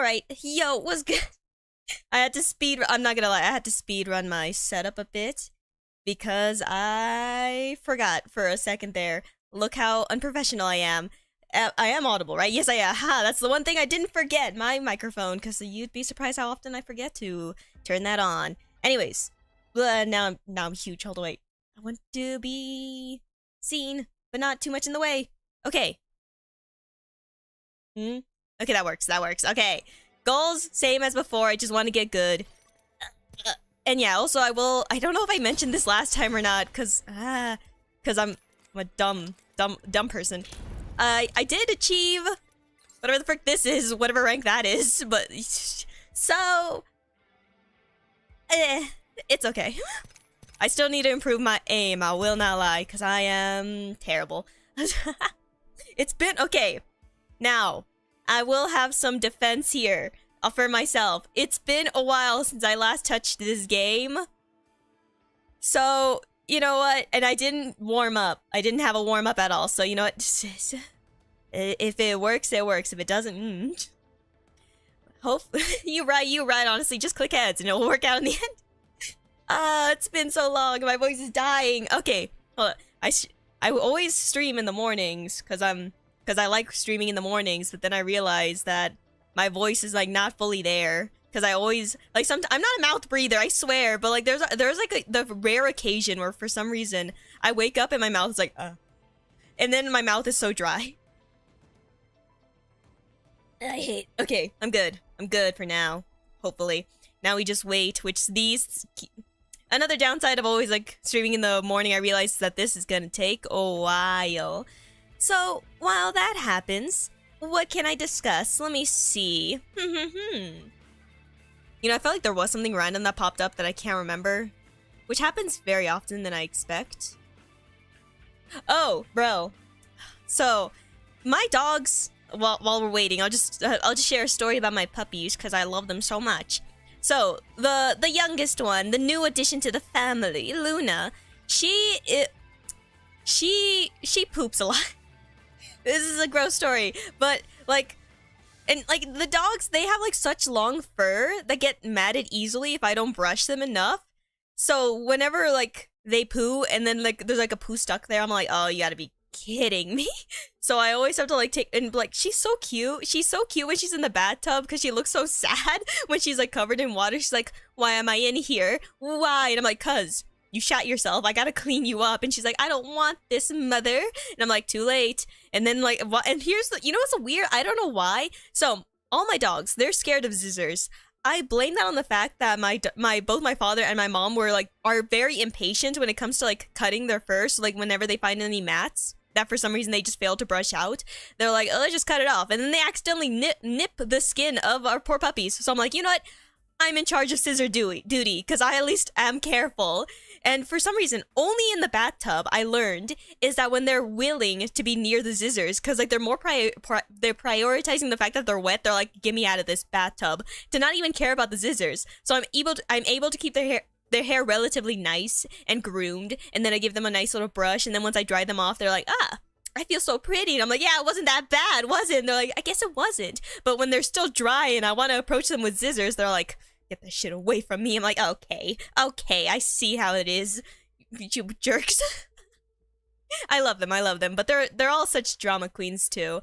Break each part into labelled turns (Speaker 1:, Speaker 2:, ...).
Speaker 1: Alright, yo, what's good? I'm not gonna lie, I had to speed run my setup a bit because I forgot for a second there. Look how unprofessional I am. I am audible, right? Yes, I am. Ha, that's the one thing I didn't forget, my microphone, because you'd be surprised how often I forget to turn that on. Anyways, now I'm huge. Hold on, wait. I want to be seen, but not too much in the way. Okay. Okay, that works. Okay. Goals, same as before. I just want to get good. And yeah, also I don't know if I mentioned this last time or not, cause I'm a dumb person. I did achieve whatever the frick this is, whatever rank that is, but so it's okay. I still need to improve my aim, I will not lie, cause I am terrible. It's been okay. Now, I will have some defense here for myself. It's been a while since I last touched this game. So, you know what? And I didn't warm up. I didn't have a warm up at all. So, you know what? If it works, it works. If it doesn't, hope you're right, honestly. Just click heads and it'll work out in the end. It's been so long. My voice is dying. Okay, hold on. I always stream in the mornings because I like streaming in the mornings, but then I realized that my voice is like not fully there because I always like I'm not a mouth breather, I swear, but like there's like the rare occasion where for some reason I wake up and my mouth is like and then my mouth is so dry. Okay, I'm good for now, hopefully. Now we just wait, which another downside of always like streaming in the morning, I realized that this is gonna take a while. So, while that happens, what can I discuss? Let me see. You know, I felt like there was something random that popped up that I can't remember, which happens very often than I expect. Oh, bro. So, my dogs, while we're waiting, I'll just share a story about my puppies because I love them so much. So, the youngest one, the new addition to the family, Luna, she poops a lot. This is a gross story, but like, and like the dogs, they have like such long fur that get matted easily if I don't brush them enough. So whenever like they poo and then like there's like a poo stuck there, I'm like, oh, you gotta be kidding me. So I always have to like take, and like she's so cute. She's so cute when she's in the bathtub because she looks so sad when she's like covered in water. She's like, why am I in here? Why? And I'm like, cuz you shot yourself. I gotta clean you up. And she's like, I don't want this, mother. And I'm like, too late. And then like, and here's the, you know what's weird? I don't know why. So all my dogs, they're scared of scissors. I blame that on the fact that both my father and my mom are very impatient when it comes to like cutting their fur. So like whenever they find any mats that for some reason they just fail to brush out, they're like, oh, let's just cut it off. And then they accidentally nip the skin of our poor puppies. So I'm like, you know what? I'm in charge of scissor duty because I at least am careful. And for some reason, only in the bathtub I learned is that when they're willing to be near the scissors, because like they're more they're prioritizing the fact that they're wet. They're like, get me out of this bathtub, to not even care about the scissors. So I'm able to keep their hair relatively nice and groomed, and then I give them a nice little brush, and then once I dry them off, they're like, I feel so pretty. And I'm like, yeah, it wasn't that bad, was it? And they're like, I guess it wasn't. But when they're still dry and I want to approach them with scissors, they're like, get that shit away from me. I'm like, okay, I see how it is, you jerks. I love them, but they're all such drama queens too.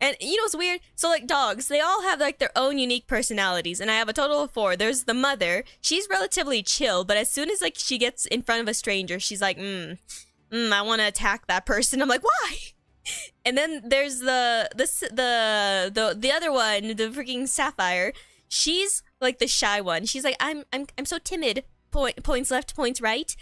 Speaker 1: And you know what's weird? So like dogs, they all have like their own unique personalities, and I have a total of 4. There's the mother. She's relatively chill, but as soon as like she gets in front of a stranger, she's like, I want to attack that person. I'm like, why? And then there's the other one, the freaking Sapphire. She's like the shy one. She's like, I'm so timid. Points left, points right.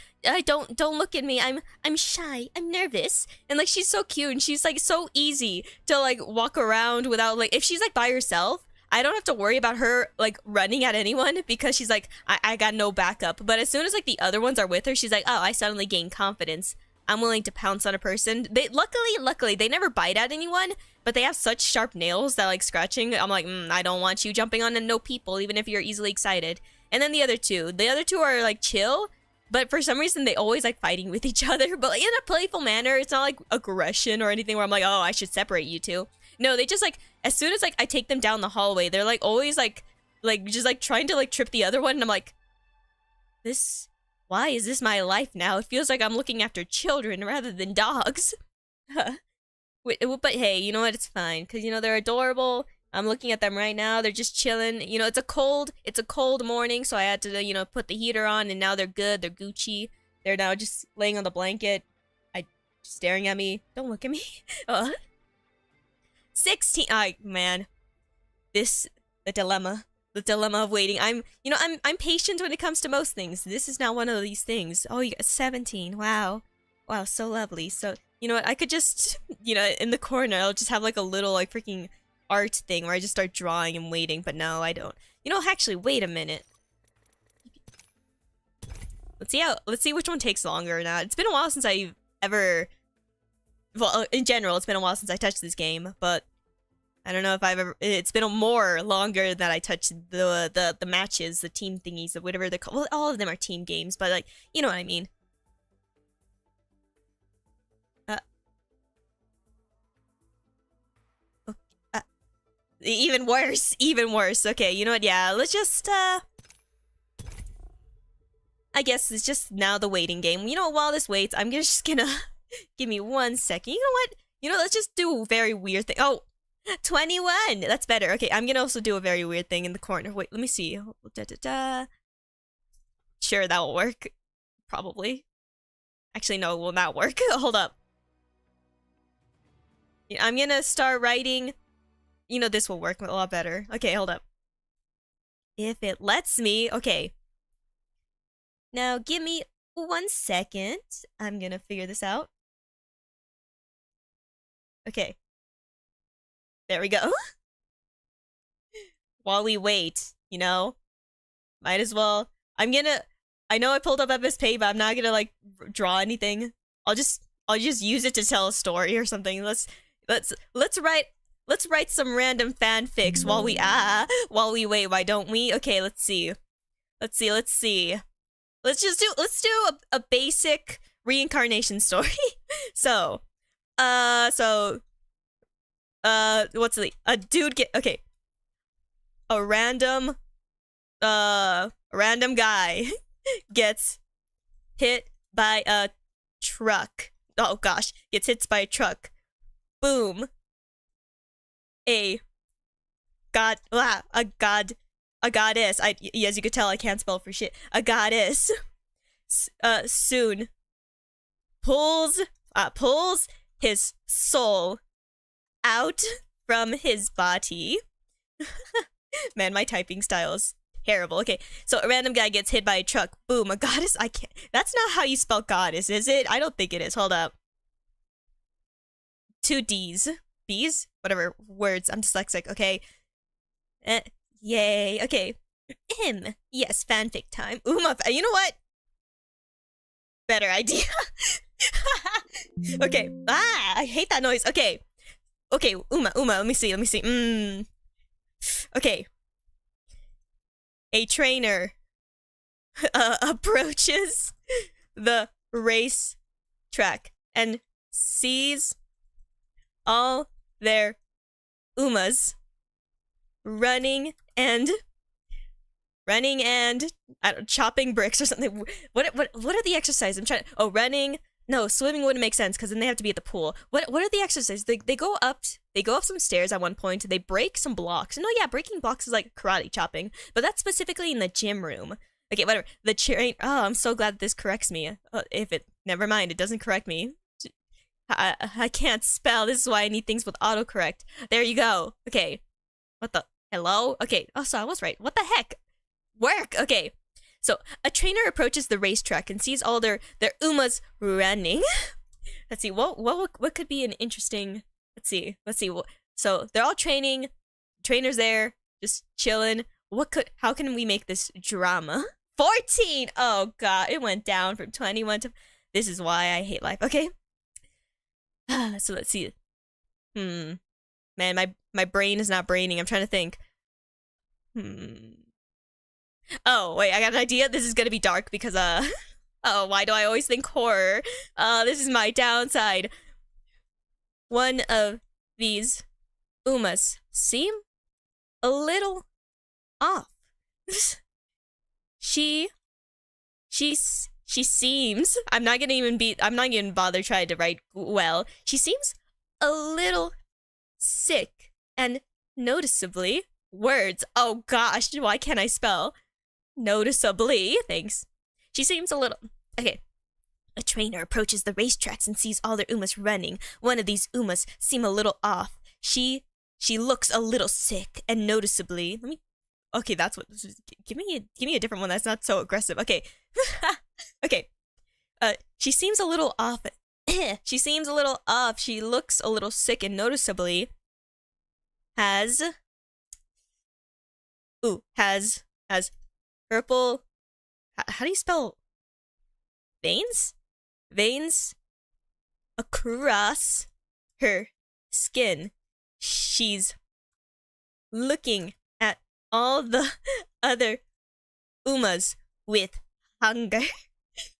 Speaker 1: Don't look at me. I'm shy. I'm nervous. And like she's so cute, and she's like so easy to like walk around without like, if she's like by herself, I don't have to worry about her like running at anyone because she's like, I got no backup. But as soon as like the other ones are with her, she's like, oh, I suddenly gain confidence. I'm willing to pounce on a person. They luckily they never bite at anyone, but they have such sharp nails that like scratching, I'm like, I don't want you jumping on no people, even if you're easily excited. And then the other two are like chill, But for some reason, they always like fighting with each other, but like, in a playful manner. It's not like aggression or anything where I'm like, oh, I should separate you two. No, they just like, as soon as like I take them down the hallway, they're like always like just like trying to like trip the other one. And I'm like, why is this my life now? It feels like I'm looking after children rather than dogs. But hey, you know what? It's fine. Because, you know, they're adorable. I'm looking at them right now. They're just chilling. You know, it's a cold morning, so I had to, you know, put the heater on, and now they're good. They're Gucci. They're now just laying on the blanket, staring at me. Don't look at me. 16. Man, the dilemma of waiting. I'm patient when it comes to most things. This is now one of these things. Oh, you got 17. Wow, so lovely. So, you know what? I could just, you know, in the corner, I'll just have like a little like freaking art thing where I just start drawing and waiting, but no, I don't. You know, actually, wait a minute. Let's see which one takes longer or not. It's been a while since I've ever, well, in general, it's been a while since I touched this game, but I don't know if I've ever, it's been longer that I touched the matches, the team thingies, or whatever they're called. Well, all of them are team games, but like, you know what I mean. Even worse. Okay, you know what? Yeah, let's just, I guess it's just now the waiting game. You know, while this waits, I'm just gonna, give me 1 second. You know what? You know, let's just do a very weird thing. Oh, 21! That's better. Okay, I'm gonna also do a very weird thing in the corner. Wait, let me see. Sure, that will work. Probably. Actually, no, it will not work. Hold up. Yeah, I'm gonna start writing. You know, this will work a lot better. Okay, hold up. If it lets me. Okay. Now, give me 1 second. I'm gonna figure this out. Okay. There we go. While we wait, you know? Might as well. I know I pulled up FSP, but I'm not gonna, like, draw anything. I'll just use it to tell a story or something. Let's write some random fanfics while we wait. Why don't we? Okay, let's see. Let's do a basic reincarnation story. So, what's a dude okay. A random guy gets hit by a truck. Oh gosh, gets hit by a truck. Boom. A goddess. As you could tell, I can't spell for shit. A goddess. Soon pulls his soul out from his body. Man, my typing style is terrible. Okay, so a random guy gets hit by a truck. Boom, a goddess. I can't. That's not how you spell goddess, is it? I don't think it is. Hold up. 2 D's. B's? Whatever words. I'm dyslexic. Okay. Yay. Okay. Yes, fanfic time. Uma. You know what? Better idea. Okay. I hate that noise. Okay. Okay, Uma. Let me see. Okay. A trainer approaches the race track and sees all their Umas running and chopping bricks or something. What are the exercises? I'm trying to, running. No, swimming wouldn't make sense because then they have to be at the pool. What are the exercises? They go up some stairs at one point. They break some blocks. No, yeah, breaking blocks is like karate chopping, but that's specifically in the gym room. Okay, whatever. The train. Oh, I'm so glad this corrects me. Never mind, it doesn't correct me. I can't spell. This is why I need things with autocorrect. There you go. Okay. What the? Hello? Okay. Oh, so I was right. What the heck? Work. Okay. So a trainer approaches the racetrack and sees all their Umas running. Let's see. What could be an interesting? Let's see. So they're all training. Trainers there, just chilling. How can we make this drama? 14. Oh god, it went down from 21 to. This is why I hate life. Okay. So let's see. Man, my brain is not braining. I'm trying to think. Oh, wait, I got an idea. This is gonna be dark because, Oh, why do I always think horror? This is my downside. One of these Umas seem a little off. she she seems, I'm not gonna bother trying to write well. She seems a little sick and noticeably words. Oh gosh, why can't I spell? Noticeably, thanks. She seems a little okay. A trainer approaches the racetracks and sees all their Umas running. One of these Umas seem a little off. She looks a little sick and noticeably. Let me. Okay, that's what. Give me a different one that's not so aggressive. Okay, okay. She seems a little off. She seems a little off. She looks a little sick and noticeably has purple. How do you spell veins? Veins across her skin. She's looking at all the other Umas with hunger.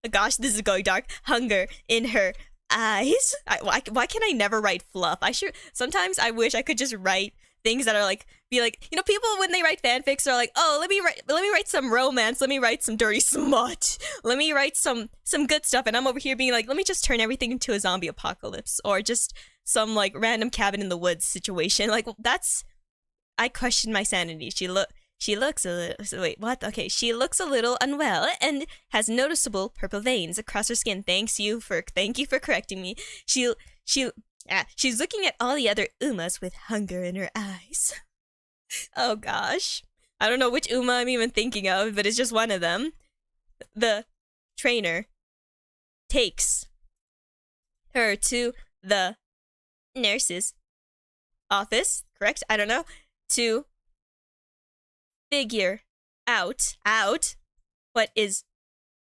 Speaker 1: Gosh, this is going dark. Hunger in her eyes. Why can I never write fluff? Sometimes I wish I could just write things that are like, be like, you know, people when they write fanfics are like, oh, let me write some romance, let me write some dirty smut, let me write some good stuff, and I'm over here being like, let me just turn everything into a zombie apocalypse, or just some like random cabin in the woods situation. Like, that's, I question my sanity. She looks a little, wait, what? Okay, she looks a little unwell and has noticeable purple veins across her skin. Thank you for correcting me. She's looking at all the other Umas with hunger in her eyes. Oh gosh. I don't know which Uma I'm even thinking of, but it's just one of them. The trainer takes her to the nurse's office, correct? I don't know. To figure out what is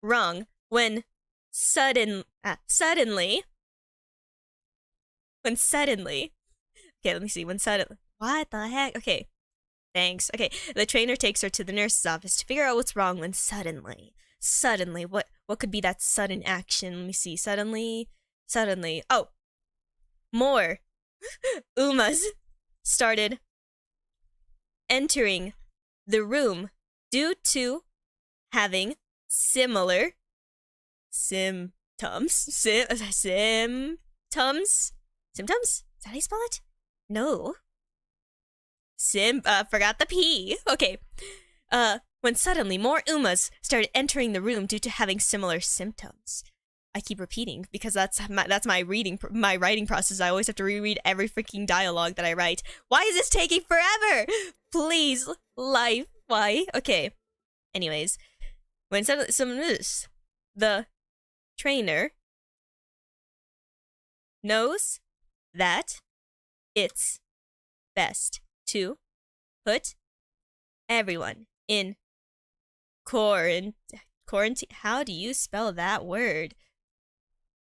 Speaker 1: wrong when suddenly, okay, let me see, what the heck? Okay, thanks. Okay, the trainer takes her to the nurse's office to figure out what's wrong when suddenly, what could be that sudden action? Let me see, suddenly, oh, more Umas started entering the room due to having similar symptoms. Symptoms? Is that how you spell it? No. Forgot the P. Okay. When suddenly more Umas started entering the room due to having similar symptoms. I keep repeating because that's my writing process. I always have to reread every freaking dialogue that I write. Why is this taking forever? Please, life, why? Okay. Anyways, when suddenly the trainer knows that it's best to put everyone in quarantine. How do you spell that word?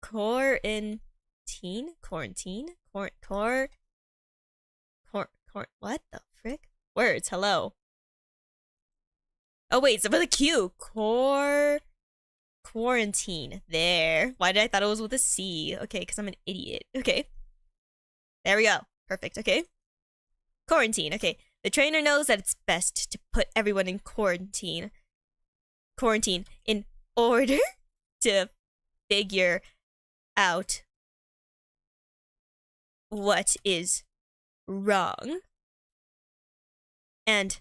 Speaker 1: Quarantine? What the frick? Words, hello. Oh wait, it's with a Q. Quarantine. There. Why did I thought it was with a C? Okay, because I'm an idiot. Okay. There we go. Perfect, okay. Quarantine, okay. The trainer knows that it's best to put everyone in quarantine. Quarantine in order to figure out what is wrong. And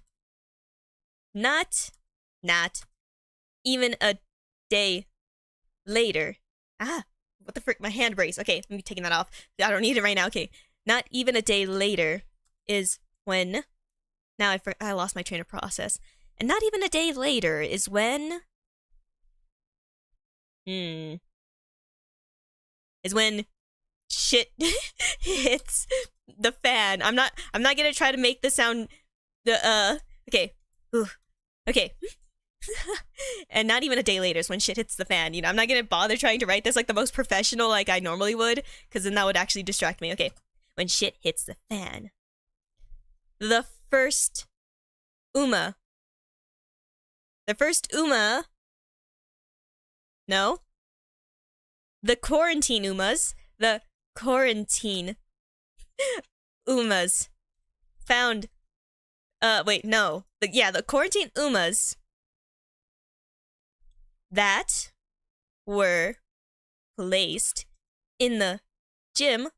Speaker 1: not even a day later. What the frick? My hand brace. Okay, let me taking that off. I don't need it right now. Okay. Not even a day later is when... Now I lost my train of process. And not even a day later is when... Is when shit hits the fan. I'm not gonna try to make this sound... Okay. Ooh. Okay. And not even a day later is when shit hits the fan. You know, I'm not gonna bother trying to write this like the most professional like I normally would, because then that would actually distract me. Okay. When shit hits the fan. The first Uma No. The quarantine Umas. The quarantine Umas found. Wait, no. The quarantine Umas that were placed in the gym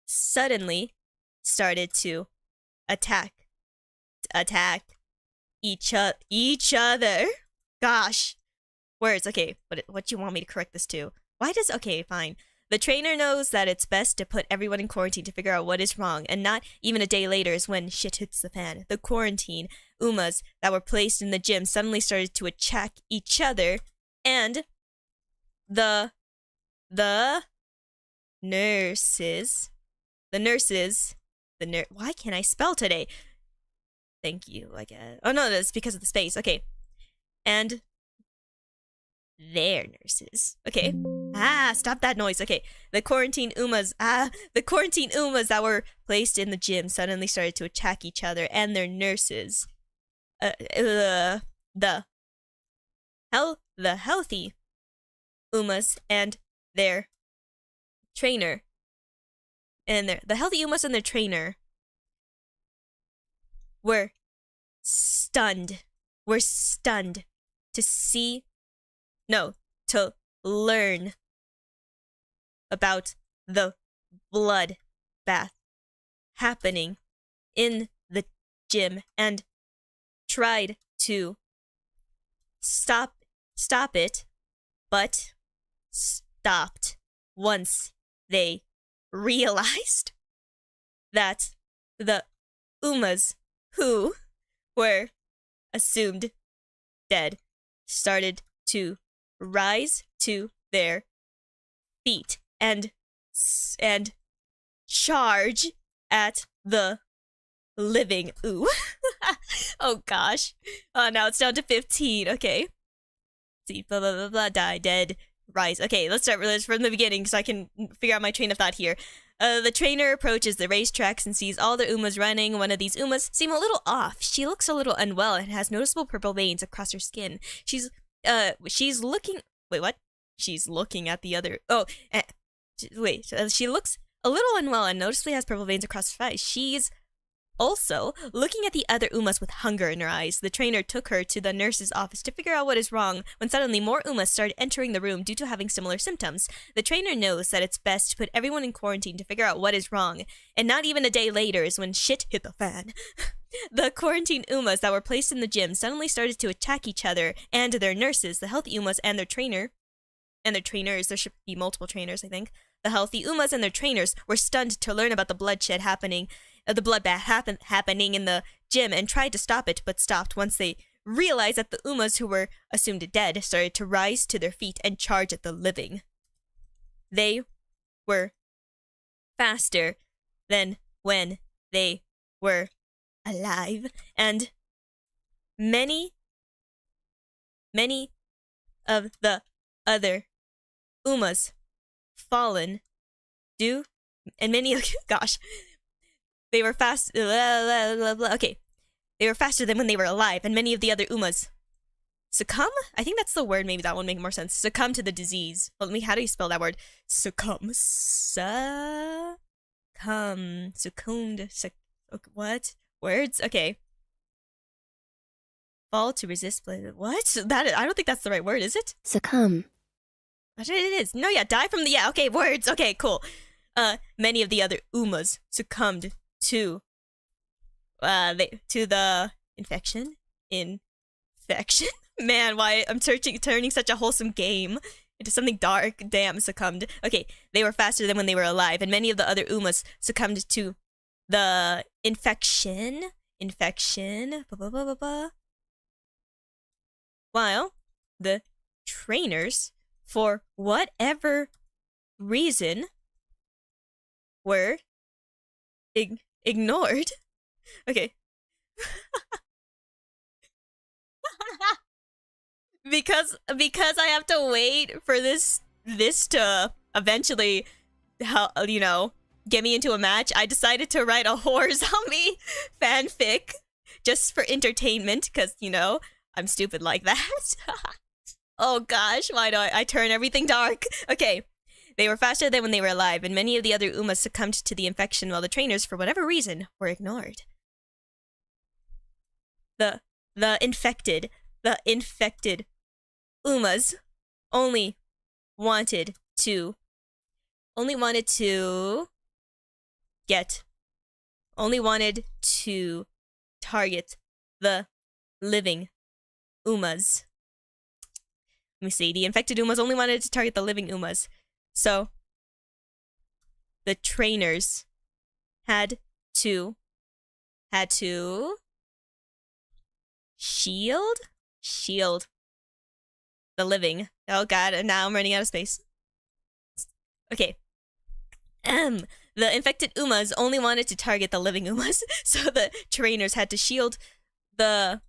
Speaker 1: suddenly started to attack each other. Gosh. Words. Okay, what do you want me to correct this to? Why does... Okay, fine. The trainer knows that it's best to put everyone in quarantine to figure out what is wrong, and not even a day later is when shit hits the fan. The quarantine Umas that were placed in the gym suddenly started to attack each other, and the nurses... Why can't I spell today? Thank you, I guess. Oh no, that's because of the space. Okay. And their nurses. Okay. Stop that noise. Okay. The quarantine Umas that were placed in the gym suddenly started to attack each other and their nurses. The healthy Umas and their trainer. And the healthy Umas and their trainer were stunned. To learn about the blood bath happening in the gym and tried to stop it, but stopped once they realized that the Umas who were assumed dead started to rise to their feet and charge at the living. Ooh. Oh gosh. Now it's down to 15. Okay. See, blah blah blah blah. Die, dead, rise. Okay, let's start from the beginning so I can figure out my train of thought here. The trainer approaches the racetracks and sees all the Umas running. One of these Umas seem a little off. She looks a little unwell and has noticeable purple veins across her skin. She's looking... Wait, what? She's looking at the other... she looks a little unwell and noticeably has purple veins across her face. She's also looking at the other Umas with hunger in her eyes. The trainer took her to the nurse's office to figure out what is wrong when suddenly more Umas started entering the room due to having similar symptoms. The trainer knows that it's best to put everyone in quarantine to figure out what is wrong, and not even a day later is when shit hit the fan. The quarantine Umas that were placed in the gym suddenly started to attack each other and their nurses, the healthy Umas and their trainer. And their trainers, there should be multiple trainers, I think. The healthy Umas and their trainers were stunned to learn about the bloodshed happening, the bloodbath happening in the gym and tried to stop it, but stopped once they realized that the Umas who were assumed dead started to rise to their feet and charge at the living. They were faster than when they were alive, and many of the other Umas fallen do, and many of... Gosh. They were fast... Okay. They were faster than when they were alive, and many of the other Umas succumb? I think that's the word. Maybe that one make more sense. Succumb to the disease. Well, how do you spell that word? Succumb. Succumbed. What? Words? Okay. Fall to resist... What? I don't think that's the right word, is it?
Speaker 2: Succumb.
Speaker 1: It is. No, yeah, die from the... Yeah, okay, words. Okay, cool. Many of the other Umas succumbed to the infection? Infection? Man, why I'm turning such a wholesome game into something dark. Damn, succumbed. Okay, they were faster than when they were alive, and many of the other Umas succumbed to the infection. While the trainers, for whatever reason, were ignored. Okay. because I have to wait for this to eventually, get me into a match, I decided to write a horror zombie fanfic just for entertainment, because, I'm stupid like that. Oh gosh, why do I turn everything dark? Okay. They were faster than when they were alive, and many of the other Umas succumbed to the infection while the trainers, for whatever reason, were ignored. The infected Umas only wanted to target the living Umas. Let me see. The infected Umas only wanted to target the living Umas. So, the trainers had to shield the living. Oh god, and now I'm running out of space. Okay. The infected Umas only wanted to target the living Umas, so the trainers had to shield the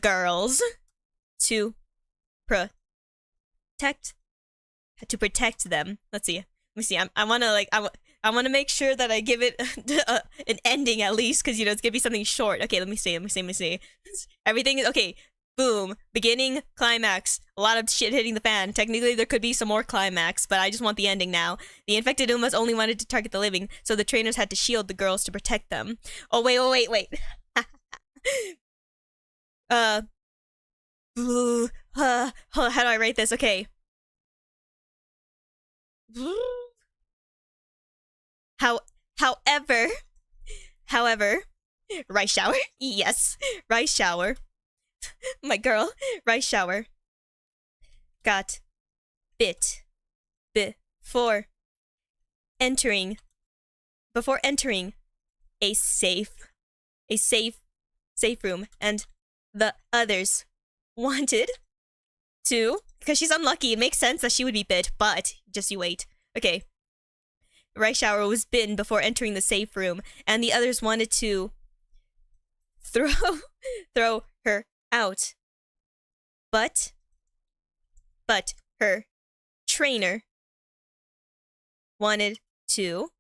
Speaker 1: girls to protect them. Let's see. Let me see. I want to make sure that I give it an ending at least, because it's gonna be something short. Okay, let me see. Everything is okay. Boom. Beginning, climax. A lot of shit hitting the fan. Technically, there could be some more climax, but I just want the ending now. The infected Umas only wanted to target the living, so the trainers had to shield the girls to protect them. Oh, wait. How do I rate this? Okay. However, rice shower. Yes, rice shower. My girl, rice shower, got bit before entering a safe room, and the others wanted to, because she's unlucky. It makes sense that she would be bit, but just you wait. Okay. Rice shower was bitten before entering the safe room, and the others wanted to throw her out. But her trainer wanted to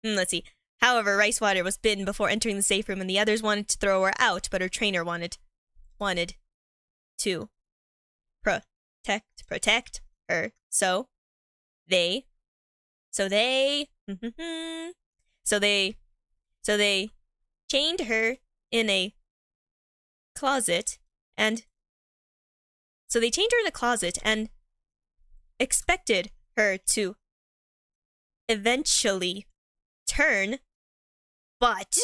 Speaker 1: let's see. However, rice water was bitten before entering the safe room, and the others wanted to throw her out, but her trainer wanted to protect her. So they chained her in a closet, and expected her to eventually turn. But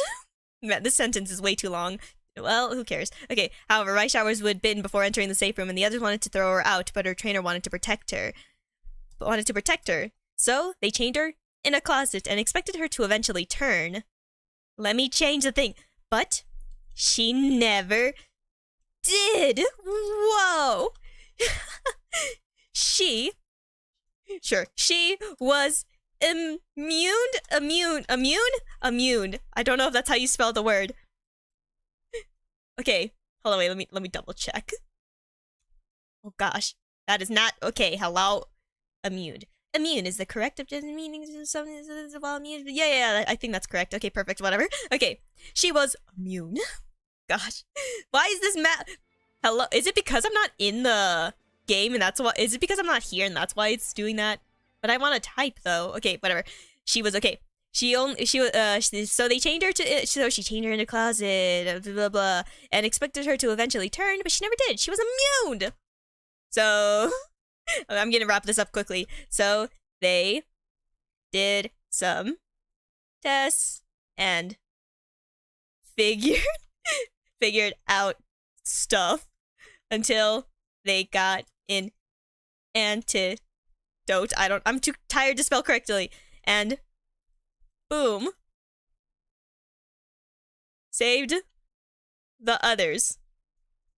Speaker 1: man, this sentence is way too long. Well, who cares? Okay, however, rice showers would bitten before entering the safe room, and the others wanted to throw her out, but her trainer wanted to protect her. So they chained her in a closet and expected her to eventually turn. Let me change the thing. But she never did. Whoa. She was immune. I don't know if that's how you spell the word. Okay, hold on, wait, let me double check. Oh gosh, that is not okay. Hello, immune. Immune is the correct meaning of something. Well, immune. Yeah, I think that's correct. Okay, perfect. Whatever. Okay, she was immune. Gosh, why is this map? Hello, is it because I'm not in the game and that's why? Is it because I'm not here and that's why it's doing that? But I want to type though. Okay, whatever. She was okay. So they chained her to. So she chained her in a closet, blah blah blah, and expected her to eventually turn, but she never did. She was immune. So I'm gonna wrap this up quickly. So they did some tests and figured out stuff until they got an antidote. I'm too tired to spell correctly. And boom. Saved the others.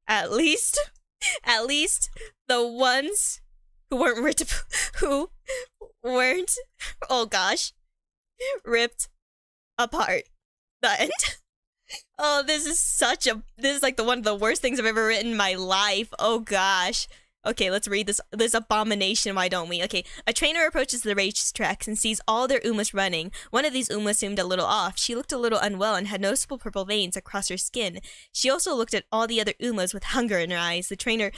Speaker 1: At least the ones who weren't oh gosh, ripped apart. The end. Oh, this is like one of the worst things I've ever written in my life. Oh gosh. Okay, let's read this abomination, why don't we? Okay, a trainer approaches the racetracks and sees all their Umas running. One of these Umas seemed a little off. She looked a little unwell and had noticeable purple veins across her skin. She also looked at all the other Umas with hunger in her eyes. The trainer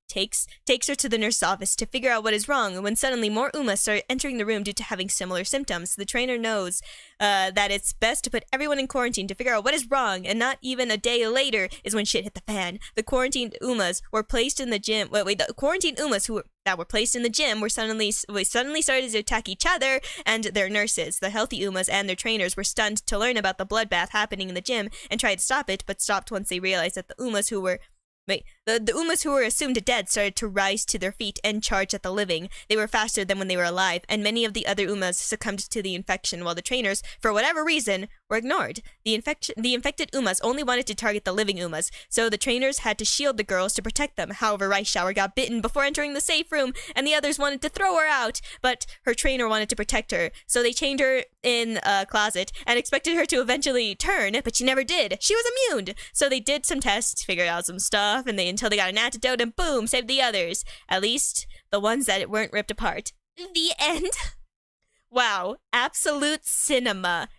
Speaker 1: takes her to the nurse's office to figure out what is wrong, when suddenly more Umas start entering the room due to having similar symptoms. The trainer knows that it's best to put everyone in quarantine to figure out what is wrong, and not even a day later is when shit hit the fan. The quarantined Umas were placed in the gym. The quarantined Umas that were placed in the gym were suddenly started to attack each other and their nurses. The healthy Umas and their trainers were stunned to learn about the bloodbath happening in the gym and tried to stop it, but stopped once they realized that the Umas who were the Umas who were assumed dead started to rise to their feet and charge at the living. They were faster than when they were alive, and many of the other Umas succumbed to the infection, while the trainers, for whatever reason, were ignored. The infected Umas only wanted to target the living Umas, so the trainers had to shield the girls to protect them. However, Rice Shower got bitten before entering the safe room, and the others wanted to throw her out, but her trainer wanted to protect her, so they chained her in a closet and expected her to eventually turn, but she never did. She was immune! So they did some tests, figured out some stuff, and until they got an antidote, and boom, saved the others. At least the ones that weren't ripped apart. The end. Wow, absolute cinema.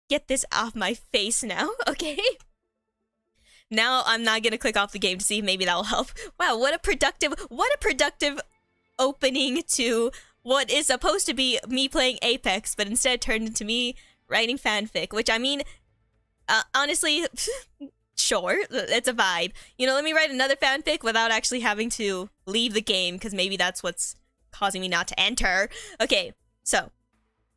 Speaker 1: Get this off my face now, okay? Now I'm not gonna click off the game to see if maybe that'll help. Wow, what a productive opening to what is supposed to be me playing Apex, but instead turned into me writing fanfic, which I mean, honestly, sure, it's a vibe. You know, let me write another fanfic without actually having to leave the game, because maybe that's what's causing me not to enter. Okay, so,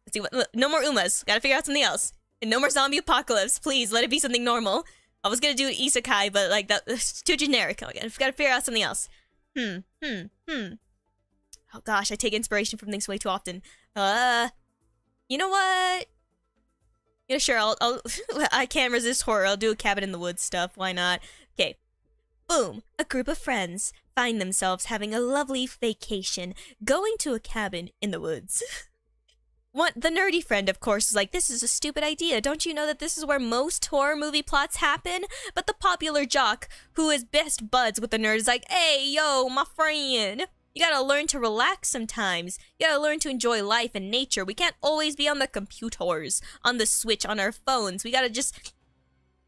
Speaker 1: let's see what, no more Umas, gotta figure out something else. And no more zombie apocalypse, please, let it be something normal. I was gonna do isekai, but like, that's too generic. I gotta figure out something else. Oh gosh, I take inspiration from things way too often. You know what? Yeah, sure, I'll I can't resist horror. I'll do a cabin in the woods stuff. Why not? Okay. Boom. A group of friends find themselves having a lovely vacation, going to a cabin in the woods. The nerdy friend, of course, is like, this is a stupid idea. Don't you know that this is where most horror movie plots happen? But the popular jock, who is best buds with the nerd, is like, hey, yo, my friend. You gotta learn to relax sometimes. You gotta learn to enjoy life and nature. We can't always be on the computers, on the Switch, on our phones. We gotta just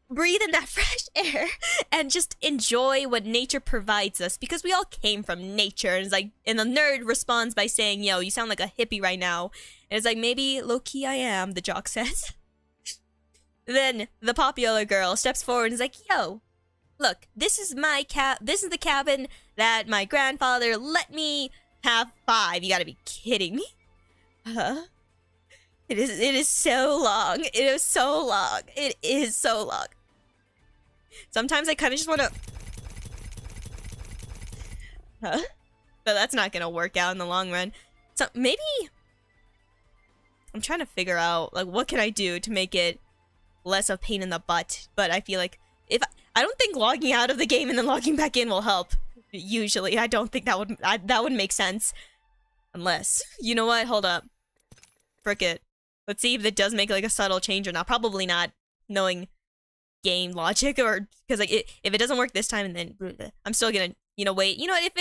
Speaker 1: breathe in that fresh air and just enjoy what nature provides us, because we all came from nature. And it's like, and the nerd responds by saying, yo, you sound like a hippie right now. And it's like, maybe low-key I am, the jock says. Then the popular girl steps forward and is like, yo, look, this is the cabin that my grandfather let me have 5. You gotta be kidding me. It is so long. It is so long. It is so long. Sometimes I kind of just want to... But that's not gonna work out in the long run. So maybe... I'm trying to figure out, like, what can I do to make it less of a pain in the butt. But I feel like if... I don't think logging out of the game and then logging back in will help. Usually, I don't think that would make sense. Unless... You know what? Hold up. Frick it. Let's see if it does make, like, a subtle change or not. Probably not, knowing game logic, or... Because, like, if it doesn't work this time, and then... I'm still gonna, you know, wait. You know what?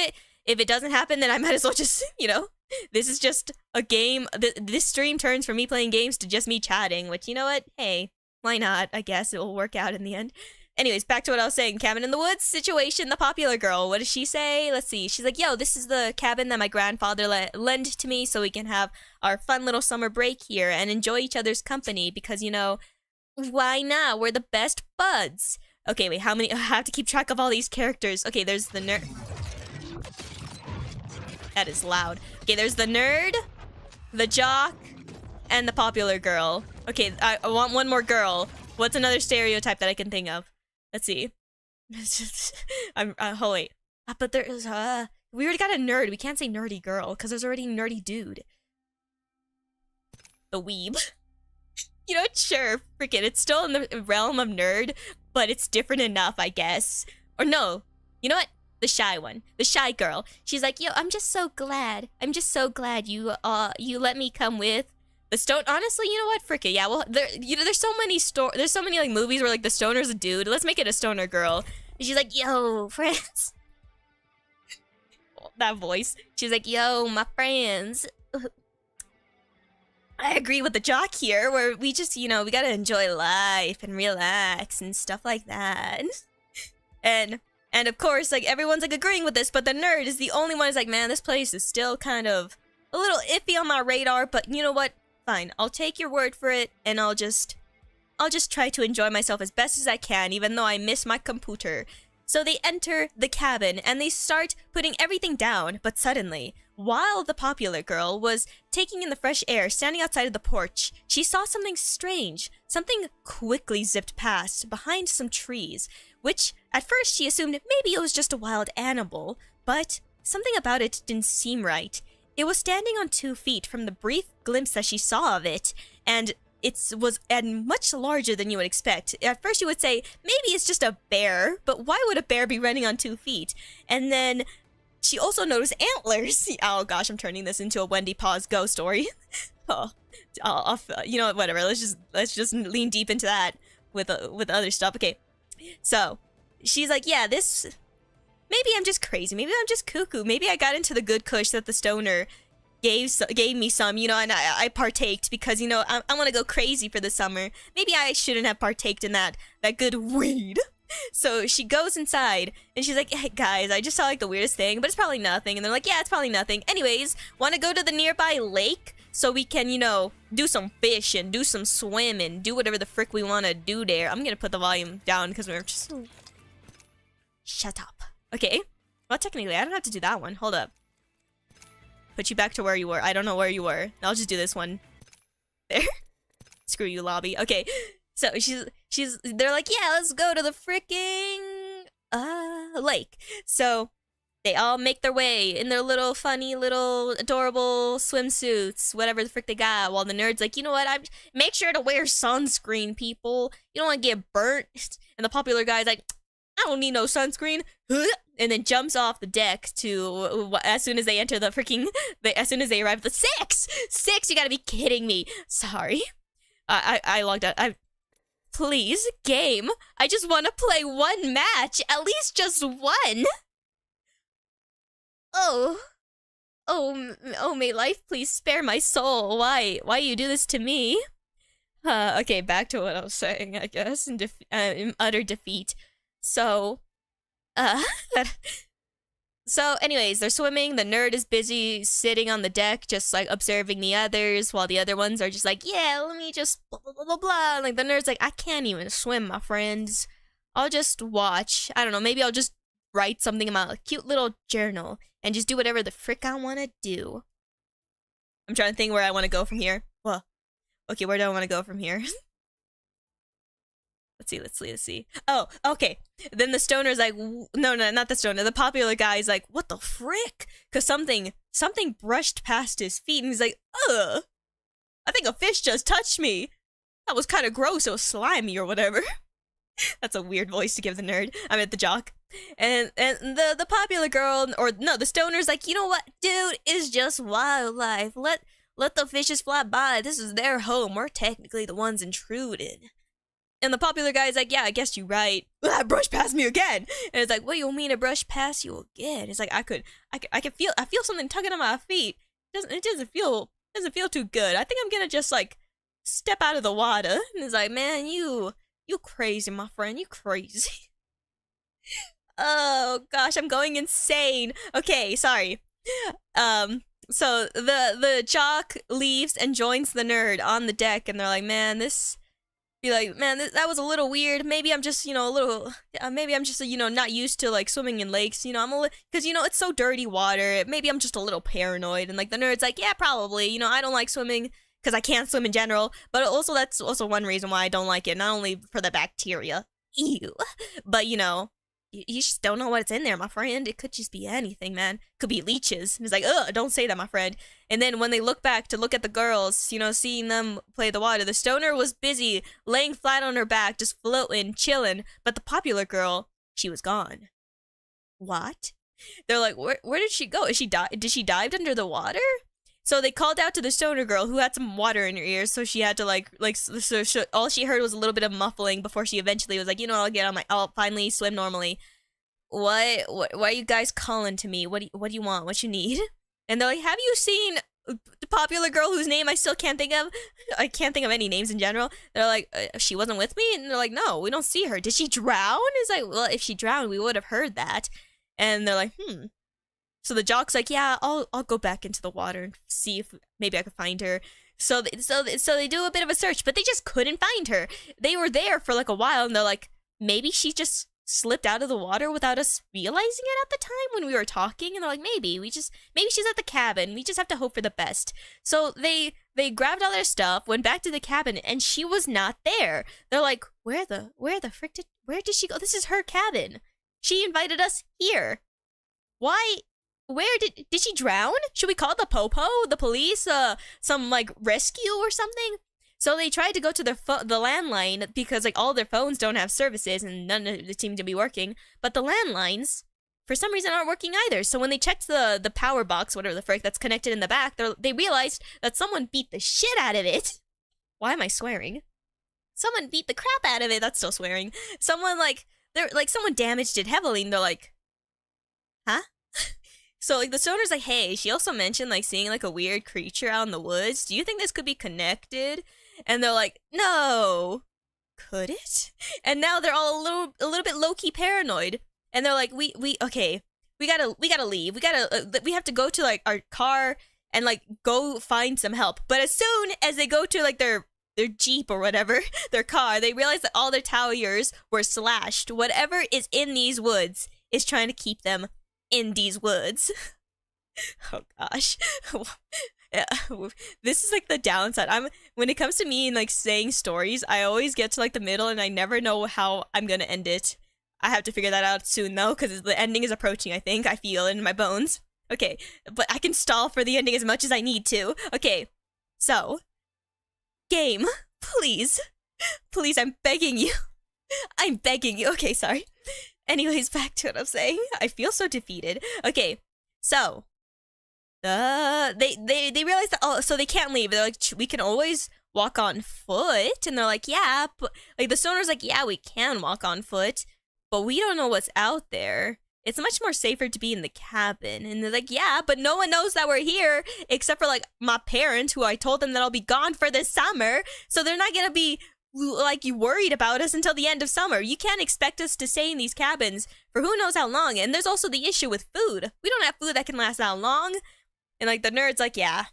Speaker 1: If it doesn't happen, then I might as well just, you know... This is just a game. This stream turns from me playing games to just me chatting, which, you know what? Hey, why not? I guess it will work out in the end. Anyways, back to what I was saying. Cabin in the woods situation, the popular girl. What does she say? Let's see. She's like, yo, this is the cabin that my grandfather lent to me so we can have our fun little summer break here and enjoy each other's company because, you know, why not? We're the best buds. Okay, wait, how many? I have to keep track of all these characters. Okay, there's the nerd. That is loud. Okay, there's the nerd, the jock, and the popular girl. Okay, I want one more girl. What's another stereotype that I can think of? Let's see. Oh wait. But there's, we already got a nerd. We can't say nerdy girl, because there's already nerdy dude. The weeb. You know, sure, freaking, it's still in the realm of nerd, but it's different enough, I guess. Or no, you know what? The shy one. The shy girl. She's like, yo, I'm just so glad. I'm just so glad you let me come with the stone. Honestly, you know what? Frick it. Yeah, well, there's so many like movies where like the stoner's a dude. Let's make it a stoner girl. And she's like, yo, friends. that voice. She's like, yo, my friends. I agree with the jock here, where we just, we gotta enjoy life and relax and stuff like that. And of course, like, everyone's like agreeing with this, but the nerd is the only one who's like, man, this place is still kind of a little iffy on my radar, but you know what? Fine, I'll take your word for it, and I'll just try to enjoy myself as best as I can, even though I miss my computer. So they enter the cabin, and they start putting everything down, but suddenly, while the popular girl was taking in the fresh air, standing outside of the porch, she saw something strange. Something quickly zipped past, behind some trees, which, at first she assumed maybe it was just a wild animal, but something about it didn't seem right. It was standing on 2 feet from the brief glimpse that she saw of it, and it was much larger than you would expect. At first you would say, maybe it's just a bear, but why would a bear be running on 2 feet? And then she also noticed antlers. Oh gosh, I'm turning this into a Wendy Paws Go story. Oh, you know what, whatever, let's just lean deep into that with other stuff. Okay, so she's like, yeah, this, maybe I'm just crazy, maybe I'm just cuckoo, maybe I got into the good kush that the stoner gave me some, and I partaked because, I want to go crazy for the summer. Maybe I shouldn't have partaked in that good weed. So she goes inside, and she's like, hey, guys, I just saw, like, the weirdest thing, but it's probably nothing. And they're like, yeah, it's probably nothing. Anyways, want to go to the nearby lake so we can, do some fishing, do some swimming, do whatever the frick we want to do there. I'm going to put the volume down because we're just... Shut up. Okay. Well, technically, I don't have to do that one. Hold up. Put you back to where you were. I don't know where you were. I'll just do this one. There. Screw you, lobby. Okay. So they're like, yeah, let's go to the freaking lake. So they all make their way in their little funny, little adorable swimsuits, whatever the frick they got, while the nerd's like, you know what, make sure to wear sunscreen, people. You don't want to get burnt. And the popular guy's like, I don't need no sunscreen. And then jumps off the deck to, as soon as they enter the freaking, as soon as they arrive, the six, you gotta be kidding me. Sorry. I logged out. Please, game. I just want to play one match. At least just one. Oh, may life please spare my soul. Why you do this to me? Okay, back to what I was saying, I guess, in utter defeat. So, so anyways, they're swimming, the nerd is busy sitting on the deck, just, like, observing the others, while the other ones are just like, yeah, let me just blah, blah, blah, blah, blah. Like, the nerd's like, I can't even swim, my friends. I'll just watch. I don't know, maybe I'll just write something in my cute little journal, and just do whatever the frick I want to do. I'm trying to think where I want to go from here. Well, okay, where do I want to go from here? Let's see. Oh, okay. Then the stoner's like, no, not the stoner. The popular guy's like, what the frick? Because something brushed past his feet, and he's like, ugh, I think a fish just touched me. That was kind of gross. It was slimy or whatever. That's a weird voice to give the nerd. I mean, the jock. And the popular girl, or no, the stoner's like, you know what, dude, it's just wildlife. Let the fishes fly by. This is their home. We're technically the ones intruding. And the popular guy's like, yeah, I guess you're right. That brushed past me again. And it's like, what do you mean to brush past you again? It's like, I feel something tugging on my feet. It doesn't feel too good. I think I'm gonna just, like, step out of the water. And it's like, man, you crazy, my friend, you crazy. Oh gosh, I'm going insane. Okay, sorry. So the jock leaves and joins the nerd on the deck, and they're like, man, that was a little weird. Maybe I'm just, not used to, like, swimming in lakes, because, it's so dirty water. Maybe I'm just a little paranoid. And, like, the nerd's like, yeah, probably, I don't like swimming because I can't swim in general, but also that's also one reason why I don't like it, not only for the bacteria, ew, but, you just don't know what's in there, my friend. It could just be anything, man. Could be leeches. And he's like, ugh, don't say that, my friend. And then when they look back to look at the girls, seeing them play the water, the stoner was busy laying flat on her back, just floating, chilling. But the popular girl, she was gone. What? They're like, where did she go? Did she dive under the water? So they called out to the stoner girl, who had some water in her ears, so she had to, all she heard was a little bit of muffling before she eventually was like, I'll finally swim normally. why are you guys calling to me? What do you want? What you need? And they're like, have you seen the popular girl whose name I still can't think of? I can't think of any names in general. They're like, she wasn't with me? And they're like, no, we don't see her. Did she drown? It's like, well, if she drowned, we would have heard that. And they're like, So the jock's like, yeah, I'll go back into the water and see if maybe I could find her. So they do a bit of a search, but they just couldn't find her. They were there for like a while, and they're like, maybe she just slipped out of the water without us realizing it at the time when we were talking. And they're like, maybe she's at the cabin. We just have to hope for the best. So they grabbed all their stuff, went back to the cabin, and she was not there. They're like, where did she go? This is her cabin. She invited us here. Why? Where did she drown? Should we call the the police, some like rescue or something? So they tried to go to the landline because like all their phones don't have services and none of it seemed to be working. But the landlines, for some reason, aren't working either. So when they checked the power box, whatever the frick that's connected in the back, they realized that someone beat the shit out of it. Why am I swearing? Someone beat the crap out of it. That's still swearing. Someone someone damaged it heavily, and they're like, huh? So, like, the stoner's like, hey, she also mentioned, like, seeing, like, a weird creature out in the woods. Do you think this could be connected? And they're like, no. Could it? And now they're all a little bit low-key paranoid. And they're like, we gotta leave. We have to go to, like, our car and, like, go find some help. But as soon as they go to, like, their Jeep or whatever, their car, they realize that all their tires were slashed. Whatever is in these woods is trying to keep them in these woods. Oh gosh. Yeah. This is like the downside. When it comes to me and like saying stories, I always get to like the middle and I never know how I'm gonna end it. I have to figure that out soon though, because the ending is approaching, I think. I feel it in my bones. Okay, but I can stall for the ending as much as I need to. Okay, so game, please. Please, I'm begging you. I'm begging you. Okay, sorry. Anyways, back to what I'm saying. I feel so defeated. Okay, so they realize that so they can't leave. They're like, we can always walk on foot, and they're like, yeah, but like the stoner's like, yeah, we can walk on foot, but we don't know what's out there. It's much more safer to be in the cabin. And they're like, yeah, but no one knows that we're here except for like my parents, who I told them that I'll be gone for this summer, so they're not gonna be like you worried about us until the end of summer. You can't expect us to stay in these cabins for who knows how long. And there's also the issue with food. We don't have food that can last that long. And like the nerd's like, yeah,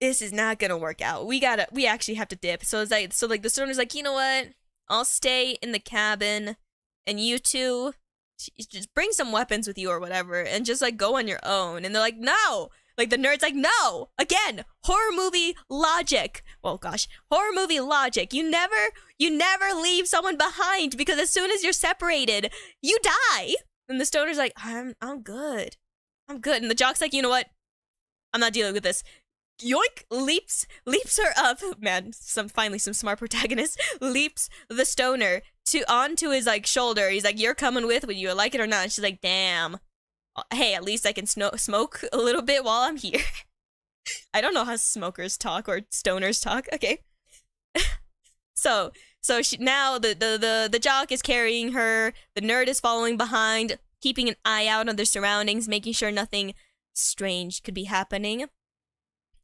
Speaker 1: this is not gonna work out. We actually have to dip. So it's like, the stoner's like, you know what? I'll stay in the cabin, and you two just bring some weapons with you or whatever, and just like go on your own. And they're like, no. Like, the nerd's like, no! Again, horror movie logic. Well, gosh, horror movie logic. You never leave someone behind, because as soon as you're separated, you die. And the stoner's like, I'm good. I'm good. And the jock's like, you know what? I'm not dealing with this. Yoink! Leaps her up. Man, finally some smart protagonist. Leaps the stoner onto his, like, shoulder. He's like, you're coming with, whether you like it or not. And she's like, damn. Hey, at least I can smoke a little bit while I'm here. I don't know how smokers talk or stoners talk. Okay. So now the jock is carrying her. The nerd is following behind, keeping an eye out on their surroundings, making sure nothing strange could be happening.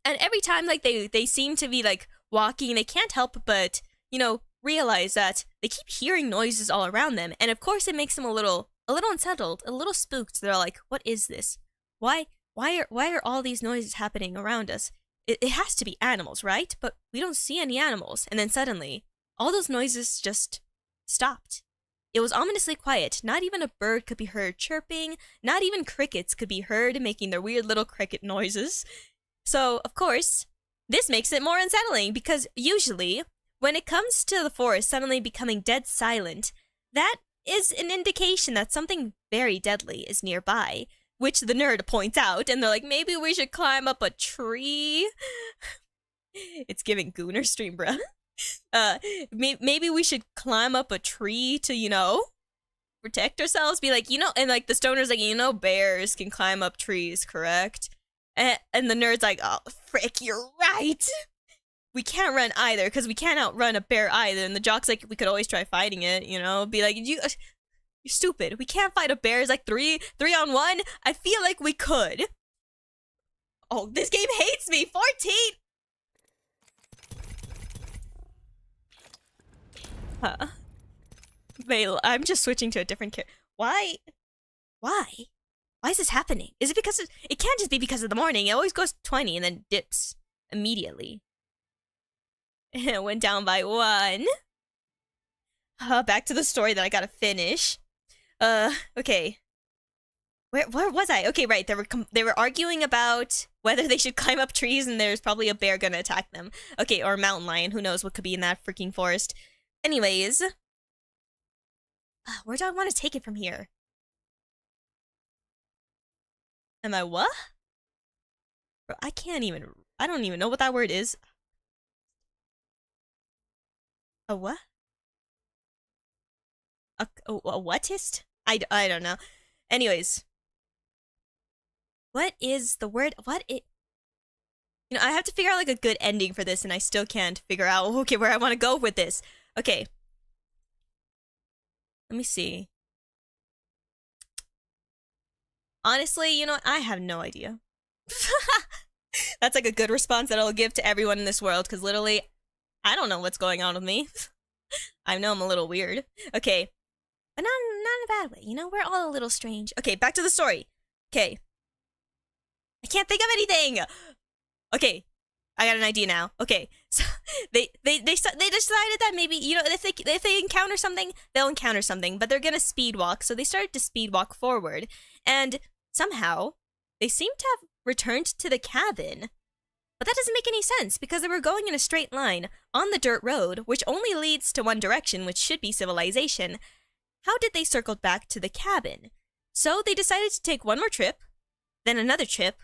Speaker 1: And every time like they seem to be like walking, they can't help but, you know, realize that they keep hearing noises all around them. And of course it makes them a little unsettled, a little spooked. They're like, what is this? Why are all these noises happening around us? It has to be animals, right? But we don't see any animals. And then suddenly, all those noises just stopped. It was ominously quiet. Not even a bird could be heard chirping. Not even crickets could be heard making their weird little cricket noises. So, of course, this makes it more unsettling, because usually, when it comes to the forest suddenly becoming dead silent, that is an indication that something very deadly is nearby, which the nerd points out, and they're like, maybe we should climb up a tree. It's giving Gooner stream, bruh. Maybe we should climb up a tree to, you know, protect ourselves. Be like, you know, and like the stoner's like, you know, bears can climb up trees, correct? And the nerd's like, oh, frick, you're right. We can't run either, because we can't outrun a bear either. And the jock's like, we could always try fighting it, you know? Be like, You're stupid. We can't fight a bear. It's like three on one. I feel like we could. Oh, this game hates me. 14. Huh. Vale, I'm just switching to a different character. Why? Why? Why is this happening? Is it because it can't just be because of the morning. It always goes 20 and then dips immediately. It went down by 1. Back to the story that I gotta finish. Okay. Where was I? Okay, right. They were arguing about whether they should climb up trees, and there's probably a bear gonna attack them. Okay, or a mountain lion. Who knows what could be in that freaking forest. Anyways. Where do I want to take it from here? Am I what? Bro, I don't even know what that word is. A what? A whatist? I don't know. Anyways. What is the word? You know, I have to figure out like a good ending for this, and I still can't figure out, okay, where I want to go with this. Okay. Let me see. Honestly, you know what? I have no idea. That's like a good response that I'll give to everyone in this world, because literally, I don't know what's going on with me. I know I'm a little weird. Okay. But not in a bad way, you know? We're all a little strange. Okay, back to the story. Okay. I can't think of anything! Okay. I got an idea now. Okay, so they decided that maybe, you know, if they encounter something, they'll encounter something, but they're gonna speed walk. So they started to speed walk forward, and somehow they seem to have returned to the cabin. But that doesn't make any sense because they were going in a straight line on the dirt road, which only leads to one direction, which should be civilization. How did they circle back to the cabin? So they decided to take one more trip, then another trip,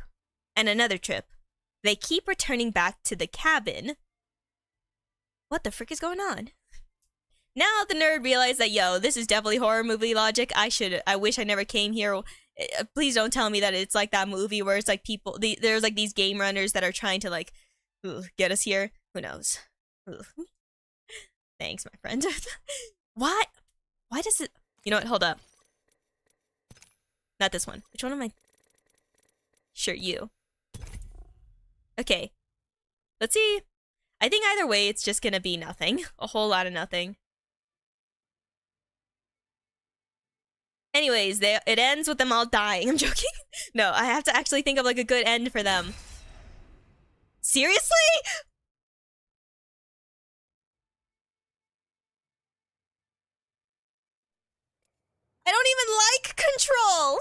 Speaker 1: and another trip. They keep returning back to the cabin. What the frick is going on? Now the nerd realized that, yo, this is definitely horror movie logic. I wish I never came here. Please don't tell me that it's like that movie where it's like there's like these game runners that are trying to like, get us here. Who knows? Thanks, my friend. What? Why does it... You know what? Hold up. Not this one. Which one am I... Sure, you. Okay. Let's see. I think either way, it's just gonna be nothing. A whole lot of nothing. Anyways, it ends with them all dying. I'm joking. No, I have to actually think of like a good end for them. Seriously? I don't even like Control!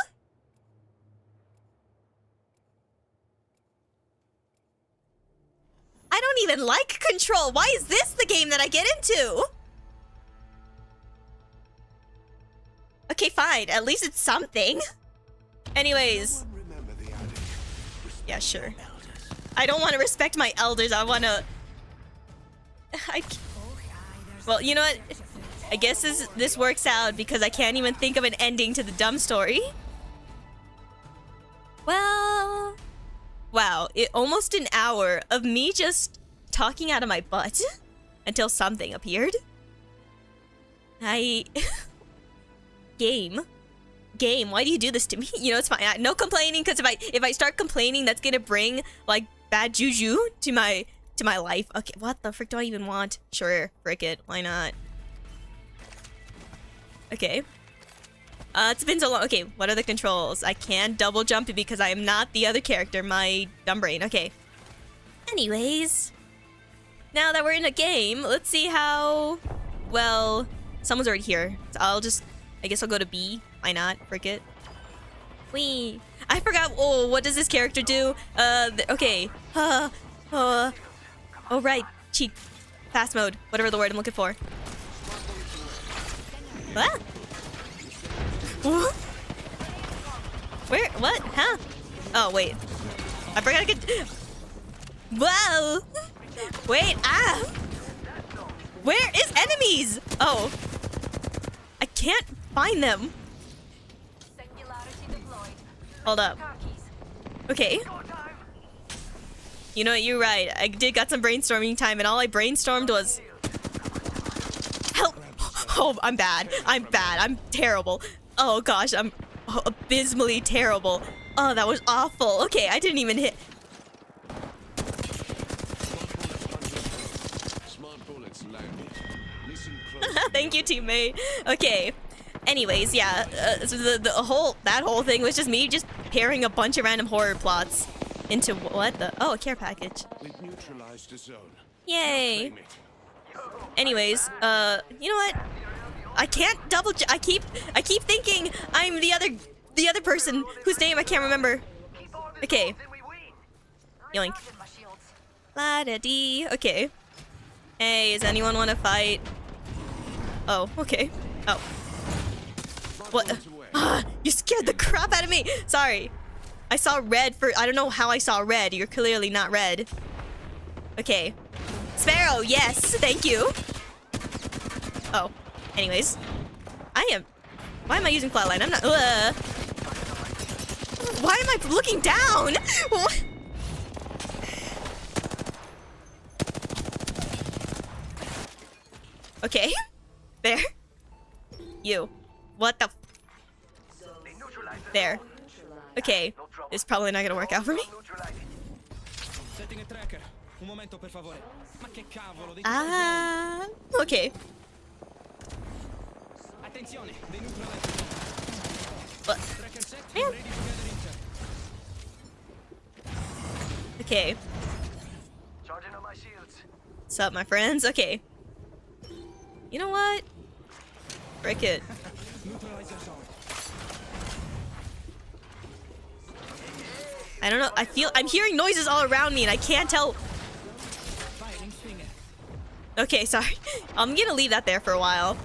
Speaker 1: I don't even like Control! Why is this the game that I get into? Okay, fine. At least it's something. Anyways. Yeah, sure. I don't want to respect my elders. I want to... Well, you know what? I guess this works out because I can't even think of an ending to the dumb story. Well... Wow, almost an hour of me just talking out of my butt until something appeared. Game, why do you do this to me? You know, it's fine. No complaining, because if I start complaining, that's gonna bring like bad juju to my life. Okay, what the frick do I even want? Sure, frick it. Why not? Okay. It's been so long. Okay, what are the controls? I can't double jump it because I am not the other character. My dumb brain. Okay. Anyways, now that we're in a game, let's see how... Well, someone's already here. So I guess I'll go to B. Why not? Frick it. Whee. I forgot. Oh, what does this character do? Okay. Oh, right. Cheat. Fast mode. Whatever the word I'm looking for. What? Where? What? Huh? Oh, wait. I forgot I could... Whoa! Wait, ah! Where is enemies? Oh. I can't find them. Hold up. Okay. You know what? You're right. I did got some brainstorming time, and all I brainstormed was... Help! Oh, I'm bad. I'm bad. I'm terrible. Oh gosh, I'm abysmally terrible. Oh, that was awful. Okay, I didn't even hit. Thank you, teammate. Okay. Anyways, yeah. So that whole thing was just me just pairing a bunch of random horror plots into what the? Oh, a care package. Yay. Anyways, you know what? I can't I keep thinking I'm the other person whose name I can't remember. Okay. Yoink. La da dee. Okay. Hey, does anyone want to fight? Oh, okay. Oh. What? You scared the crap out of me. Sorry. I saw red for. I don't know how I saw red. You're clearly not red. Okay. Sparrow, yes. Thank you. Oh. Anyways. Why am I using flatline? I'm not. Why am I looking down? What? Okay. There. You. What the? There. Okay. It's probably not gonna work out for me. Okay. What? Man. Okay. What's up, my friends? Okay. You know what? Break it. I don't know. I'm hearing noises all around me and I can't tell. Okay, sorry. I'm gonna leave that there for a while.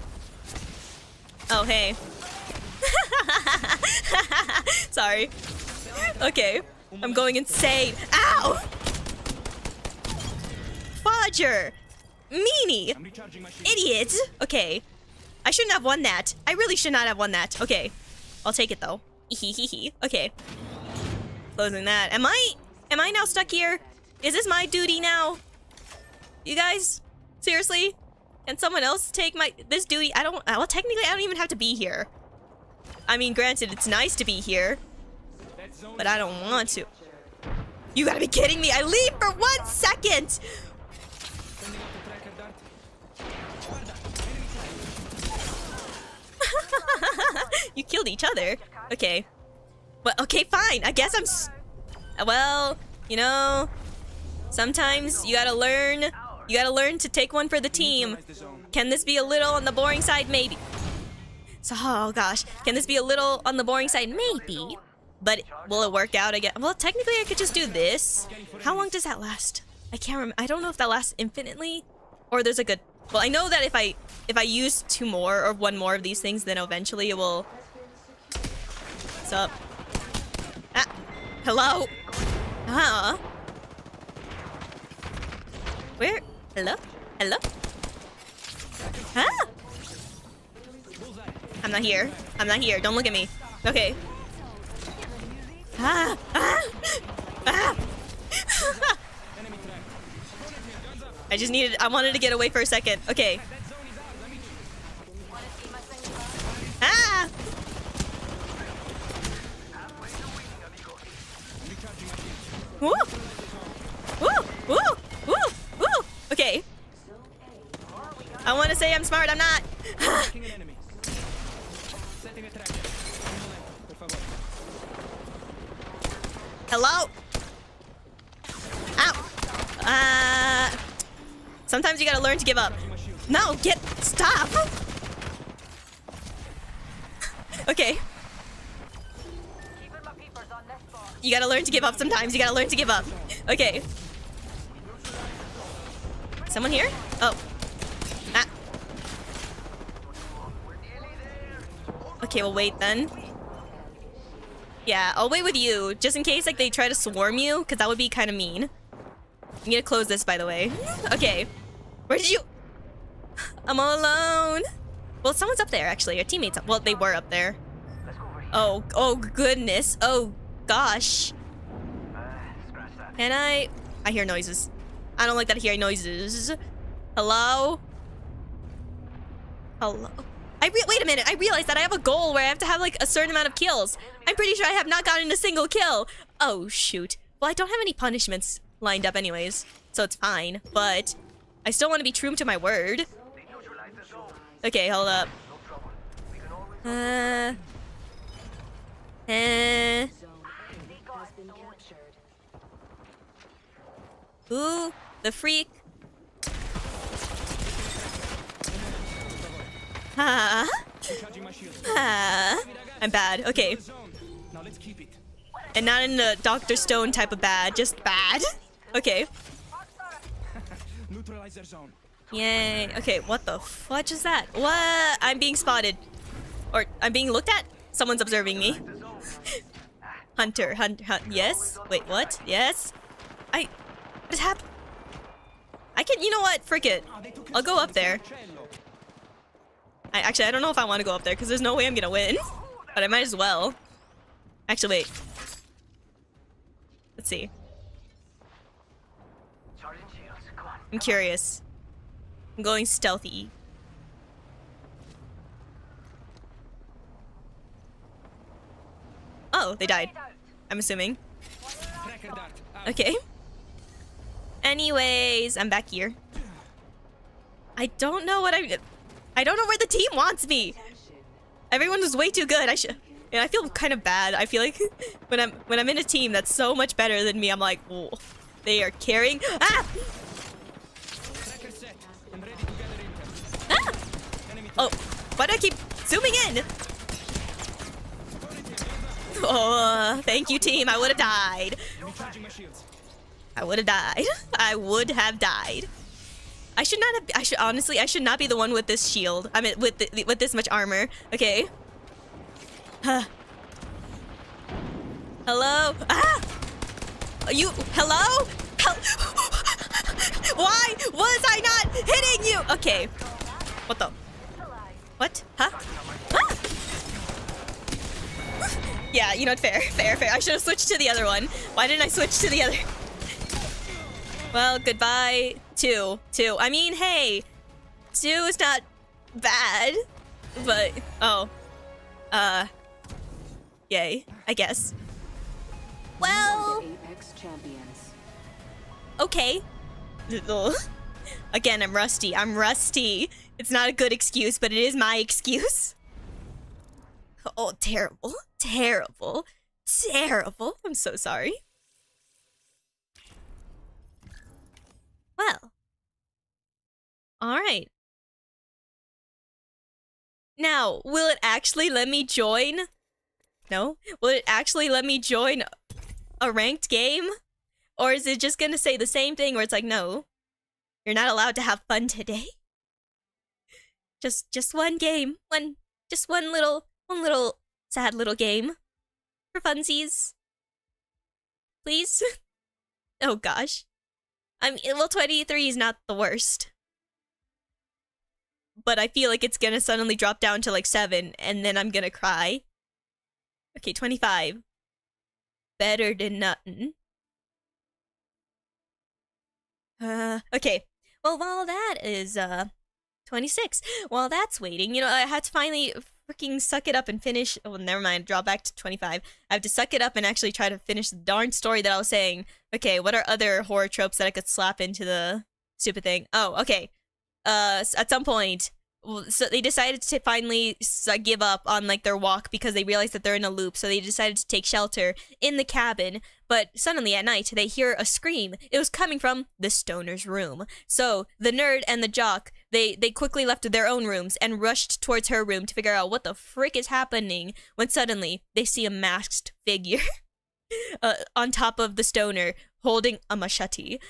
Speaker 1: Oh, hey. Sorry. Okay. I'm going insane. Ow! Fodger! Meanie! Idiot! Okay. I shouldn't have won that. I really should not have won that. Okay. I'll take it though. Okay. Closing that. Am I now stuck here? Is this my duty now? You guys? Seriously? Can someone else take this duty? Well, technically I don't even have to be here. I mean, granted, it's nice to be here, but I don't want to. You gotta be kidding me. I leave for 1 second. You killed each other. Okay. Well, okay, fine. I guess well, you know, sometimes you gotta learn. You gotta learn to take one for the team. Can this be a little on the boring side? Maybe. So, oh gosh. Can this be a little on the boring side? Maybe. But will it work out again? Well, technically I could just do this. How long does that last? I can't remember. I don't know if that lasts infinitely. Or there's a good... Well, I know that if I use 2 more or 1 more of these things, then eventually it will... What's up? Ah! Hello? Huh? Where? Hello? Hello? Huh? I'm not here. I'm not here. Don't look at me. Okay. Ah! Ah! Ah! I wanted to get away for a second. Okay. Ah! Woo! Woo! Woo! Woo! Woo! Okay. I want to say I'm smart. I'm not. Hello? Ow! Sometimes you gotta learn to give up. No, stop! Okay. You gotta learn to give up sometimes. You gotta learn to give up. Okay. Someone here? Oh. Ah. Okay, well wait then. Yeah, I'll wait with you, just in case like they try to swarm you, because that would be kind of mean. I'm gonna close this, by the way. Okay. Where did you... I'm all alone. Well, someone's up there, actually. Your teammates up. Well, they were up there. Oh goodness. Oh, gosh. Can I hear noises. I don't like that I hear noises. Hello? Hello. Wait a minute. I realized that I have a goal where I have to have like a certain amount of kills. I'm pretty sure I have not gotten a single kill. Oh, shoot. Well, I don't have any punishments lined up anyways, so it's fine. But I still want to be true to my word. Okay, hold up. Ooh, the freak. I'm bad. Okay. And not in the Dr. Stone type of bad, just bad. Okay. Yay. Okay, what the fudge is that? What? I'm being spotted. Or I'm being looked at? Someone's observing me. Hunter. Yes? Wait, what? Yes? What is happening? I can, you know what? Frick it. I'll go up there. Actually, I don't know if I want to go up there because there's no way I'm gonna win. But I might as well. Actually, wait. Let's see. I'm curious. I'm going stealthy. Oh, they died. I'm assuming. Okay. Anyways, I'm back here. I don't know what I don't know where the team wants me. Everyone was way too good. I feel kind of bad. I feel like when I'm in a team that's so much better than me, I'm like, oh, they are carrying. Ah! Ah! Oh, why do I keep zooming in? Oh, thank you, team. I would have died. I would have died. I would have died. I should not have. Honestly, I should not be the one with this shield. I mean, with this much armor. Okay. Huh. Hello? Ah! You? Hello? Why was I not hitting you? Okay. What the? What? Huh? Ah! Yeah, you know what? Fair. I should have switched to the other one. Why didn't I switch to the other? Well, goodbye. Two. I mean, hey, 2 is not bad, but oh, yay, I guess. Well, okay. Again, I'm rusty. It's not a good excuse, but it is my excuse. Oh, terrible. I'm so sorry. Well. Alright. Now, will it actually let me join? No? Will it actually let me join a ranked game? Or is it just gonna say the same thing where it's like, no, you're not allowed to have fun today? Just one game. Just one little sad little game. For funsies. Please? Oh gosh. I mean, well, 23 is not the worst. But I feel like it's gonna suddenly drop down to like 7, and then I'm gonna cry. Okay, 25. Better than nothing. Okay. Well, while that is, 26. While that's waiting, you know, I had to finally freaking suck it up and finish. Oh, never mind. Draw back to 25. I have to suck it up and actually try to finish the darn story that I was saying. Okay, what are other horror tropes that I could slap into the stupid thing? Oh, okay. At some point, so they decided to finally give up on like their walk because they realized that they're in a loop. So they decided to take shelter in the cabin. But suddenly at night, they hear a scream. It was coming from the stoner's room. So the nerd and the jock, they quickly left their own rooms and rushed towards her room to figure out what the frick is happening. When suddenly they see a masked figure on top of the stoner holding a machete.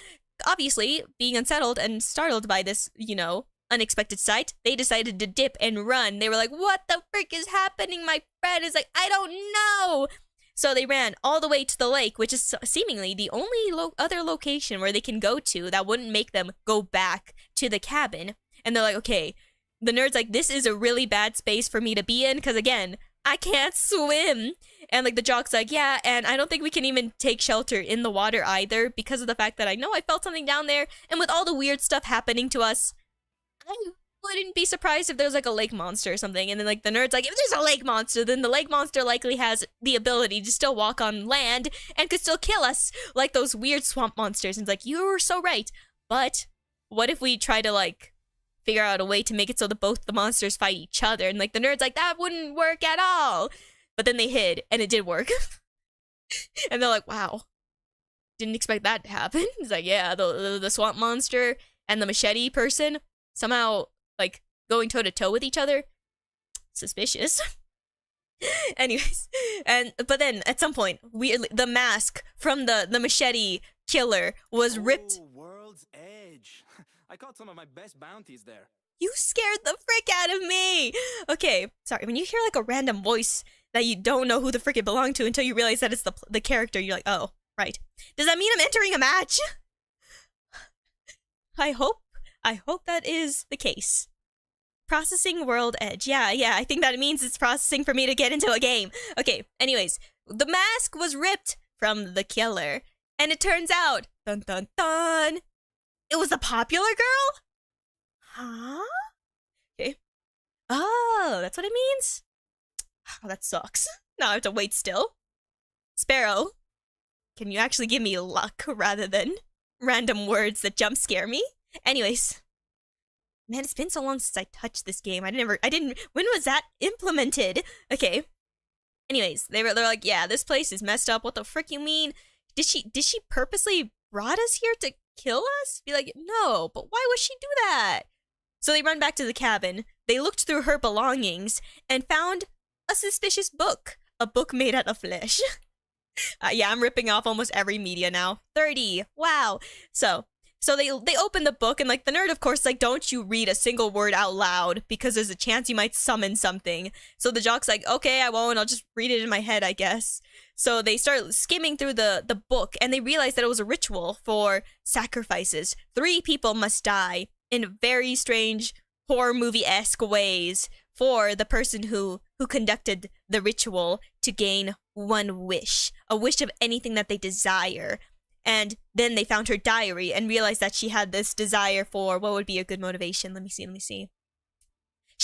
Speaker 1: Obviously, being unsettled and startled by this, you know, unexpected sight, they decided to dip and run. They were like, what the frick is happening? My friend is like, I don't know. So they ran all the way to the lake, which is seemingly the only other location where they can go to that wouldn't make them go back to the cabin. And they're like, okay, the nerd's like, this is a really bad space for me to be in because, again, I can't swim. And like the jock's like, yeah, and I don't think we can even take shelter in the water either because of the fact that I know I felt something down there. And with all the weird stuff happening to us, I wouldn't be surprised if there's like a lake monster or something. And then like the nerd's like, if there's a lake monster, then the lake monster likely has the ability to still walk on land and could still kill us like those weird swamp monsters. And it's like, you were so right. But what if we try to like figure out a way to make it so that both the monsters fight each other? And like the nerd's like, that wouldn't work at all. But then they hid and it did work. And they're like, wow, didn't expect that to happen. It's like, yeah, the swamp monster and the machete person somehow like going toe to toe with each other. Suspicious. Anyways, but then at some point, weirdly, the mask from the machete killer was ripped.
Speaker 2: World's Edge. I caught some of my best bounties there.
Speaker 1: You scared the frick out of me. Okay, sorry. When you hear like a random voice that you don't know who the frick it belonged to until you realize that it's the character, you're like, oh, right. Does that mean I'm entering a match? I hope that is the case. Processing World Edge. Yeah, I think that means it's processing for me to get into a game. Okay, anyways, the mask was ripped from the killer, and it turns out, dun dun dun, it was the popular girl? Huh? Okay. Oh, that's what it means? Oh, that sucks. Now I have to wait still. Sparrow, can you actually give me luck rather than random words that jump scare me? Anyways. Man, it's been so long since I touched this game. I didn't, when was that implemented? Okay. Anyways, they're like, yeah, this place is messed up. What the frick you mean? Did she purposely brought us here to kill us? Be like, no, but why would she do that? So they run back to the cabin. They looked through her belongings and found a suspicious book. A book made out of flesh. Yeah, I'm ripping off almost every media now. 30. Wow. So they open the book and like the nerd, of course, like, don't you read a single word out loud because there's a chance you might summon something. So the jock's like, okay, I won't. I'll just read it in my head, I guess. So they start skimming through the book and they realize that it was a ritual for sacrifices. 3 people must die in very strange horror movie-esque ways for the person who conducted the ritual to gain one wish. A wish of anything that they desire. And then they found her diary and realized that she had this desire for what would be a good motivation. Let me see.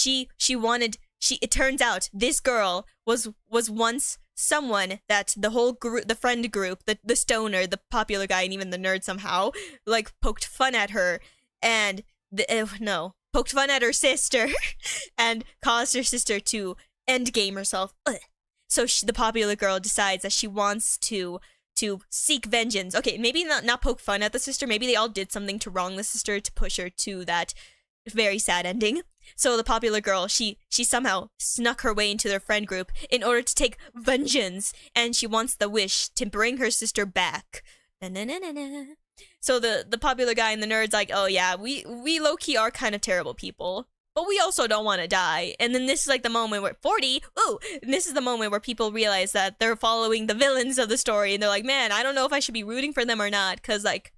Speaker 1: It turns out this girl was once someone that the whole group, the friend group, the stoner, the popular guy, and even the nerd somehow, like, poked fun at her and, poked fun at her sister and caused her sister to endgame herself. Ugh. So the popular girl decides that she wants to seek vengeance. Okay, maybe not poke fun at the sister. Maybe they all did something to wrong the sister to push her to that very sad ending. So the popular girl, she somehow snuck her way into their friend group in order to take vengeance, and she wants the wish to bring her sister back. Na-na-na-na-na. So the popular guy and the nerd's like, oh yeah, we low-key are kind of terrible people, but we also don't want to die. And then this is like the moment where 40, and this is the moment where people realize that they're following the villains of the story, and they're like, man, I don't know if I should be rooting for them or not, because like,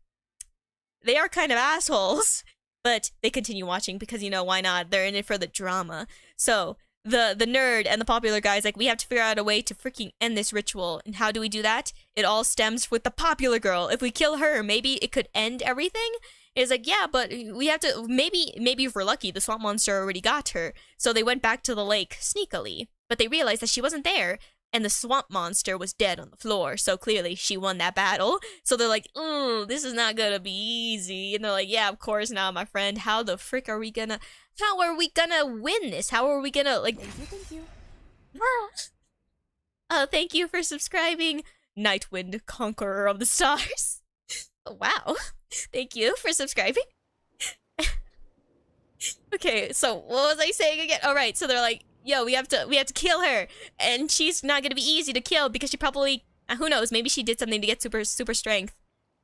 Speaker 1: they are kind of assholes. But they continue watching because, why not? They're in it for the drama. So the nerd and the popular guy's like, we have to figure out a way to freaking end this ritual. And how do we do that? It all stems with the popular girl. If we kill her, maybe it could end everything. It's like, yeah, but we have to, maybe if we're lucky, the swamp monster already got her. So they went back to the lake sneakily, but they realized that she wasn't there. And the swamp monster was dead on the floor, so clearly she won that battle. So they're like, this is not gonna be easy. And they're like, yeah, of course not, my friend. How the frick are we gonna win this? How are we gonna, like... Thank you. Thank you for subscribing, Nightwind, Conqueror of the Stars. Wow. Thank you for subscribing. Okay, so what was I saying again? All right, so they're like, yo, we have to kill her, and she's not gonna be easy to kill because she probably, who knows, maybe she did something to get super strength.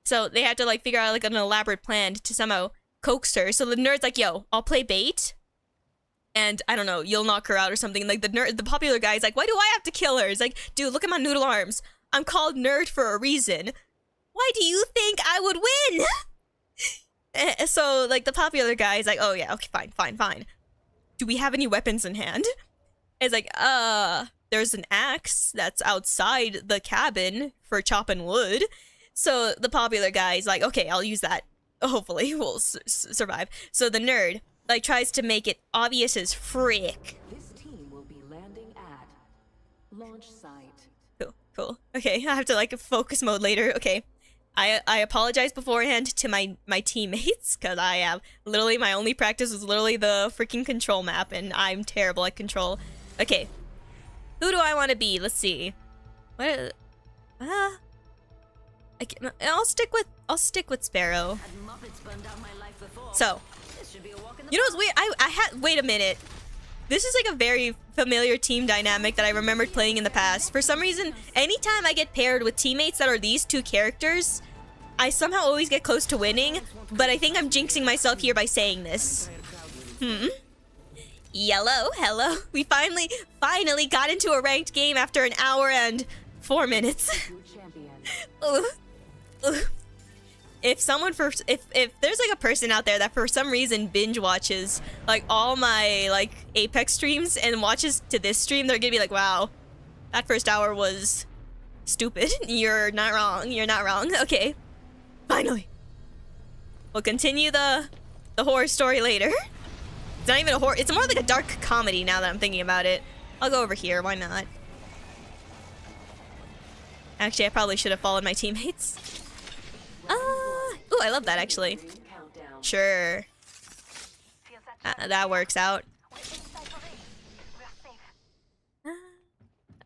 Speaker 1: So they had to like figure out like an elaborate plan to somehow coax her. So the nerd's like, yo, I'll play bait, and I don't know, you'll knock her out or something. Like the popular guy's like, why do I have to kill her? It's like, dude, look at my noodle arms. I'm called nerd for a reason. Why do you think I would win? So like the popular guy's like, oh yeah, okay, fine. Do we have any weapons in hand? It's like, there's an axe that's outside the cabin for chopping wood. So the popular guy's like, okay, I'll use that. Hopefully we'll survive. So the nerd, like tries to make it obvious as frick.
Speaker 3: This team will be landing at launch site.
Speaker 1: Cool, cool. Okay, I have to like focus mode later. Okay. I apologize beforehand to my teammates because I have literally my only practice was literally the freaking control map and I'm terrible at control. Okay. Who do I want to be? Let's see. What I'll stick with Sparrow. So, you know what's weird? I had wait a minute. This is like a very familiar team dynamic that I remembered playing in the past. For some reason, anytime I get paired with teammates that are these two characters, I somehow always get close to winning, but I think I'm jinxing myself here by saying this. Yellow, hello. We finally got into a ranked game after an hour and 4 minutes. Ugh. Ugh. If there's like a person out there that for some reason binge watches like all my like Apex streams and watches to this stream, they're gonna be like, wow, that first hour was stupid. You're not wrong. You're not wrong. Okay. Finally. We'll continue the horror story later. It's not even a horror, it's more like a dark comedy now that I'm thinking about it. I'll go over here, why not? Actually, I probably should have followed my teammates. Ooh, I love that actually. Sure. That works out.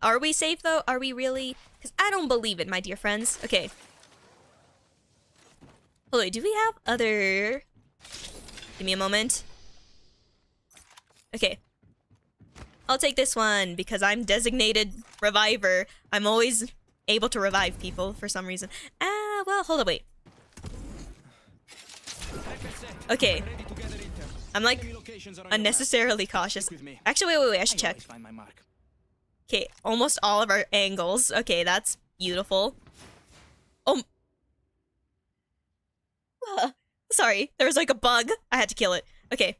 Speaker 1: Are we safe though? Are we really? Because I don't believe it, my dear friends. Okay. Hold on, do we have other... Give me a moment. Okay. I'll take this one because I'm designated reviver. I'm always able to revive people for some reason. Well, hold on, wait. Okay. I'm like unnecessarily cautious. Actually, wait, I should check. Okay, almost all of our angles. Okay, that's beautiful. Oh. Sorry, there was like a bug. I had to kill it. Okay.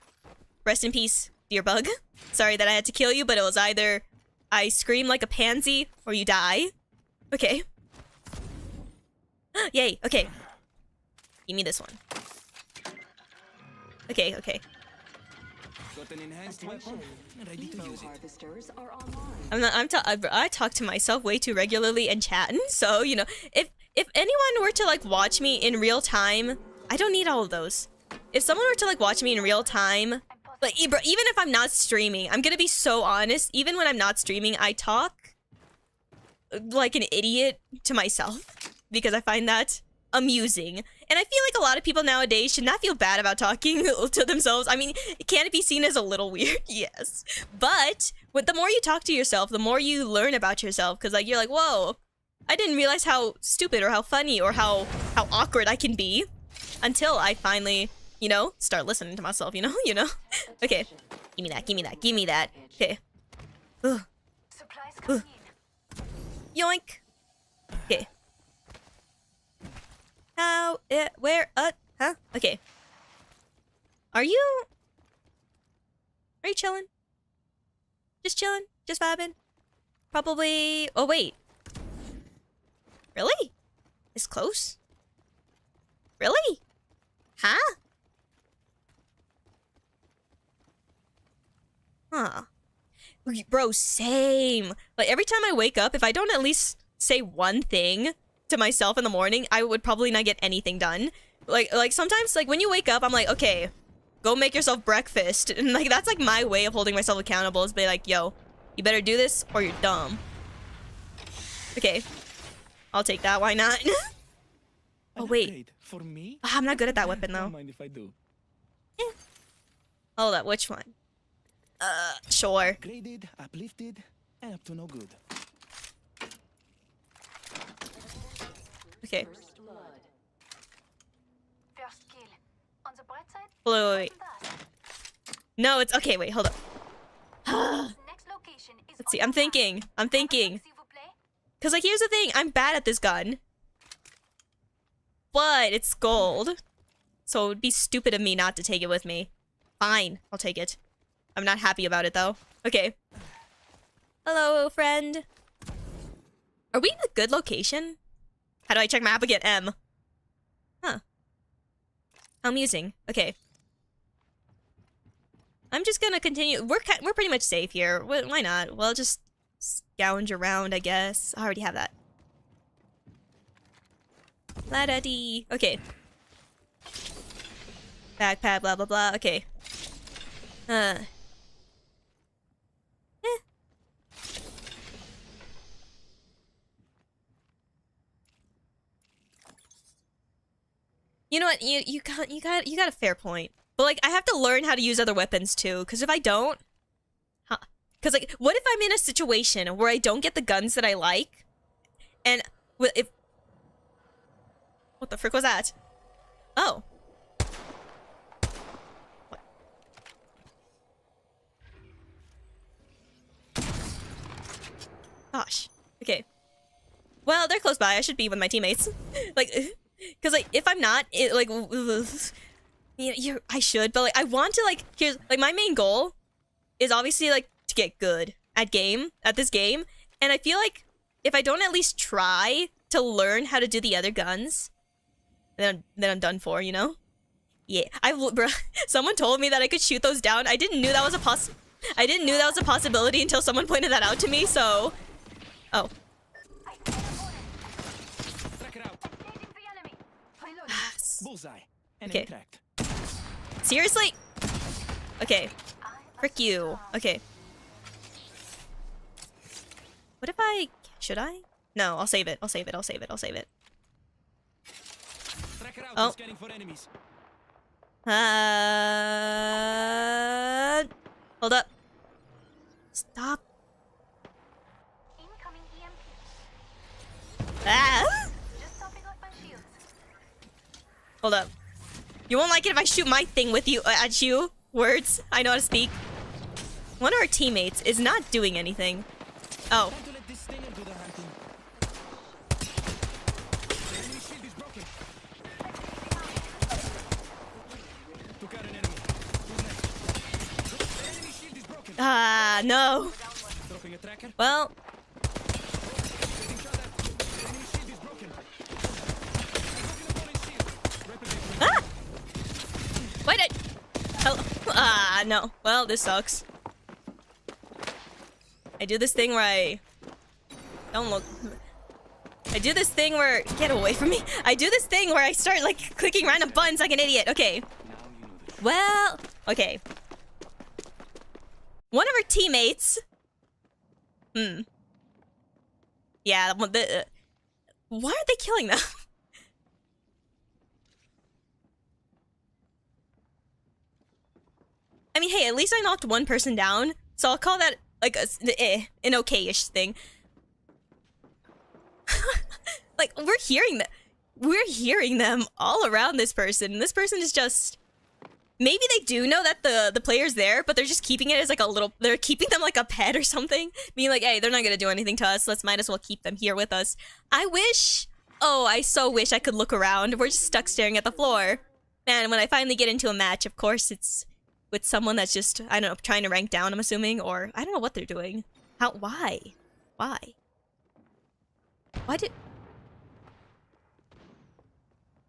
Speaker 1: Rest in peace, dear bug. Sorry that I had to kill you, but it was either I scream like a pansy or you die. Okay. Yay, okay. Give me this one. Okay, okay.
Speaker 2: Got an enhanced weapon. Ready to use it.
Speaker 1: I talk to myself way too regularly and chatting, so you know, if anyone were to like watch me in real time, I don't need all of those. If someone were to like watch me in real time, like even if I'm not streaming, I'm gonna be so honest, even when I'm not streaming, I talk like an idiot to myself because I find that amusing. And I feel like a lot of people nowadays should not feel bad about talking to themselves. I mean, can it be seen as a little weird? Yes. But the more you talk to yourself, the more you learn about yourself. Because like you're like, whoa, I didn't realize how stupid or how funny or how awkward I can be until I finally, you know, start listening to myself, you know? Okay. Give me that, give me that, give me that. Okay. Ugh. Ugh. Yoink. Okay. How? Where? Huh? Okay. Are you chilling? Just chilling? Just vibing? Probably... Oh, wait. Really? This close? Really? Huh? Huh. Bro, same. Like, every time I wake up, if I don't at least say one thing to myself in the morning, I would probably not get anything done. Like sometimes, like, when you wake up, I'm like, okay, go make yourself breakfast. And, like, that's, like, my way of holding myself accountable is be like, yo, you better do this or you're dumb. Okay. I'll take that. Why not? Oh, wait.
Speaker 2: For me?
Speaker 1: I'm not good at that weapon, though.
Speaker 2: Don't mind if I do.
Speaker 1: Yeah. Hold up. Which one? Sure.
Speaker 2: Graded, uplifted, and up to no good.
Speaker 1: Okay.
Speaker 4: First kill. On the bright side,
Speaker 1: Wait. No, it's okay. Wait, hold up.
Speaker 4: next location is
Speaker 1: Let's see. I'm thinking. Cause like here's the thing. I'm bad at this gun, but it's gold, so it would be stupid of me not to take it with me. Fine, I'll take it. I'm not happy about it though. Okay. Hello, friend. Are we in a good location? How do I check map again? M. Huh. How amusing. Okay. I'm just gonna continue. We're pretty much safe here. Why not? Well, just scourge around, I guess. I already have that. La-da-dee. Okay. Backpack, blah, blah, blah. Okay. You know what? You got a fair point. But like, I have to learn how to use other weapons too. Because if I don't, because like, what if I'm in a situation where I don't get the guns that I like, and if what the frick was that? Oh. What? Gosh. Okay. Well, they're close by. I should be with my teammates. Like, because like, if I'm not, like, I should, but like, I want to like. Here's like my main goal is obviously like to get good at this game, and I feel like if I don't at least try to learn how to do the other guns, then I'm done for, you know? Yeah, bro, someone told me that I could shoot those down. I didn't know that was a possibility until someone pointed that out to me. So, oh.
Speaker 2: Track it out.
Speaker 4: Engaging the enemy.
Speaker 2: Bullseye. And
Speaker 1: Okay.
Speaker 2: intact.
Speaker 1: Seriously? Okay. Frick you. Okay. What if I... Should I? No, I'll save it. I'll save it.
Speaker 2: Track it out.
Speaker 1: Oh.
Speaker 2: Scanning for enemies.
Speaker 1: Hold up. Stop.
Speaker 4: Incoming EMP.
Speaker 1: Ah!
Speaker 4: Just topping off my shields.
Speaker 1: Hold up. You won't like it if I shoot my thing with you at you. Words. I know how to speak. One of our teammates is not doing anything. Oh.
Speaker 2: Time to let this stinger do the hunting. The enemy shield is broken. Took out an enemy. Who's next? The enemy shield is broken.
Speaker 1: Ah, no.
Speaker 2: Dropping a tracker.
Speaker 1: Well,
Speaker 2: Getting shot at. The enemy shield is broken. Broken opponent shield. Replicate.
Speaker 1: ah! Wait, hello. Ah, no. Well, this sucks. I do this thing where I don't look. I do this thing where get away from me. I do this thing where I start like clicking random buttons like an idiot. Okay.
Speaker 2: Now you know the truth.
Speaker 1: Well, okay. One of our teammates. Yeah. Why are they killing them? I mean, hey, at least I knocked one person down, so I'll call that like an okay-ish thing. Like we're hearing them all around this person. And this person is just maybe they do know that the player's there, but they're just keeping it as like a little. They're keeping them like a pet or something. Being like, hey, they're not gonna do anything to us. Might as well keep them here with us. I wish. Oh, I so wish I could look around. We're just stuck staring at the floor. Man, when I finally get into a match, of course it's with someone that's just, I don't know, trying to rank down, I'm assuming, or I don't know what they're doing. Why? Why did...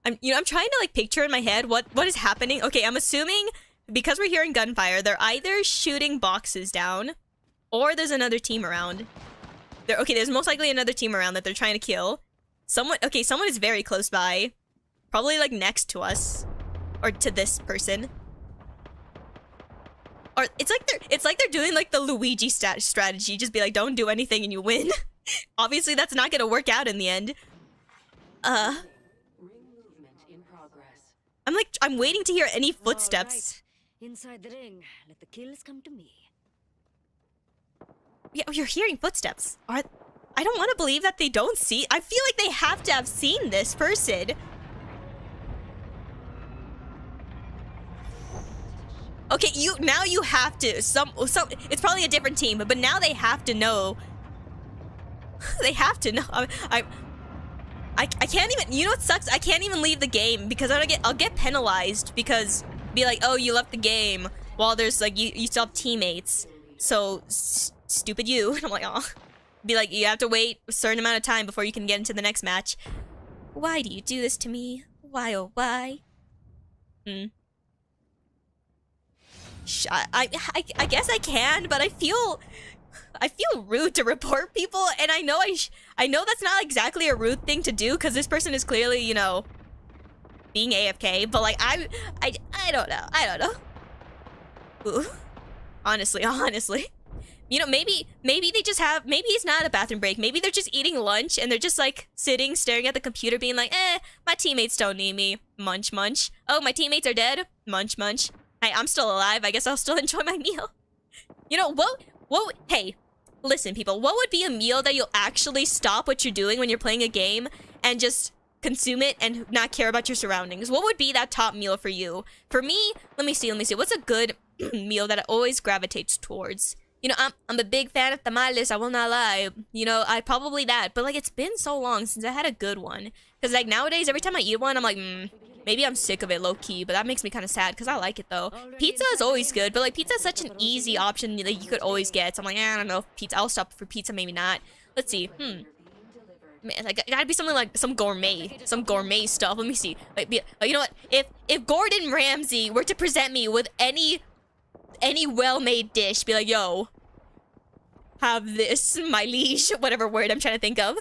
Speaker 1: I'm trying to like picture in my head what is happening. Okay, I'm assuming because we're hearing gunfire, they're either shooting boxes down or there's another team around. There's most likely another team around that they're trying to kill. Someone is very close by. Probably like next to us or to this person. Or it's like they're doing like the Luigi strategy. Just be like, don't do anything and you win. Obviously, that's not gonna work out in the end.
Speaker 3: Ring movement in progress.
Speaker 1: I'm waiting to hear any footsteps.
Speaker 5: All right. Inside the ring, let the kills come to me.
Speaker 1: Yeah, you're hearing footsteps. I don't want to believe that they don't see. I feel like they have to have seen this person. Okay, now you have to. It's probably a different team, but now they have to know. They have to know. I can't even. You know what sucks? I can't even leave the game because I'll get penalized because be like, oh, you left the game while there's like you still have teammates. So stupid you. And I'm like, oh. Be like, you have to wait a certain amount of time before you can get into the next match. Why do you do this to me? Why oh why? I guess I can, but I feel rude to report people, and I know I know that's not exactly a rude thing to do because this person is clearly, you know, being AFK. But like I don't know. I don't know. Ooh. Honestly. You know, maybe they just have, maybe it's not a bathroom break. Maybe they're just eating lunch and they're just like sitting, staring at the computer being like, my teammates don't need me. Munch, munch. Oh, my teammates are dead. Munch, munch. I'm still alive. I guess I'll still enjoy my meal. You know, hey, listen, people. What would be a meal that you'll actually stop what you're doing when you're playing a game and just consume it and not care about your surroundings? What would be that top meal for you? For me, let me see. What's a good meal that I always gravitates towards? You know, I'm a big fan of tamales, I will not lie. You know, I probably that. But, like, it's been so long since I had a good one. Because, like, nowadays, every time I eat one, I'm like, maybe I'm sick of it low-key. But that makes me kind of sad because I like it, though. Pizza is always good. But, like, pizza is such an easy option that you could always get. So I'm like, I don't know if pizza. I'll stop for pizza, maybe not. Let's see. Man, like, it gotta be something like some gourmet stuff. Let me see. Like, you know what? If Gordon Ramsay were to present me with any well-made dish, be like, yo, have this, my liege, whatever word I'm trying to think of.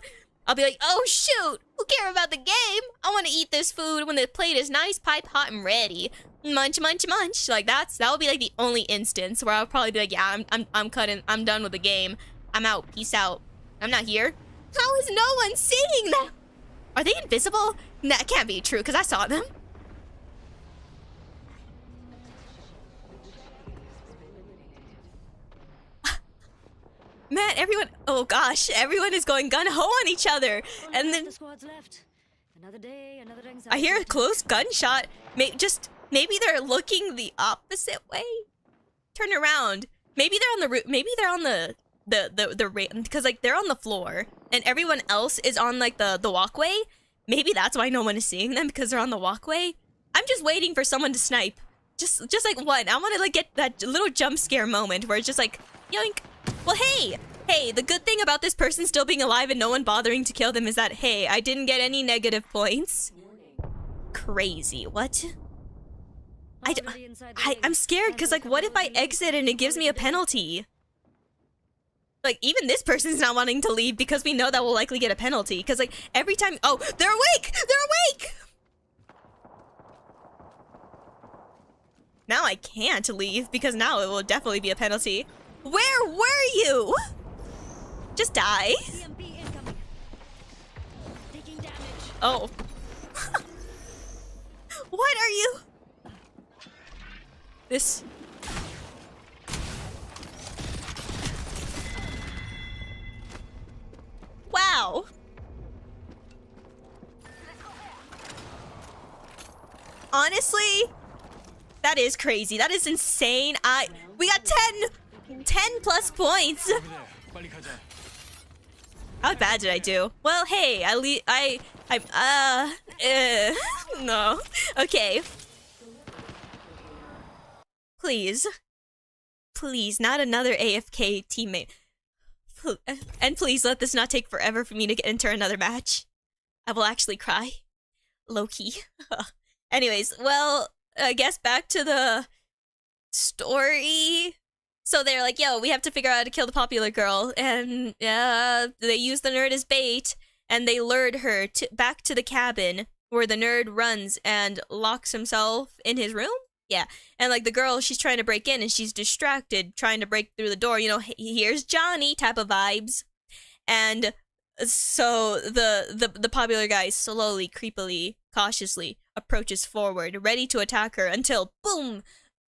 Speaker 1: I'll be like, oh shoot, who care about the game? I want to eat this food when the plate is nice, pipe hot, and ready. Munch, munch, munch. Like that would be like the only instance where I'll probably be like, yeah, I'm cutting, I'm done with the game. I'm out, peace out. I'm not here. How is no one seeing them? Are they invisible? That can't be true, because I saw them. Man, oh gosh, everyone is going gun-ho on each other. And then
Speaker 5: the squad's left. Another day, another
Speaker 1: I hear a close gunshot. Maybe they're looking the opposite way. Turn around. Maybe they're on the roof. Maybe they're on the because like they're on the floor and everyone else is on like the walkway. Maybe that's why no one is seeing them, because they're on the walkway. I'm just waiting for someone to snipe. Just like one. I want to like get that little jump scare moment where it's just like yoink. Well, hey, the good thing about this person still being alive and no one bothering to kill them is that, hey, I didn't get any negative points. Crazy, what? I'm scared because, like, what if I exit and it gives me a penalty? Like, even this person's not wanting to leave because we know that we'll likely get a penalty. Because, like, every time... Oh, they're awake! They're awake! Now I can't leave because now it will definitely be a penalty. Where were you? Just die. Oh. What are you? This... Wow. Honestly, that is crazy. That is insane. We got 10 plus points. How bad did I do? Well, hey, no. Okay. Please, not another AFK teammate. And please let this not take forever for me to get into another match. I will actually cry. Low-key. Anyways, well, I guess back to the story. So they're like, yo, we have to figure out how to kill the popular girl. And they use the nerd as bait. And they lured her back to the cabin where the nerd runs and locks himself in his room. Yeah, and like the girl, she's trying to break in and she's distracted trying to break through the door. You know, here's Johnny type of vibes. And so the popular guy slowly, creepily, cautiously approaches forward, ready to attack her until, boom,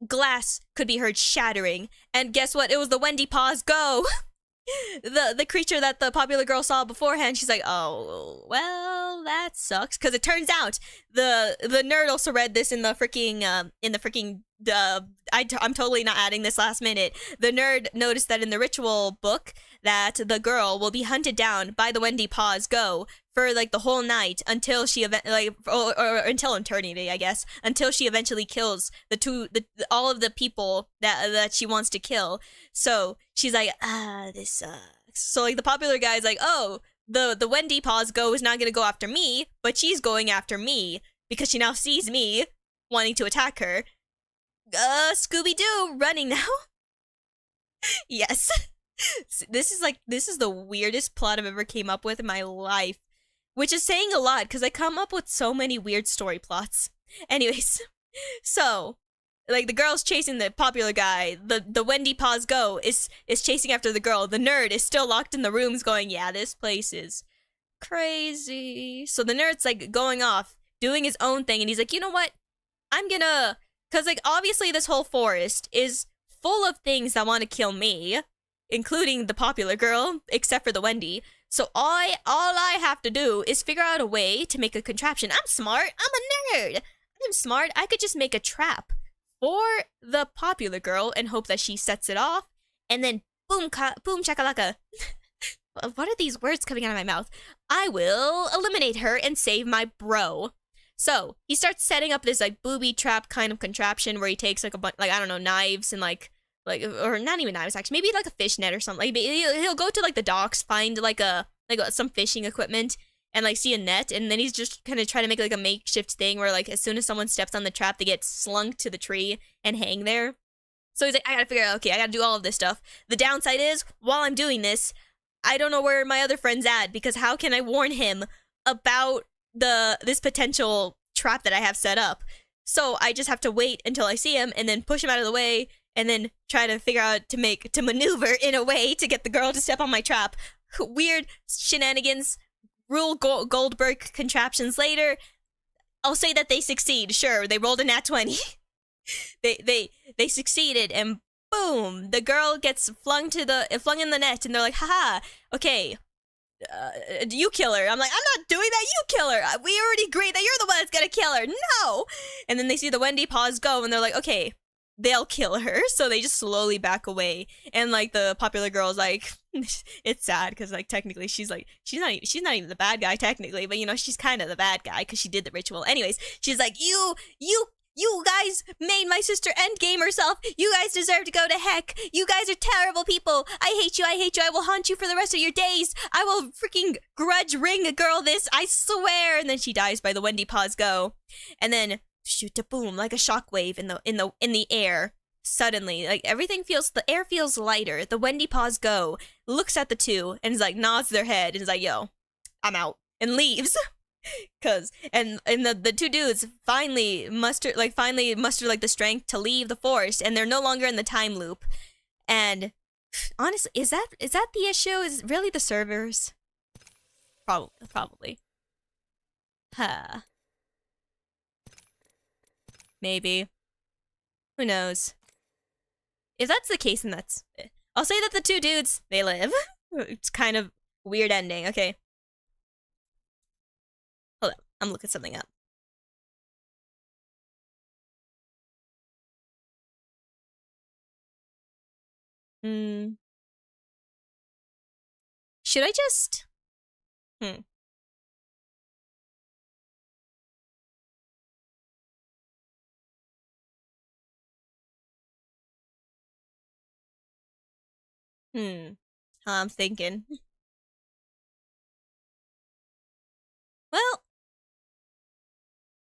Speaker 1: glass could be heard shattering. And guess what? It was the Wendy Paws Go! The creature that the popular girl saw beforehand. She's like, oh, well, that sucks. Because it turns out the nerd also read this in the freaking I'm totally not adding this last minute. The nerd noticed that in the ritual book that the girl will be hunted down by the Wendy Paws Go for like the whole night until she or until eternity, I guess, until she eventually kills all of the people that she wants to kill. So she's like, this sucks. So like the popular guy's like, oh, the Wendy Paws Go is not gonna go after me, but she's going after me because she now sees me wanting to attack her. Scooby-Doo running now. Yes. This is the weirdest plot I've ever came up with in my life, which is saying a lot because I come up with so many weird story plots. Anyways, so like the girl's chasing the popular guy, the Wendy Paws Go is chasing after the girl. The nerd is still locked in the rooms going, yeah, this place is crazy. So the nerd's like going off, doing his own thing, and he's like, you know what? I'm gonna, cause like obviously this whole forest is full of things that want to kill me, including the popular girl, except for the Wendy. So all I have to do is figure out a way to make a contraption. I'm smart. I'm a nerd. I'm smart. I could just make a trap for the popular girl and hope that she sets it off, and then boom, boom, chakalaka. What are these words coming out of my mouth? I will eliminate her and save my bro. So he starts setting up this like booby trap kind of contraption where he takes like a bunch, like I don't know, knives and like or not even knives actually, maybe like a fishnet or something. Like he'll go to like the docks, find like some fishing equipment and like see a net, and then he's just kind of trying to make like a makeshift thing where like as soon as someone steps on the trap, they get slung to the tree and hang there. So he's like, I gotta figure out, okay, I gotta do all of this stuff. The downside is, while I'm doing this, I don't know where my other friend's at, because how can I warn him about this potential trap that I have set up? So I just have to wait until I see him and then push him out of the way and then try to figure out to maneuver in a way to get the girl to step on my trap. Weird shenanigans, Rule Goldberg contraptions later. I'll say that they succeed. Sure, they rolled a nat 20. they succeeded, and boom, the girl gets flung in the net, and they're like, haha, okay, you kill her. I'm like, I'm not doing that, you kill her. We already agreed that you're the one that's gonna kill her. No! And then they see the Wendy Paws Go, and they're like, okay, they'll kill her. So they just slowly back away, and like the popular girl's like, it's sad because like technically she's not even the bad guy technically, but you know, she's kind of the bad guy because she did the ritual. Anyways, she's like, you guys made my sister endgame herself. You guys deserve to go to heck. You guys are terrible people. I hate you. I hate you. I will haunt you for the rest of your days. I will freaking grudge ring a girl this. I swear. And then she dies by the Wendy Paws Go. And then shoot a boom, like a shockwave in the air. Suddenly, like the air feels lighter. The Wendy Paws Go looks at the two and is like, nods their head and is like, yo, I'm out, and leaves. And the two dudes finally muster like the strength to leave the forest, and they're no longer in the time loop. And honestly, is that the issue? Is it really the servers? Probably. Huh. Maybe. Who knows? If that's the case, then that's it. I'll say that the two dudes, they live. It's kind of weird ending. Okay. Hold up. I'm looking something up. Should I just... I'm thinking. Well...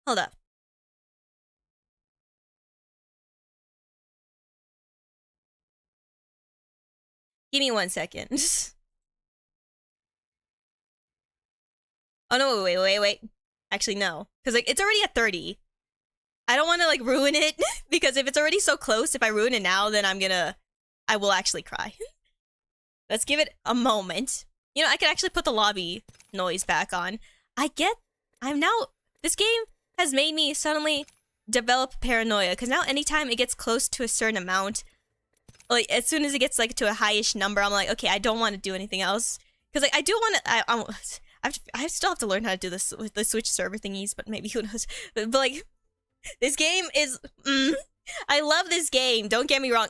Speaker 1: Hold up. Give me 1 second. Oh no, wait. Actually, no. Because like it's already at 30. I don't want to like ruin it because if it's already so close, if I ruin it now, then I will actually cry. Let's give it a moment. You know, I can actually put the lobby noise back on. This game has made me suddenly develop paranoia, because now anytime it gets close to a certain amount, like as soon as it gets like to a highish number, I'm like, okay, I don't want to do anything else, because like I do want to. I still have to learn how to do this with the Switch server thingies, but maybe who knows. But like, this game is. I love this game. Don't get me wrong.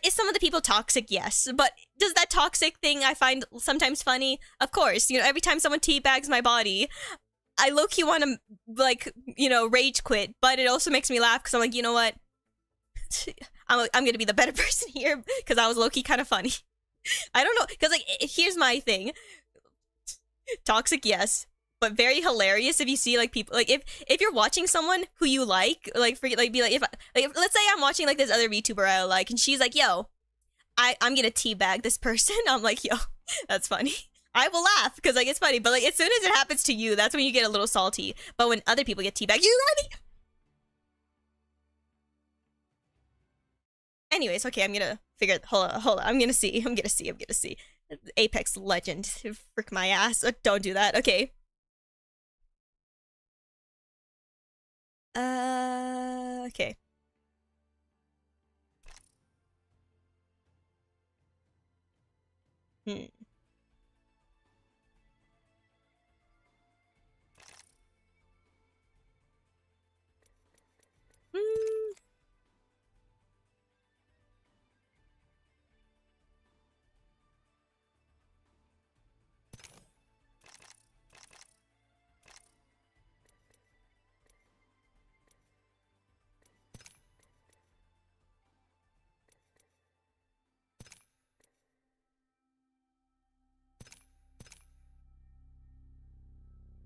Speaker 1: Is some of the people toxic? Yes, but does that toxic thing I find sometimes funny? Of course. You know, every time someone teabags my body, I low-key want to, like, you know, rage quit, but it also makes me laugh because I'm like, you know what? I'm going to be the better person here because I was low-key kind of funny. I don't know, because, like, here's my thing. Toxic, yes. but very hilarious if you see like people like if you're watching someone who you like forget like be like if like let's say I'm watching like this other VTuber I like and she's like, yo, I'm gonna teabag this person. I'm like, yo, that's funny. I will laugh because like it's funny, but like as soon as it happens to you, that's when you get a little salty. But when other people get teabagged, you ready? Anyways, okay, I'm gonna figure. Hold on. I'm gonna see. Apex Legend. Frick my ass. Don't do that. Okay. Okay. Hmm.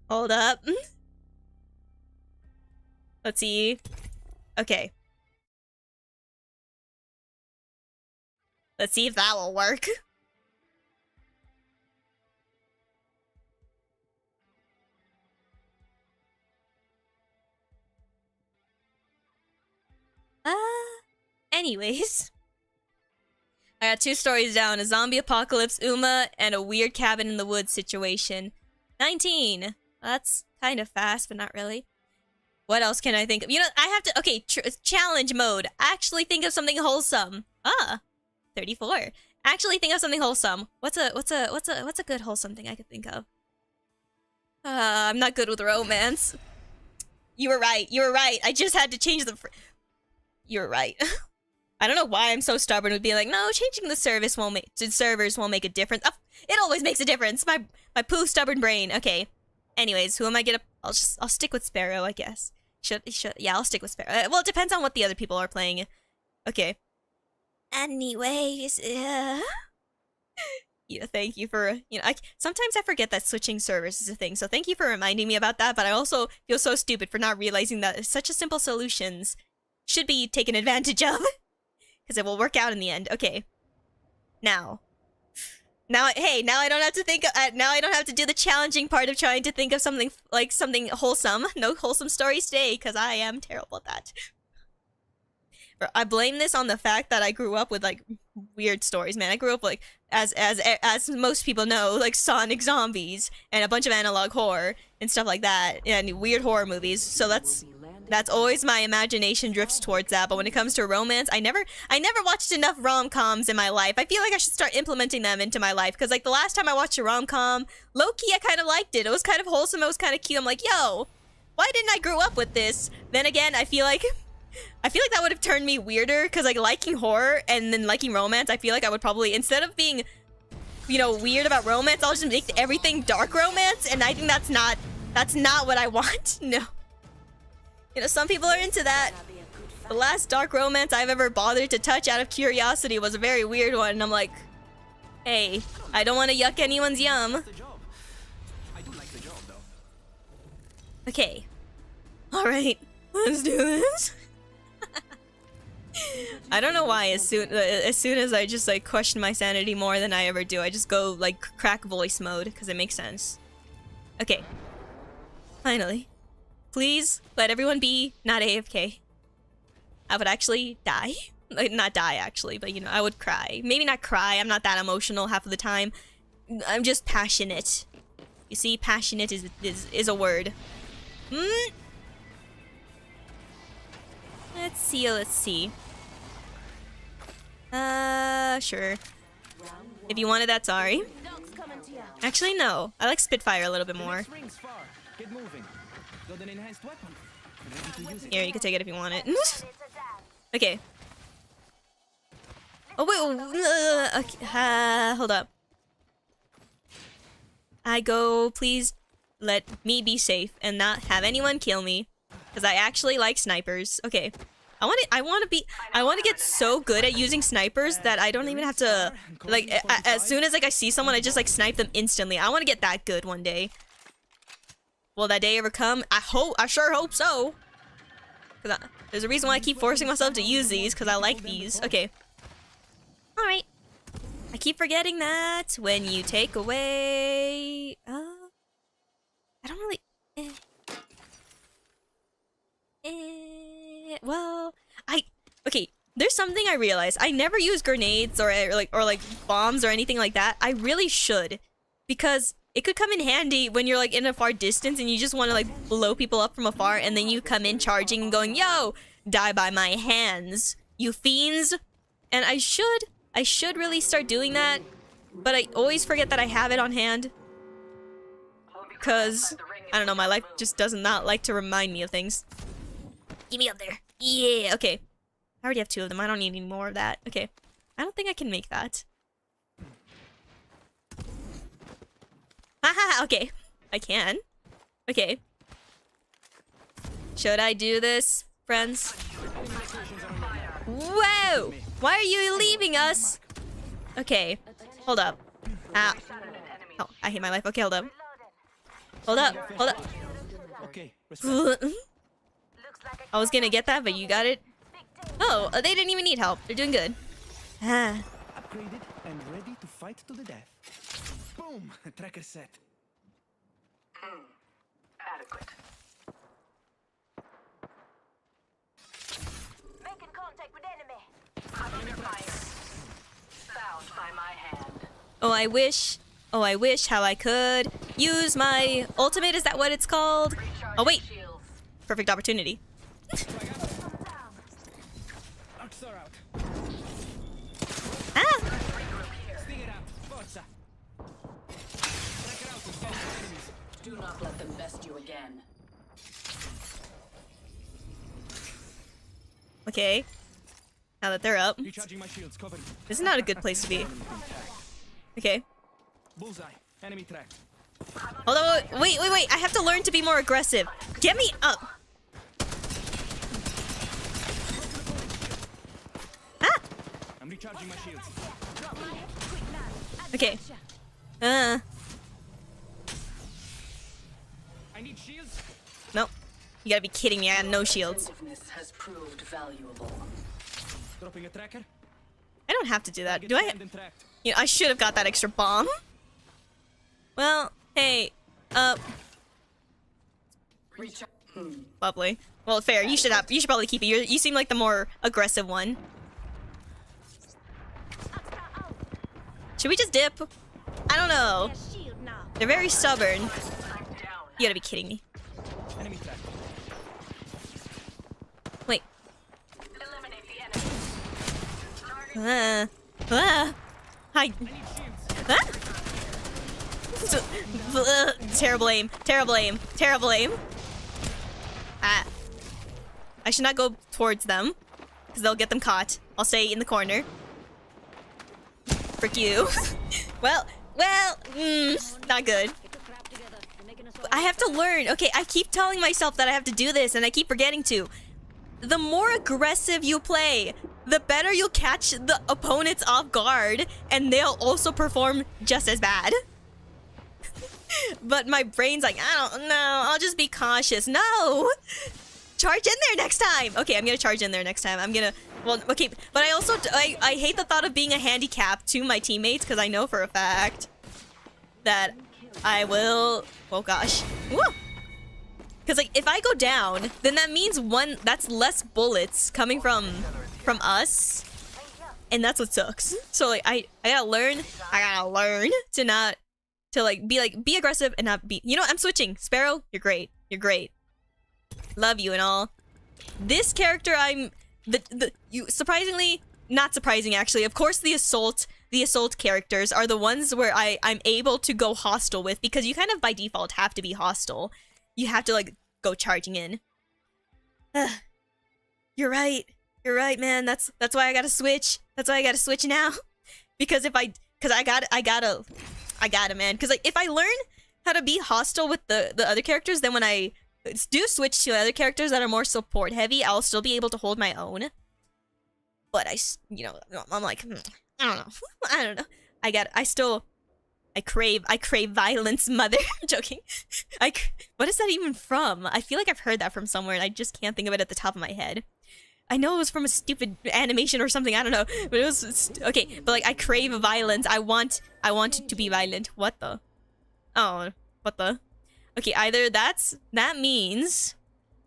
Speaker 1: Hold up. Let's see. Okay. Let's see if that will work. Anyways. I got 2 stories down. A zombie apocalypse, Uma, and a weird cabin in the woods situation. 19. That's kind of fast, but not really. What else can I think of? You know, I have to... Okay, challenge mode. Actually think of something wholesome. 34. Actually think of something wholesome. What's a good wholesome thing I could think of? I'm not good with romance. You were right. I just had to change the... You were right. I don't know why I'm so stubborn with being like, no, changing the servers won't make a difference. It always makes a difference. My poo stubborn brain. Okay. Anyways, who am I gonna... I'll stick with Sparrow, I guess. Yeah, I'll stick with Sparrow. Well, it depends on what the other people are playing. Okay. Anyways, yeah, thank you for, sometimes I forget that switching servers is a thing, so thank you for reminding me about that, but I also feel so stupid for not realizing that such a simple solutions should be taken advantage of. Because it will work out in the end. Okay. Now I don't have to think. Now I don't have to do the challenging part of trying to think of something wholesome. No wholesome stories today, because I am terrible at that. I blame this on the fact that I grew up with like weird stories, man. I grew up like as most people know, like Sonic zombies and a bunch of analog horror and stuff like that, and weird horror movies. So that's always my imagination drifts towards that. But when it comes to romance, I never watched enough rom-coms in my life. I feel like I should start implementing them into my life, because like the last time I watched a rom-com, low-key I kind of liked it. It was kind of wholesome. It was kind of cute. I'm like, yo, why didn't I grow up with this? Then again, I feel like that would have turned me weirder, because like liking horror and then liking romance, I feel like I would probably, instead of being, weird about romance, I'll just make everything dark romance, and I think that's not what I want. No. Some people are into that. The last dark romance I've ever bothered to touch out of curiosity was a very weird one, and I'm like, hey, I don't want to yuck anyone's yum.
Speaker 2: I do like the job, though.
Speaker 1: Okay. Alright, let's do this. I don't know why as soon as I just like question my sanity more than I ever do, I just go like crack voice mode, because it makes sense. Okay. Finally. Please let everyone be not AFK. I would actually die. Like, not die actually, but I would cry. Maybe not cry, I'm not that emotional half of the time. I'm just passionate. You see, passionate is a word. Let's see. Sure. If you wanted that, sorry. Actually, no. I like Spitfire a little bit more.
Speaker 2: Rings far. Get moving. Got an enhanced weapon. Ready to use it.
Speaker 1: Here, you can take it if you want it. Okay. Oh, wait. Okay, hold up. I go, please let me be safe and not have anyone kill me. Because I actually like snipers. Okay. I want to get so good at using snipers that I don't even have to, like, as soon as, like, I see someone, I just, like, snipe them instantly. I want to get that good one day. Will that day ever come? I sure hope so. There's a reason why I keep forcing myself to use these, because I like these. Okay. Alright. I keep forgetting that when you take away... I don't really... well, okay, there's something I realized. I never use grenades or like bombs or anything like that. I really should, because it could come in handy when you're like in a far distance and you just want to like blow people up from afar, and then you come in charging and going, "Yo, die by my hands, you fiends!" And I should really start doing that, but I always forget that I have it on hand. Cause I don't know, my life just does not like to remind me of things. Get me up there. Yeah, okay. I already have 2 of them. I don't need any more of that. Okay. I don't think I can make that. Haha, okay. I can. Okay. Should I do this, friends? Whoa! Why are you leaving us? Okay. Hold up. Ah. Oh, I hate my life. Okay, hold up. Hold up. Hold up.
Speaker 2: Okay.
Speaker 1: I was gonna get that, but you got it. Oh, they didn't even need help. They're doing good. Ah.
Speaker 2: Upgraded and ready to fight to the death. Boom! Tracker set.
Speaker 4: Adequate. Making contact with enemy. Under fire. Found by my hand.
Speaker 1: Oh, I wish how I could use my ultimate. Is that what it's called? Oh, wait.
Speaker 4: Shields.
Speaker 1: Perfect opportunity.
Speaker 2: Arcs are out.
Speaker 1: Ah!
Speaker 2: Sting it out. Forza. Tracker out and follow the enemies.
Speaker 3: Do not let them best you again.
Speaker 1: Okay. Now that they're up.
Speaker 2: Recharging my shields. Cover.
Speaker 1: This is not a good place to be. Okay.
Speaker 2: Bullseye. Enemy tracked.
Speaker 1: Hold on. Wait. I have to learn to be more aggressive. Get me up. Ah!
Speaker 2: I'm recharging my shields.
Speaker 1: Okay.
Speaker 2: I need shields.
Speaker 1: Nope. You gotta be kidding me. I got no shields.
Speaker 3: Attentiveness has proved valuable.
Speaker 2: Dropping a tracker.
Speaker 1: I don't have to do that.
Speaker 2: Get
Speaker 1: Do I?
Speaker 2: scanned and tracked.
Speaker 1: You know, I should have got that extra bomb. Well, hey.
Speaker 3: Recharge.
Speaker 1: Lovely. Well, fair. You should probably keep it. You seem like the more aggressive one. Should we just dip? I don't know. They're very stubborn. You gotta be kidding me.
Speaker 2: Enemy tracked.
Speaker 1: Wait.
Speaker 4: Eliminate the enemy.
Speaker 1: Hi.
Speaker 2: I need shields.
Speaker 1: Huh? Terrible aim. Terrible aim. Terrible aim. Ah. I should not go towards them, because they'll get them caught. I'll stay in the corner. Frick you. well, not good.
Speaker 5: Get your crap together. You're making us
Speaker 1: I have to learn. Okay, I keep telling myself that I have to do this, and I keep forgetting to. The more aggressive you play, the better you'll catch the opponents off guard, and they'll also perform just as bad. But my brain's like, I don't know, I'll just be cautious. No! Charge in there next time! Okay, I'm gonna charge in there next time. I'm gonna... Well, okay, but I also... I hate the thought of being a handicap to my teammates, because I know for a fact that I will... Oh gosh. Woo! Because, like, if I go down, then that means that's less bullets coming from us. And that's what sucks. So, like, I gotta learn to not... To, be aggressive and not be... You know what? I'm switching. Sparrow, you're great. You're great. Love you and all. This character, surprisingly... Not surprising, actually. Of course, the assault characters are the ones where I'm able to go hostile with, because you kind of, by default, have to be hostile. You have to, like, go charging in. You're right. You're right, man. That's why I gotta switch. That's why I gotta switch now. Because I gotta, man. Because, like, if I learn how to be hostile with the other characters, then when I do switch to other characters that are more support heavy, I'll still be able to hold my own. But I'm like, I don't know. I don't know. I crave violence, mother. I'm joking. What is that even from? I feel like I've heard that from somewhere and I just can't think of it at the top of my head. I know it was from a stupid animation or something, I don't know. But it was okay, but like I crave violence. I want to be violent. What the? Oh, what the? Okay, either that means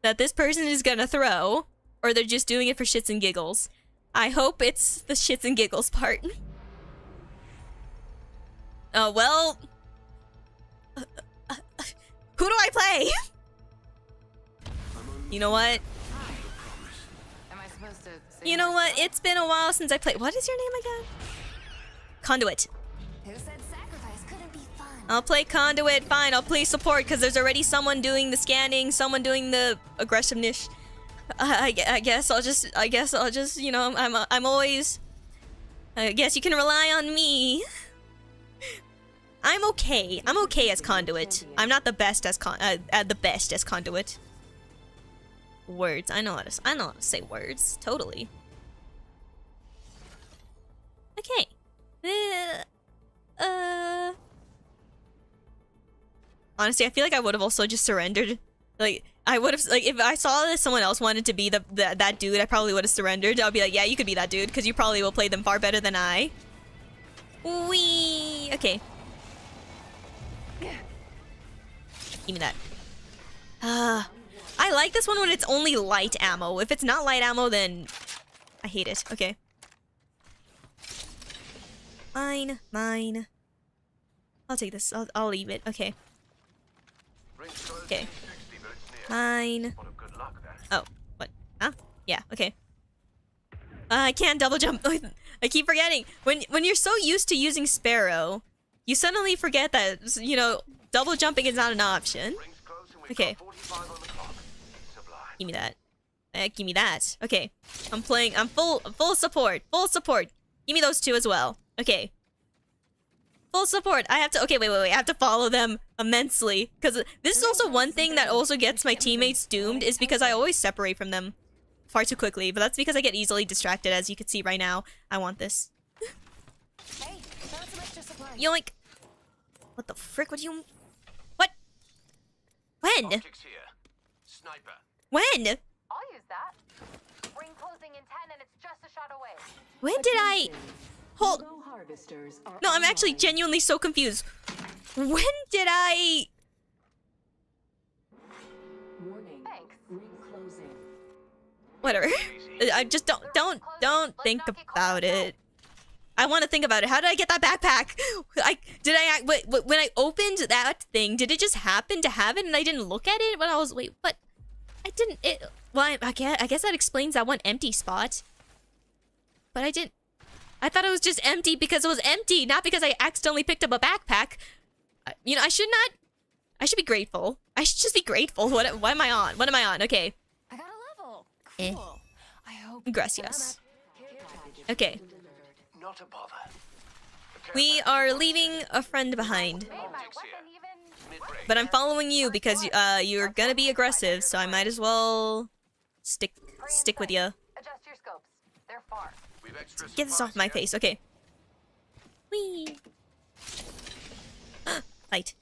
Speaker 1: that this person is gonna throw, or they're just doing it for shits and giggles. I hope it's the shits and giggles part. Oh, well... who do I play? You know what?
Speaker 4: Am I supposed to say
Speaker 1: You know
Speaker 4: more
Speaker 1: what?
Speaker 4: stuff?
Speaker 1: It's been a while since I played... What is your name again? Conduit.
Speaker 4: Who said sacrifice couldn't be fun?
Speaker 1: I'll play Conduit, fine. I'll play support, because there's already someone doing the scanning, someone doing the aggressiveness. I guess I'll just, you know, I'm always... I guess you can rely on me. I'm okay as Conduit. I'm not the best as Conduit. Words. I know how to say words. Totally. Okay. Honestly, I feel like I would have also just surrendered. Like, I would have, like, if I saw that someone else wanted to be that dude, I probably would have surrendered. I'll be like, yeah, you could be that dude, because you probably will play them far better than I. Wee. Okay. Give me that. I like this one when it's only light ammo. If it's not light ammo, then I hate it. Okay. Mine. I'll take this. I'll leave it. Okay. Okay. Mine. Oh, what? Huh? Yeah, okay. I can't double jump. I keep forgetting. When you're so used to using Sparrow, you suddenly forget that, you know, double jumping is not an option. Okay. Give me that. Give me that. Okay. I'm full support. Full support. Give me those two as well. Okay. Full support. I have to... Okay, wait. I have to follow them immensely. Because this is also one thing that also gets my teammates doomed, is because I always separate from them far too quickly. But that's because I get easily distracted, as you can see right now. I want this.
Speaker 4: Hey, found some extra supplies.
Speaker 1: Yoink. What the frick? What do you... What? When?
Speaker 2: Optics here. Sniper.
Speaker 1: When?
Speaker 4: I'll use that. Ring closing in 10 and it's just a shot away.
Speaker 1: When did I... Hold...
Speaker 3: Go harvesters are
Speaker 1: No, I'm actually
Speaker 3: online.
Speaker 1: genuinely so confused. When did I...
Speaker 3: Warning.
Speaker 4: Thanks.
Speaker 3: Ring closing.
Speaker 1: Whatever. I just don't think about it. I want to think about it. How did I get that backpack? When I opened that thing, did it just happen to have it and I didn't look at it when I was... Wait, what? I didn't... Well, I guess that explains that one empty spot. But I didn't... I thought it was just empty because it was empty, not because I accidentally picked up a backpack. You know, I should be grateful. I should just be grateful. What am I on? What am I on? Okay.
Speaker 4: I got a level.
Speaker 1: Eh.
Speaker 4: Cool. I hope.
Speaker 1: Gracias. Okay.
Speaker 2: Not a bother.
Speaker 1: We are leaving a friend behind.
Speaker 4: Hey, my weapon even.
Speaker 2: Mid-range.
Speaker 1: But I'm following you because you're gonna be aggressive, so I might as well stick with you.
Speaker 4: Adjust your scopes. They're far.
Speaker 2: We've extra
Speaker 1: Get this off my face. Okay. Whee. Fight.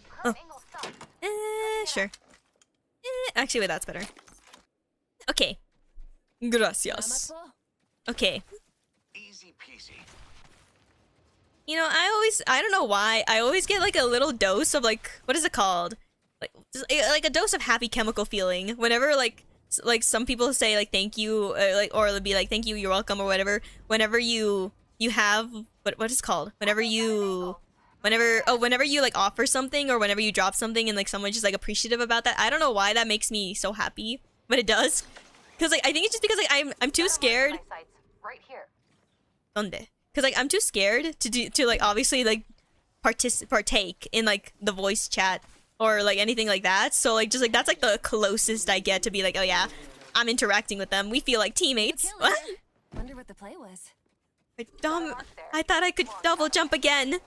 Speaker 4: Current angle sucks.
Speaker 1: Sure. Actually, wait, that's better. Okay. Gracias. Okay.
Speaker 2: Easy peasy.
Speaker 1: You know, I don't know why, I always get like a little dose of like, what is it called? Like a dose of happy chemical feeling whenever like some people say like thank you, or it'll be like thank you, you're welcome, or whatever. Whenever you have what is it called? Whenever you like offer something, or whenever you drop something and like someone's just like appreciative about that. I don't know why that makes me so happy, but it does. Cause like I think it's just because like I'm too scared.
Speaker 4: My sights. Right here.
Speaker 1: Donde? Cause like I'm too scared to like obviously like partake in like the voice chat or like anything like that. So like just like that's like the closest I get to be like, oh yeah, I'm interacting with them. We feel like teammates. What?
Speaker 4: Wonder what the play was.
Speaker 1: Dumb. I thought I could double jump again.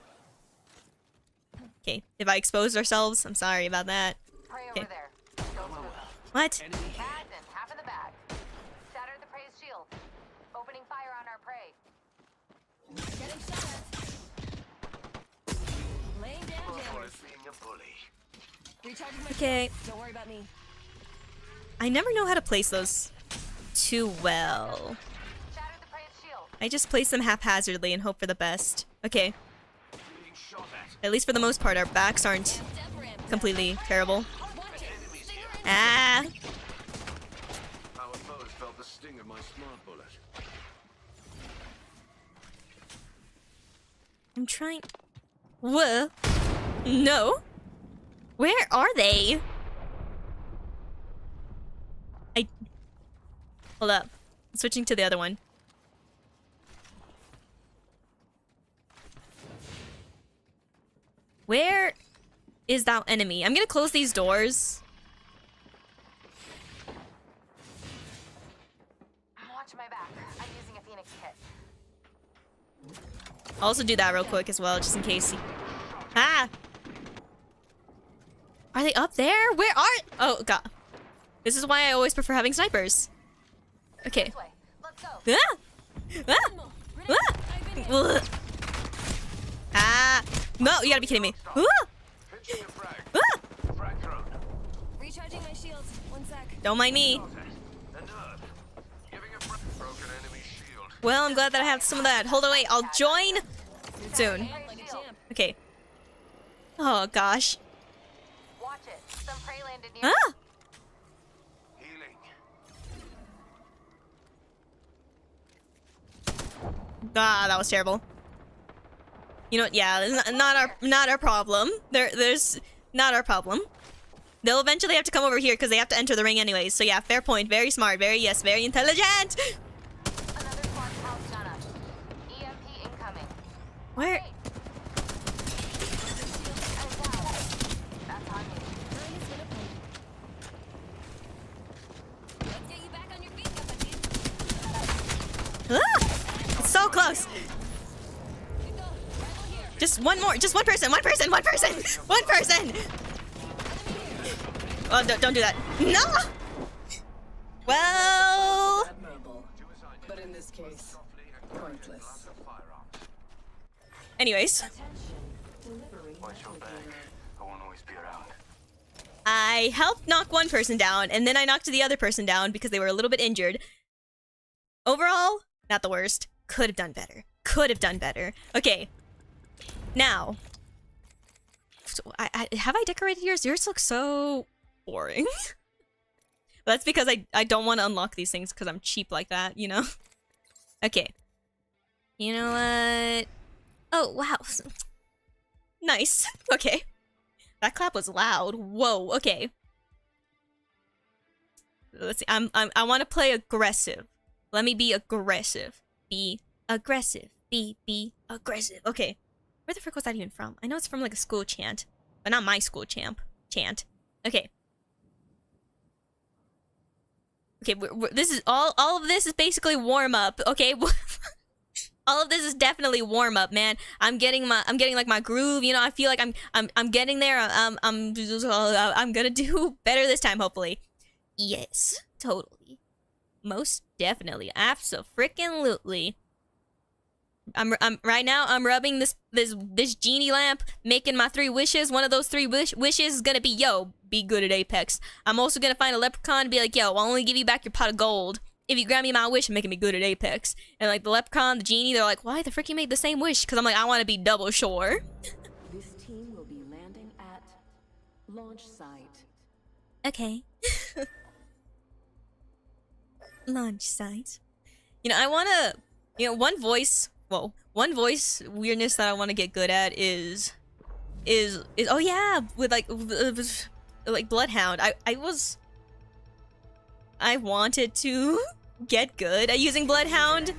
Speaker 1: Okay, if I exposed ourselves, I'm sorry about that.
Speaker 4: Prey
Speaker 1: Okay.
Speaker 4: over there. Don't move.
Speaker 1: What?
Speaker 4: Tagged and half in the bag. Shattered the prey's shield. Opening fire on our prey.
Speaker 1: Okay.
Speaker 5: Don't worry about me.
Speaker 1: I never know how to place those too well.
Speaker 4: Shattered the praise shield.
Speaker 1: I just place them haphazardly and hope for the best. Okay.
Speaker 2: Being shot at.
Speaker 1: At least for the most part, our backs aren't completely terrible. Ah!
Speaker 2: Our foes felt the sting of my smart bullet.
Speaker 1: I'm trying. Whoa. No. Where are they? Hold up. I'm switching to the other one. Where is that enemy? I'm gonna close these doors.
Speaker 4: Watch my back. I'm using a Phoenix kit.
Speaker 1: I'll also do that real quick as well, just in case. Ah! Are they up there? Where are? Oh god. This is why I always prefer having snipers. Okay.
Speaker 4: This way. Let's go.
Speaker 1: Ah! Ah! Ah! Ugh. Ah! No, you gotta be kidding me. Ah!
Speaker 2: Pitching a frag.
Speaker 1: Ah!
Speaker 2: Frag thrown.
Speaker 5: Recharging my shields. 1 sec.
Speaker 1: Don't mind me.
Speaker 2: A nerve. Giving a frag. Broken enemy shield.
Speaker 1: Well, I'm glad that I have some of that. Hold on, wait. I'll join soon.
Speaker 5: Like a champ.
Speaker 1: Okay. Oh gosh.
Speaker 4: Watch it. Some prey landed near.
Speaker 1: Ah!
Speaker 2: Healing.
Speaker 1: Ah, that was terrible. You know what? Yeah, it's not our problem. There's not our problem. They'll eventually have to come over here because they have to enter the ring anyways. So yeah, fair point. Very smart. Very very intelligent.
Speaker 4: Another squad pounced on us. EMP incoming.
Speaker 1: Where?
Speaker 4: That's on me.
Speaker 5: Mine is gonna play. Let's get you back on your feet, Kappa.
Speaker 1: Ah! It's so close. Just one more. Just one person. One person. One person. One person. Oh, don't do that. No. Well.
Speaker 6: Admirable, but in this case, pointless.
Speaker 1: Anyways,
Speaker 2: Watch your back. I won't always be around.
Speaker 1: I helped knock one person down, and then I knocked the other person down because they were a little bit injured. Overall, not the worst. Could have done better. Could have done better. Okay. Now, so have I decorated yours? Yours looks so boring. That's because I don't want to unlock these things because I'm cheap like that, you know? Okay. You know what? Oh, wow. Nice. Okay. That clap was loud. Whoa, okay. Let's see. I want to play aggressive. Let me be aggressive. Be aggressive. Be aggressive. Okay. Where the frick was that even from? I know it's from like a school chant, but not my school chant. Okay. Okay, this is all of this is basically warm up, okay? All of this is definitely warm up, man. I'm getting like my groove, you know. I feel like I'm getting there. I'm gonna do better this time, hopefully. Yes, totally. Most definitely. Abso-freaking-lutely. I'm right now I'm rubbing this genie lamp, making my 3 wishes. One of those 3 wishes is gonna be, yo, be good at Apex. I'm also gonna find a leprechaun and be like, yo, I'll only give you back your pot of gold if you grant me my wish and making me good at Apex. And like the leprechaun, the genie, they're like, why the frick you made the same wish? Because I'm like, I want to be double sure.
Speaker 3: This team will be landing at launch site.
Speaker 1: Okay. Launch site. You know, I want to, you know, one voice weirdness that I want to get good at is oh yeah, with like Bloodhound. I wanted to get good at using Bloodhound.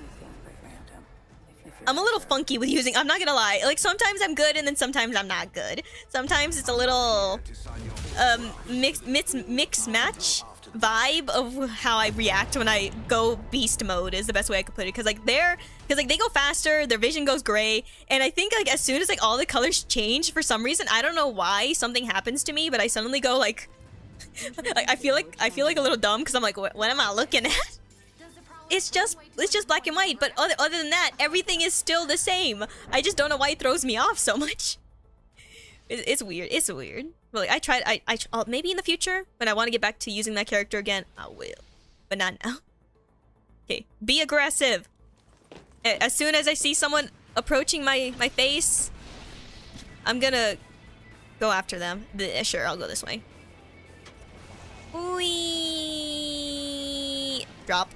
Speaker 1: I'm a little funky with using, I'm not gonna lie. Like sometimes I'm good and then sometimes I'm not good. Sometimes it's a little mix match vibe of how I react when I go beast mode is the best way I could put it. Cause like they go faster, their vision goes gray, and I think like as soon as like all the colors change for some reason, I don't know why something happens to me, but I suddenly go like I feel like a little dumb because I'm like, what am I looking at? It's just black and white, but other than that, everything is still the same. I just don't know why it throws me off so much. It's weird. It's weird. But like, I tried. Maybe in the future when I want to get back to using that character again, I will. But not now. Okay, be aggressive. As soon as I see someone approaching my face, I'm gonna go after them. Sure, I'll go this way. Whee! Drop.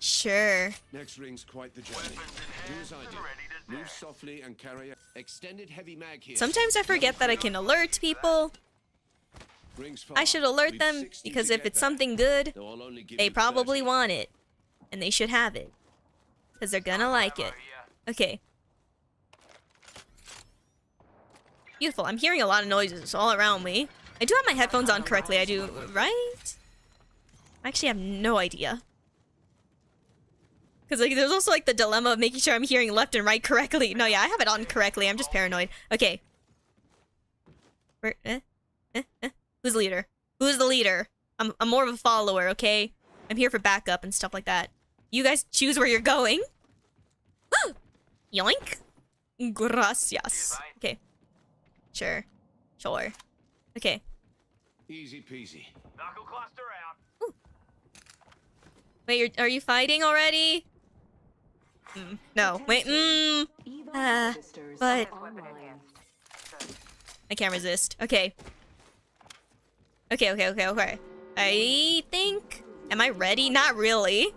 Speaker 1: Sure.
Speaker 2: Next ring's quite the journey. Do as I do. Move softly and carry a extended heavy mag here.
Speaker 1: Sometimes I forget that I can alert people.
Speaker 2: Rings far.
Speaker 1: I should alert
Speaker 2: We've
Speaker 1: them
Speaker 2: 60
Speaker 1: because
Speaker 2: to
Speaker 1: if
Speaker 2: get
Speaker 1: it's
Speaker 2: back.
Speaker 1: something good,
Speaker 2: Though I'll only give
Speaker 1: they
Speaker 2: you
Speaker 1: probably
Speaker 2: 30.
Speaker 1: want it. And they should have it. Because they're gonna like it. Okay. Beautiful. I'm hearing a lot of noises all around me. I do have my headphones on correctly. I do, right? I actually have no idea. Because like, there's also like the dilemma of making sure I'm hearing left and right correctly. No, yeah, I have it on correctly. I'm just paranoid. Okay. Where, Who's the leader? Who's the leader? I'm more of a follower, okay? I'm here for backup and stuff like that. You guys choose where you're going. Yoink. Gracias. Okay. Sure. Sure. Okay.
Speaker 2: Easy peasy.
Speaker 4: Knuckle cluster out.
Speaker 1: Wait, are you fighting already? No. Wait.
Speaker 3: Evo registers
Speaker 1: But
Speaker 3: online.
Speaker 1: I can't resist. Okay. Okay. I think. Am I ready? Not really.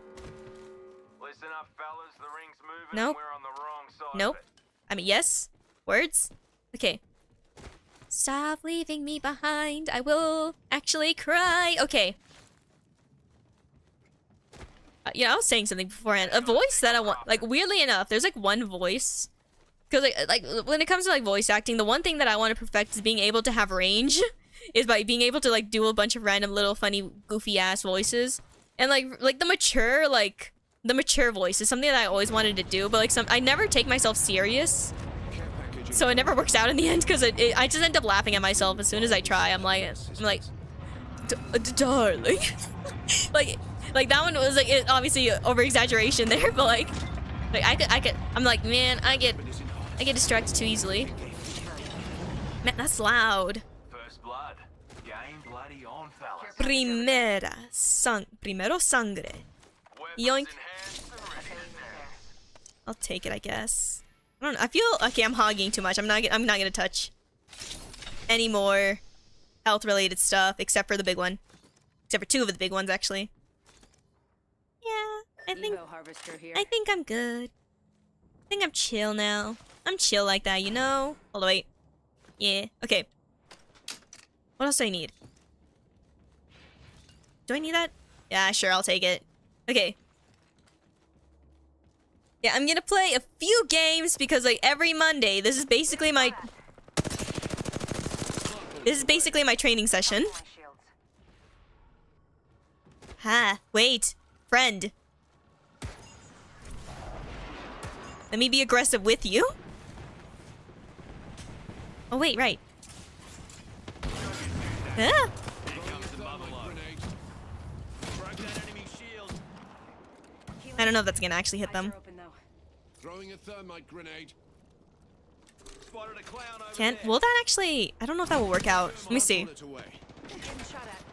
Speaker 4: Listen up, fellas. The ring's moving.
Speaker 1: Nope.
Speaker 4: And we're on the wrong side.
Speaker 1: Nope.
Speaker 4: Of it.
Speaker 1: I mean, yes. Words. Okay. Stop leaving me behind. I will actually cry. Okay. Yeah, I was saying something beforehand. A voice that I want, like, weirdly enough, there's like one voice. Because like when it comes to like voice acting, the one thing that I want to perfect is being able to have range. Is by being able to like do a bunch of random little funny goofy ass voices. And like the mature voice is something that I always wanted to do, but like I never take myself serious.
Speaker 2: Care package.
Speaker 1: So it never works out in the end because I just end up laughing at myself as soon as I try. I'm like, darling. like that one was like obviously over exaggeration there, but like I could I'm like, man, I get distracted too easily. Man, that's loud.
Speaker 4: First blood. Game bloody on, fellas.
Speaker 1: Primero sangre.
Speaker 4: Weapons
Speaker 1: Yoink.
Speaker 4: in hand and ready to dance.
Speaker 1: I'll take it, I guess. I don't know. I feel okay. I'm hogging too much. I'm not gonna touch any more health-related stuff except for the big one. Except for two of the big ones, actually. Yeah, I think
Speaker 3: Evo harvester here.
Speaker 1: I'm good. I think I'm chill now. I'm chill like that, you know. Hold on, wait. Yeah. Okay. What else do I need? Do I need that? Yeah, sure. I'll take it. Okay. Yeah, I'm gonna play a few games because like every Monday, this is basically my training session.
Speaker 4: My shields.
Speaker 1: Ha, wait. Friend. Let me be aggressive with you. Oh wait, right. Ah. I don't know if that's gonna actually hit them.
Speaker 3: Eyes are open, though.
Speaker 2: Throwing a thermite grenade.
Speaker 4: Spotted a clown over
Speaker 1: Can
Speaker 4: there.
Speaker 1: will that actually? I don't know if that will work out. Let me see.
Speaker 2: Bullet away.
Speaker 3: Getting shot at.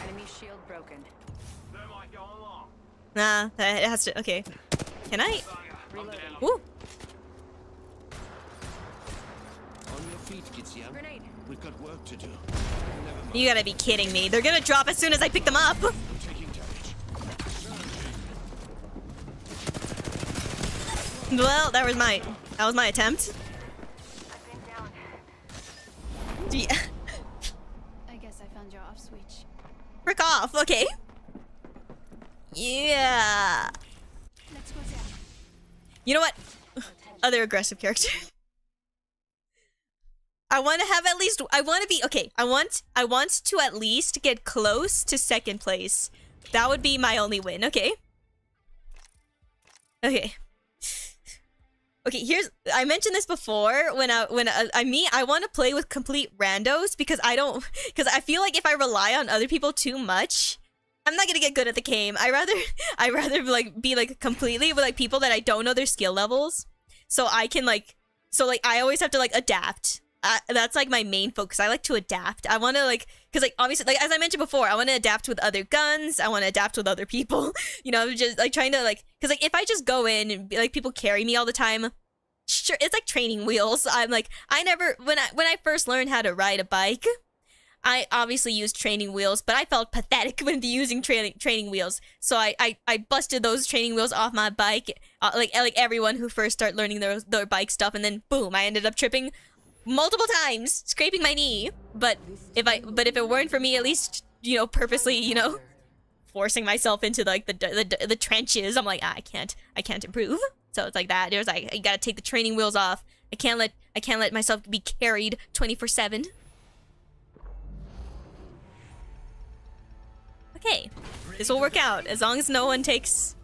Speaker 3: Enemy shield broken.
Speaker 4: Thermite going long.
Speaker 1: Nah, it has to. Okay. Can I?
Speaker 3: Reloading.
Speaker 1: Ooh.
Speaker 2: On your feet, Gitsyan.
Speaker 3: Grenade.
Speaker 2: We've got work to do. Never mind.
Speaker 1: You gotta be kidding me. They're gonna drop as soon as I pick them up.
Speaker 2: I'm taking damage.
Speaker 1: Well, that was my attempt.
Speaker 4: I've been down.
Speaker 1: Yeah.
Speaker 5: I guess I found your off switch.
Speaker 1: Frick off. Okay. Yeah.
Speaker 5: Let's go there.
Speaker 1: You know what? Other aggressive character. I want to have at least. I want to be okay. I want to at least get close to second place. That would be my only win. Okay. Okay. Okay. I mentioned this before when I want to play with complete randos because I feel like if I rely on other people too much, I'm not gonna get good at the game. I rather like be like completely with like people that I don't know their skill levels, so I can like So like I always have to like adapt. That's like my main focus. I like to adapt. I want to like, because like obviously, like as I mentioned before, I want to adapt with other guns. I want to adapt with other people. You know, I'm just like trying to like, because like if I just go in and like people carry me all the time, sure, it's like training wheels. I'm like, I never, when I first learned how to ride a bike, I obviously used training wheels, but I felt pathetic when using training wheels. So I busted those training wheels off my bike, like everyone who first start learning their bike stuff, and then boom, I ended up tripping multiple times, scraping my knee. But if it weren't for me, at least, you know, purposely, you know, forcing myself into like the trenches, I'm like, I can't improve. So it's like that. There's like, I gotta take the training wheels off. I can't let myself be carried 24/7. Okay, this will work out as long as no one takes.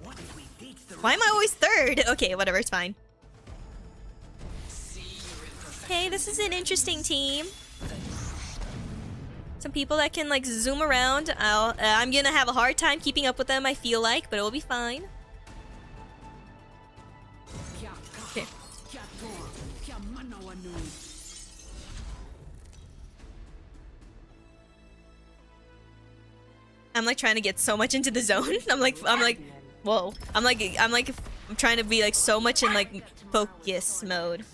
Speaker 1: Why am I always third? Okay, whatever, it's fine. Okay, this is an interesting team. Some people that can like zoom around. I'm gonna have a hard time keeping up with them, I feel like, but it will be fine. Okay. I'm like trying to get so much into the zone. I'm like, whoa. I'm trying to be like so much in like focus mode.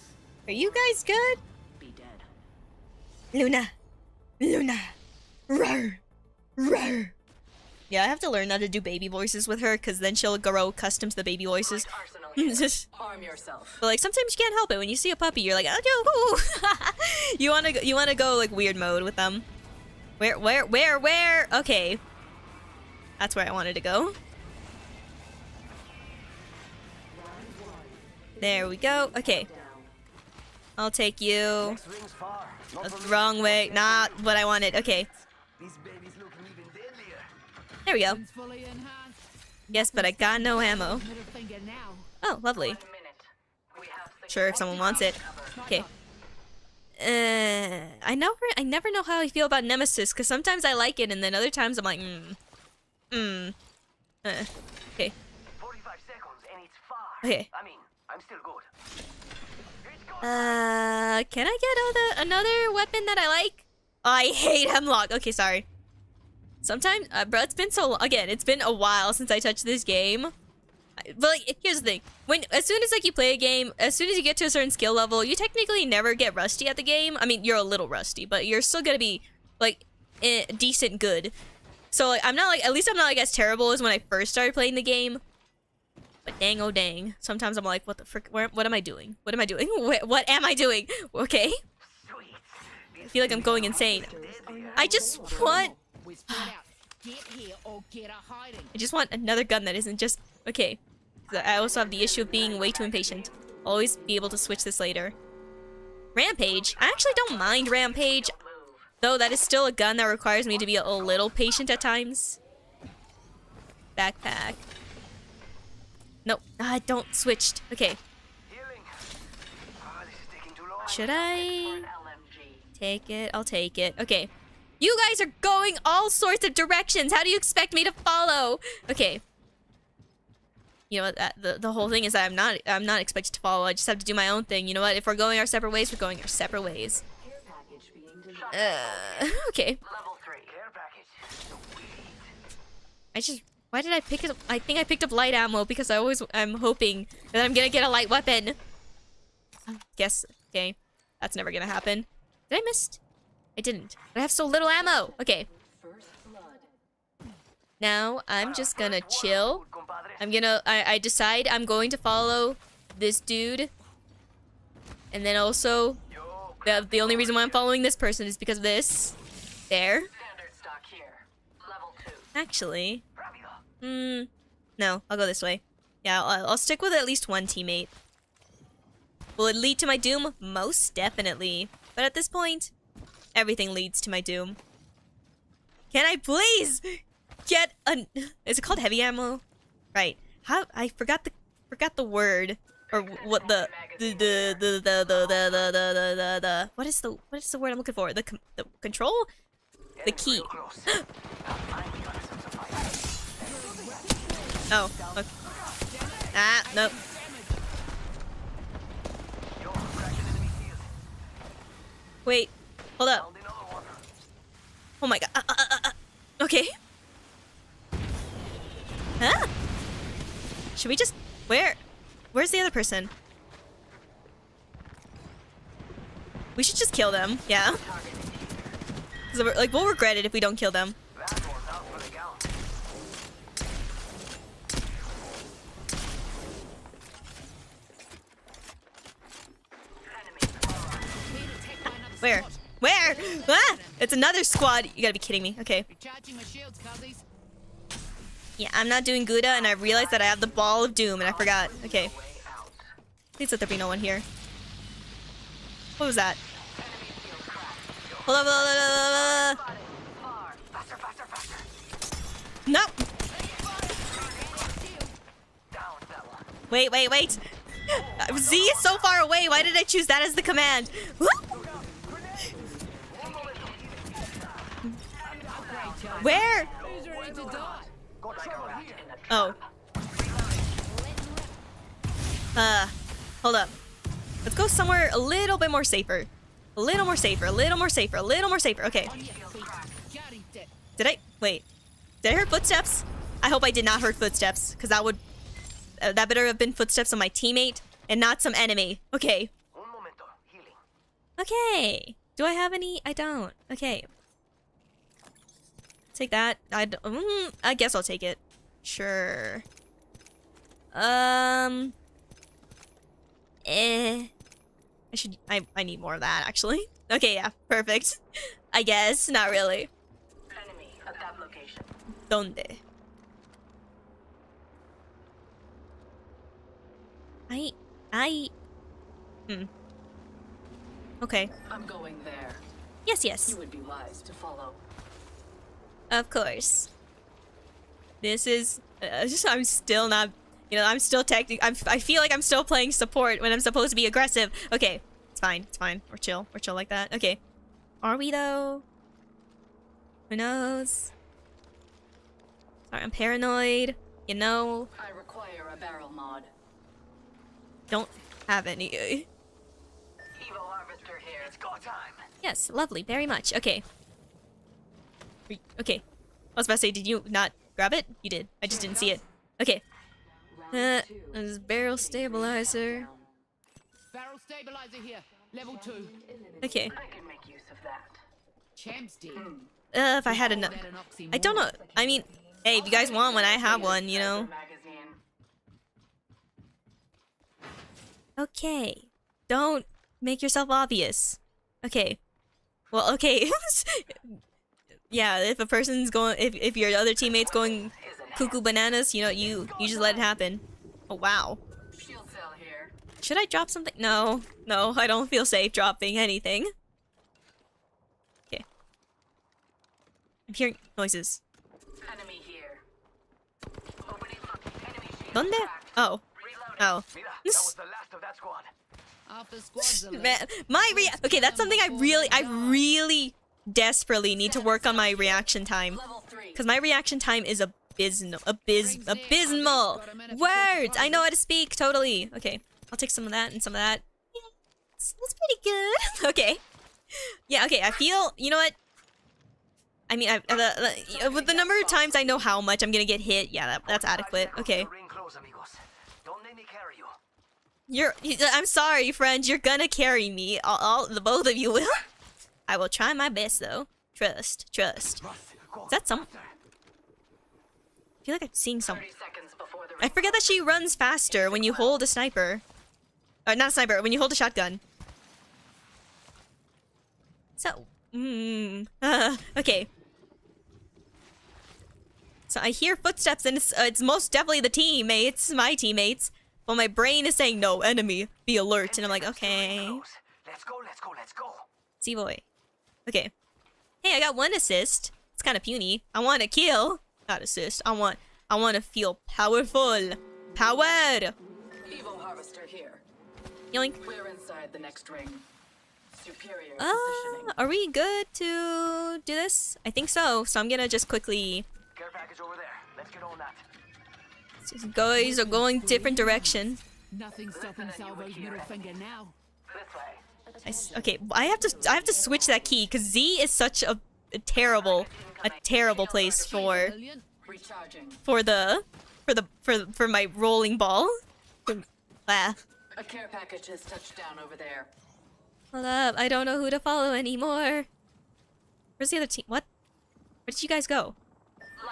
Speaker 1: Are you guys good?
Speaker 3: Be dead.
Speaker 1: Luna. Rawr. Rawr. Yeah, I have to learn how to do baby voices with her, because then she'll grow accustomed to the baby voices.
Speaker 6: Arm yourself.
Speaker 1: But like sometimes you can't help it. When you see a puppy, you're like, oh, you wanna go like weird mode with them. Where? Okay. That's where I wanted to go. There we go. Okay. I'll take you. Wrong way. Not what I wanted. Okay. There we go. Yes, but I got no ammo. Oh, lovely. Sure, if someone wants it. Okay. I never know how I feel about Nemesis, because sometimes I like it, and then other times I'm like, okay.
Speaker 4: 45 seconds and it's far.
Speaker 1: Okay.
Speaker 4: I mean, I'm still good.
Speaker 1: Can I get another weapon that I like? Oh, I hate Hemlock. Okay, sorry. Sometimes, bro, it's been so long. Again, it's been a while since I touched this game. But like, here's the thing: as soon as like you play a game, as soon as you get to a certain skill level, you technically never get rusty at the game. I mean, you're a little rusty, but you're still gonna be like decent good. So like, I'm not like, at least I'm not like as terrible as when I first started playing the game. But dang, oh dang, sometimes I'm like, what the frick? What am I doing? What am I doing? What am I doing? Okay. I feel like I'm going insane. I just want. I just want another gun that isn't just okay. I also have the issue of being way too impatient. I'll always be able to switch this later. Rampage. I actually don't mind Rampage, though that is still a gun that requires me to be a little patient at times. Backpack. Nope. I don't switched. Okay. Should I take it? I'll take it. Okay. You guys are going all sorts of directions. How do you expect me to follow? Okay. You know what? The whole thing is that I'm not expected to follow. I just have to do my own thing. You know what? If we're going our separate ways, we're going our separate ways. Okay.
Speaker 4: Level 3 care package.
Speaker 1: Why did I pick it up? I think I picked up light ammo because I'm hoping that I'm gonna get a light weapon. Guess, okay. That's never gonna happen. Did I miss? I didn't. But I have so little ammo. Okay. Now, I'm just gonna chill. I decide I'm going to follow this dude. And then also, the only reason why I'm following this person is because of this. There.
Speaker 4: Standard stock here. Level 2.
Speaker 1: Actually. No, I'll go this way. Yeah, I'll stick with at least one teammate. Will it lead to my doom? Most definitely. But at this point, everything leads to my doom. Can I please get an... Is it called heavy ammo? Right. How... I forgot the word. Or what the what is the word I'm looking for? The control? The key. Oh, okay. Ah, nope. Wait. Hold up. Oh my god. Okay. Huh? Should we just... Where's the other person? We should just kill them. Yeah. 'Cause like, we'll regret it if we don't kill them. Where? Where? Ah! It's another squad. You gotta be kidding me. Okay.
Speaker 2: Recharging my shields, cuzzies.
Speaker 1: Yeah, I'm not doing Gouda, and I realized that I have the Ball of Doom, and I forgot. Okay. Please let there be no one here. What was that? Hold on, No! Wait. Z is so far away. Why did I choose that as the command? Where?
Speaker 2: Who's ready to die?
Speaker 1: Oh. Hold up. Let's go somewhere a little bit more safer. A little more safer. Okay. Did I? Wait. Did I hear footsteps? I hope I did not hear footsteps, because that would... that better have been footsteps on my teammate and not some enemy. Okay. Okay. Do I have any? I don't. Okay. Take that. I guess I'll take it. Sure. I need more of that, actually. Okay, yeah. Perfect. I guess. Not really.
Speaker 4: Enemy at that location.
Speaker 1: Donde? Okay.
Speaker 3: I'm going there.
Speaker 1: Yes.
Speaker 3: You would be wise to follow.
Speaker 1: Of course. This is... I'm still not... You know, I'm still I feel like I'm still playing support when I'm supposed to be aggressive. Okay. It's fine. We're chill. We're chill like that. Okay. Are we, though? Who knows? Sorry, I'm paranoid. You know?
Speaker 3: I require a barrel mod.
Speaker 1: Don't have any.
Speaker 4: Evo harvester here. It's go time.
Speaker 1: Yes, lovely. Very much. Okay. Okay. I was about to say, did you not grab it? You did. I just didn't see it. Okay. This is barrel stabilizer.
Speaker 2: Barrel stabilizer here. Level 2.
Speaker 1: Okay.
Speaker 4: I can make use of that.
Speaker 2: Champs did.
Speaker 1: If I had enough. I don't know. I mean, hey, if you guys want one, I have one, you know?
Speaker 4: Magazine.
Speaker 1: Okay. Don't make yourself obvious. Okay. Well, okay. Yeah, if a person's going... If your other teammate's going cuckoo bananas, you know, you just let it happen. Oh, wow.
Speaker 3: Shield cell here.
Speaker 1: Should I drop something? No, I don't feel safe dropping anything. Okay. I'm hearing noises.
Speaker 4: Enemy here. Opening enemy shield
Speaker 1: ¿Dónde?
Speaker 4: cracked.
Speaker 1: Oh. Oh.
Speaker 7: Mira, that was the last of that squad.
Speaker 2: Half the squad's are
Speaker 1: Man, okay, that's something I really desperately need to work on my reaction time.
Speaker 3: Level 3.
Speaker 1: Because my reaction time is abysmal. Words! I know how to speak, totally. Okay, I'll take some of that and some of that. Yeah, that's pretty good. Okay. Yeah, okay, I feel... You know what? I mean, with the number of times I know how much I'm gonna get hit, yeah, that's adequate. Okay.
Speaker 7: Ring close, amigos. Don't let me carry you.
Speaker 1: I'm sorry, friends. You're gonna carry me. The both of you will. I will try my best, though. Trust. Is that some... I feel like I'm seeing some...
Speaker 4: 30 seconds before the
Speaker 1: I forget that she runs faster when you hold a sniper. Not a sniper, when you hold a shotgun. So... okay. So I hear footsteps and it's most definitely the teammates, my teammates. But my brain is saying, no, enemy, be alert. And I'm like, okay.
Speaker 7: Let's go.
Speaker 1: See boy. Okay. Hey, I got 1 assist. It's kind of puny. I want to kill. Not assist. I want to feel powerful. Power!
Speaker 3: Evo harvester here.
Speaker 1: Yoink.
Speaker 3: We're inside the next ring. Superior positioning.
Speaker 1: Are we good to do this? I think so. So I'm gonna just quickly...
Speaker 7: Care package over there. Let's get on that.
Speaker 1: These guys are going different direction.
Speaker 2: Nothing stopping Salvo's middle finger now.
Speaker 4: this way.
Speaker 1: Okay, I have to switch that key because Z is such a terrible place for
Speaker 6: Recharging.
Speaker 1: for my rolling ball. Ah.
Speaker 6: A care package has touched down over there.
Speaker 1: Hold up, I don't know who to follow anymore. Where's the other team? What? Where did you guys go?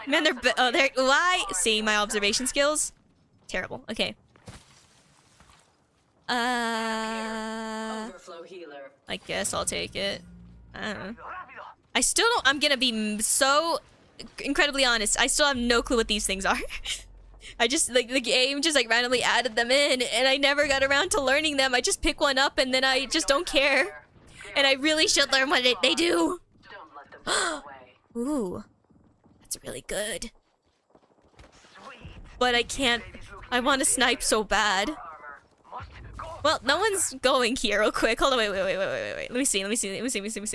Speaker 1: Man, oh, they're why? See my observation skills? Terrible. Okay.
Speaker 6: Overflow healer.
Speaker 1: I guess I'll take it. I don't know.
Speaker 7: Rápido.
Speaker 1: I still don't. I'm gonna be so incredibly honest. I still have no clue what these things are. I just like the game just like randomly added them in, and I never got around to learning them. I just pick one up and then I just don't care. And I really should learn what they do.
Speaker 6: Don't let them get away.
Speaker 1: Ooh, that's really good.
Speaker 7: Sweet.
Speaker 1: But I can't. I want to snipe so bad.
Speaker 7: Armor. Must go.
Speaker 1: Well, no one's going here real quick. Hold on, wait. Let me see.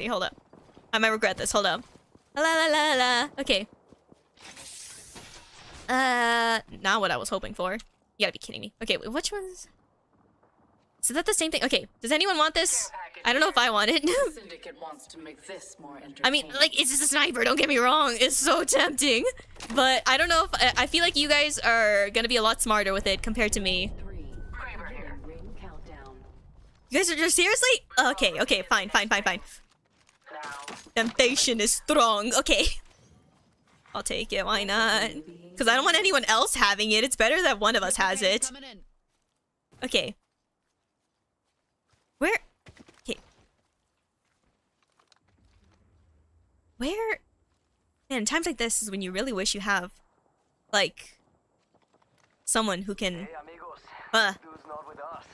Speaker 1: Hold up. I might regret this. Hold up. La. Okay. Not what I was hoping for. You gotta be kidding me. Okay, wait, which one's... Is that the same thing? Okay, does anyone want this? I don't know if I want it.
Speaker 6: Syndicate wants to make this more entertaining.
Speaker 1: I mean, like, it's just a sniper, don't get me wrong. It's so tempting. But I don't know if... I feel like you guys are gonna be a lot smarter with it compared to me.
Speaker 3: 3.
Speaker 7: Kramer here.
Speaker 3: Ring countdown.
Speaker 1: You guys are just seriously? Okay, fine.
Speaker 7: Now.
Speaker 1: Temptation is strong. Okay. I'll take it, why not? Because I don't want anyone else having it. It's better that one of us has it.
Speaker 2: Coming in.
Speaker 1: Okay. Where? Okay. Where? Man, times like this is when you really wish you have, like, someone who can...
Speaker 7: Hey, amigos. Dude's not with us.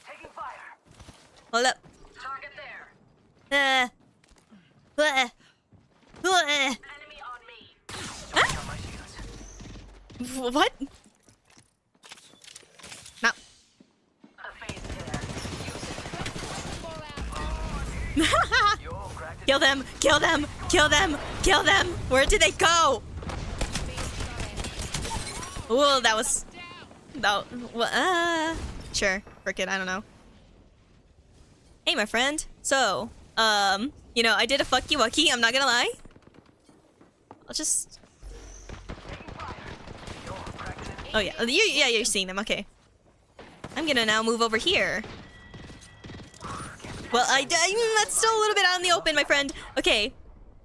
Speaker 7: Taking fire.
Speaker 1: Hold up.
Speaker 4: Target there. Enemy on me.
Speaker 7: On my shields.
Speaker 1: What? No.
Speaker 4: A phase tear.
Speaker 7: Yo, cracked it.
Speaker 1: Kill them! Where did they go? Ooh, that was... No. Sure. Frick it, I don't know. Hey, my friend. So, you know, I did a fucky wucky, I'm not gonna lie. I'll just... Oh yeah, you're seeing them, okay. I'm gonna now move over here. Well, that's still a little bit out in the open, my friend. Okay,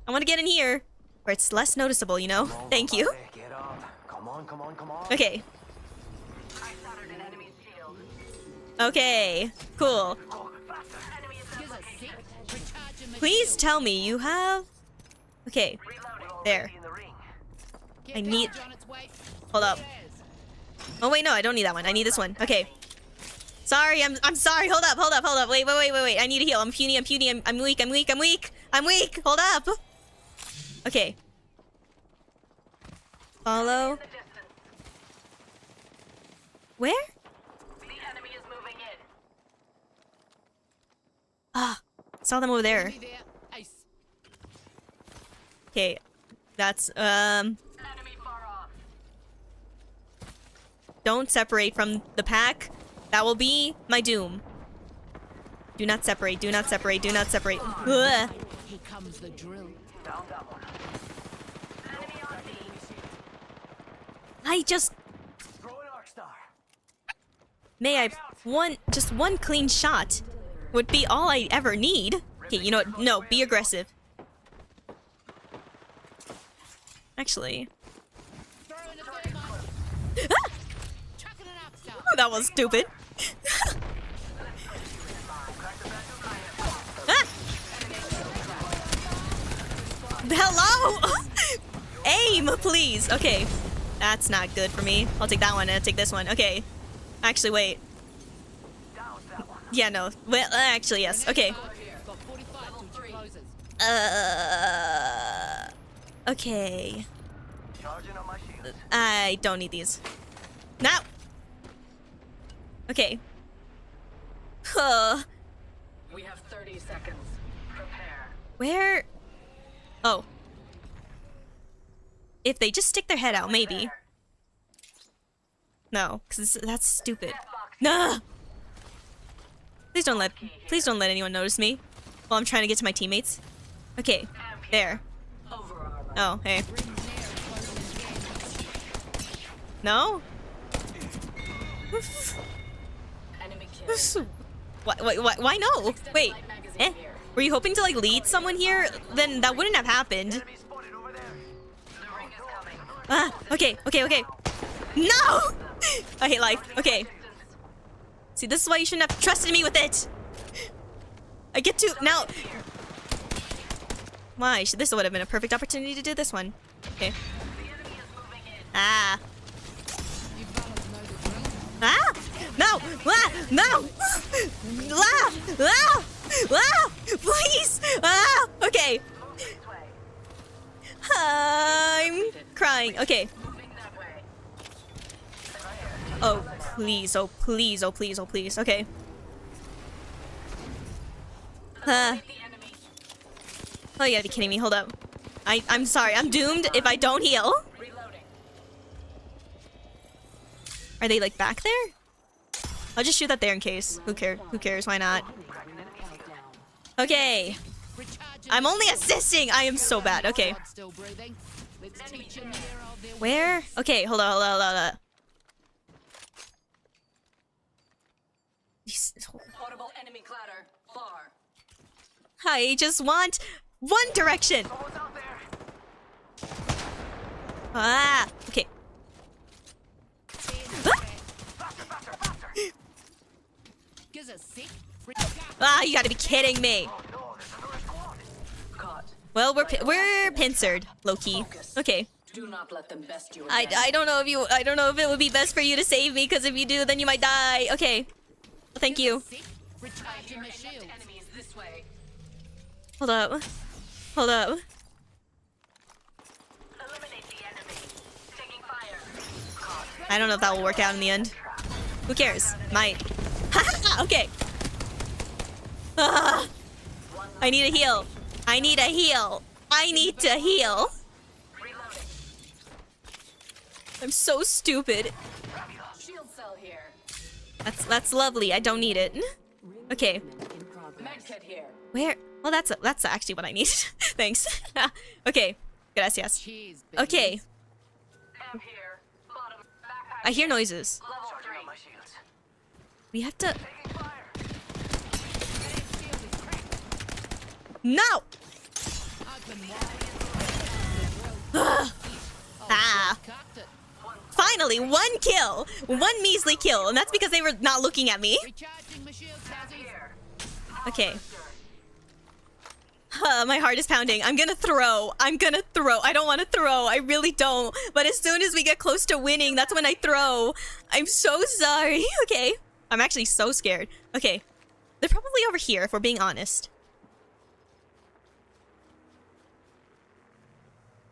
Speaker 1: I want to get in here, where it's less noticeable, you know? Thank you.
Speaker 7: Hey, get up. Come on.
Speaker 1: Okay,
Speaker 4: I shattered an enemy's shield.
Speaker 1: okay, cool.
Speaker 7: Go, faster.
Speaker 4: Enemy is
Speaker 2: Here's a
Speaker 4: dislocated.
Speaker 2: sec. Recharging my
Speaker 1: Please tell me you have... Okay,
Speaker 7: Reloading.
Speaker 1: there.
Speaker 7: In the ring.
Speaker 2: Get
Speaker 1: I need-
Speaker 2: down on its way.
Speaker 1: Hold up.
Speaker 2: Yes.
Speaker 1: Oh wait, no, I don't need that one. I need this one. Okay. Sorry, I'm sorry. Hold up. Wait. I need a heal. I'm puny. I'm weak. Hold up. Okay. Follow.
Speaker 4: The distance.
Speaker 1: Where?
Speaker 4: The enemy is moving in.
Speaker 1: Ah, saw them over there.
Speaker 2: Enemy there. Ace.
Speaker 1: Okay. That's,
Speaker 4: Enemy far off.
Speaker 1: don't separate from the pack. That will be my doom. Do not separate. Ugh.
Speaker 2: Here comes the drill.
Speaker 7: Down that one.
Speaker 4: Enemy on me.
Speaker 1: I just...
Speaker 7: Throwing arc star.
Speaker 1: May I... Just one clean shot would be all I ever need. Okay, you know what? No, be aggressive. Actually...
Speaker 2: Throwing a thermite.
Speaker 1: Ah!
Speaker 2: Chucking an arc star.
Speaker 1: Oh, that was stupid. Ah! Hello? Aim, please. Okay. That's not good for me. I'll take that one and I'll take this one. Okay. Actually, wait.
Speaker 7: Down that one.
Speaker 1: Yeah, no. Well, actually, yes. Okay.
Speaker 2: Got 45 till she closes.
Speaker 1: Okay.
Speaker 7: Charging on my shields.
Speaker 1: I don't need these. Now. Okay.
Speaker 6: We have 30 seconds.
Speaker 4: Prepare.
Speaker 1: Where? Oh. If they just stick their head out, maybe. No, because that's stupid. Nah. Please don't let anyone notice me while I'm trying to get to my teammates. Okay, there. Oh, hey. No?
Speaker 6: Enemy kill.
Speaker 1: Why no? Wait. Eh? Were you hoping to like lead someone here? Then that wouldn't have happened.
Speaker 7: Enemy spotted over there.
Speaker 4: The ring is coming.
Speaker 1: Ah, okay. No! I hate life. Okay. See, this is why you shouldn't have trusted me with it. I get to now. Why? This would have been a perfect opportunity to do this one. Okay. Ah. Ah! No! Ah! No! Ah! Ah! Ah! Please! Ah! Okay. I'm crying. Okay. Oh, please. Oh, please. Oh, please. Oh, please. Okay. Oh, you gotta be kidding me. Hold up. I'm sorry. I'm doomed if I don't heal. Are they like back there? I'll just shoot that there in case. Who cares? Who cares? Why not? Okay. I'm only assisting. I am so bad. Okay. Where? Okay, hold on.
Speaker 6: Audible enemy clatter. Far.
Speaker 1: I just want one direction.
Speaker 7: Someone's out there.
Speaker 1: Ah, okay. Ah, you gotta be kidding me.
Speaker 7: Oh no, there's another squad.
Speaker 6: Caught.
Speaker 1: Well, we're pincered, low-key. Okay.
Speaker 6: Do not let them best you.
Speaker 1: I don't know if it would be best for you to save me, because if you do, then you might die. Okay. Well, thank you.
Speaker 6: Enemies this way.
Speaker 1: Hold up.
Speaker 4: Eliminate the enemy. Taking fire.
Speaker 1: I don't know if that will work out in the end. Who cares? Might. Okay. Ah, I need a heal. I need to heal. I'm so stupid.
Speaker 6: Shield cell here.
Speaker 1: That's lovely. I don't need it. Okay.
Speaker 6: Medkit here.
Speaker 1: Where? Well, that's actually what I need. Thanks. Okay. Gracias. Okay.
Speaker 4: Amp here. Bottom. Backpack.
Speaker 1: I hear noises.
Speaker 4: Level
Speaker 7: Charging
Speaker 4: 3.
Speaker 7: on my shields.
Speaker 1: We have to.
Speaker 7: Taking fire.
Speaker 1: No. Ah. Finally, one kill. One measly kill. And that's because they were not looking at me. Okay. My heart is pounding. I'm gonna throw. I don't want to throw. I really don't. But as soon as we get close to winning, that's when I throw. I'm so sorry. Okay. I'm actually so scared. Okay. They're probably over here, if we're being honest.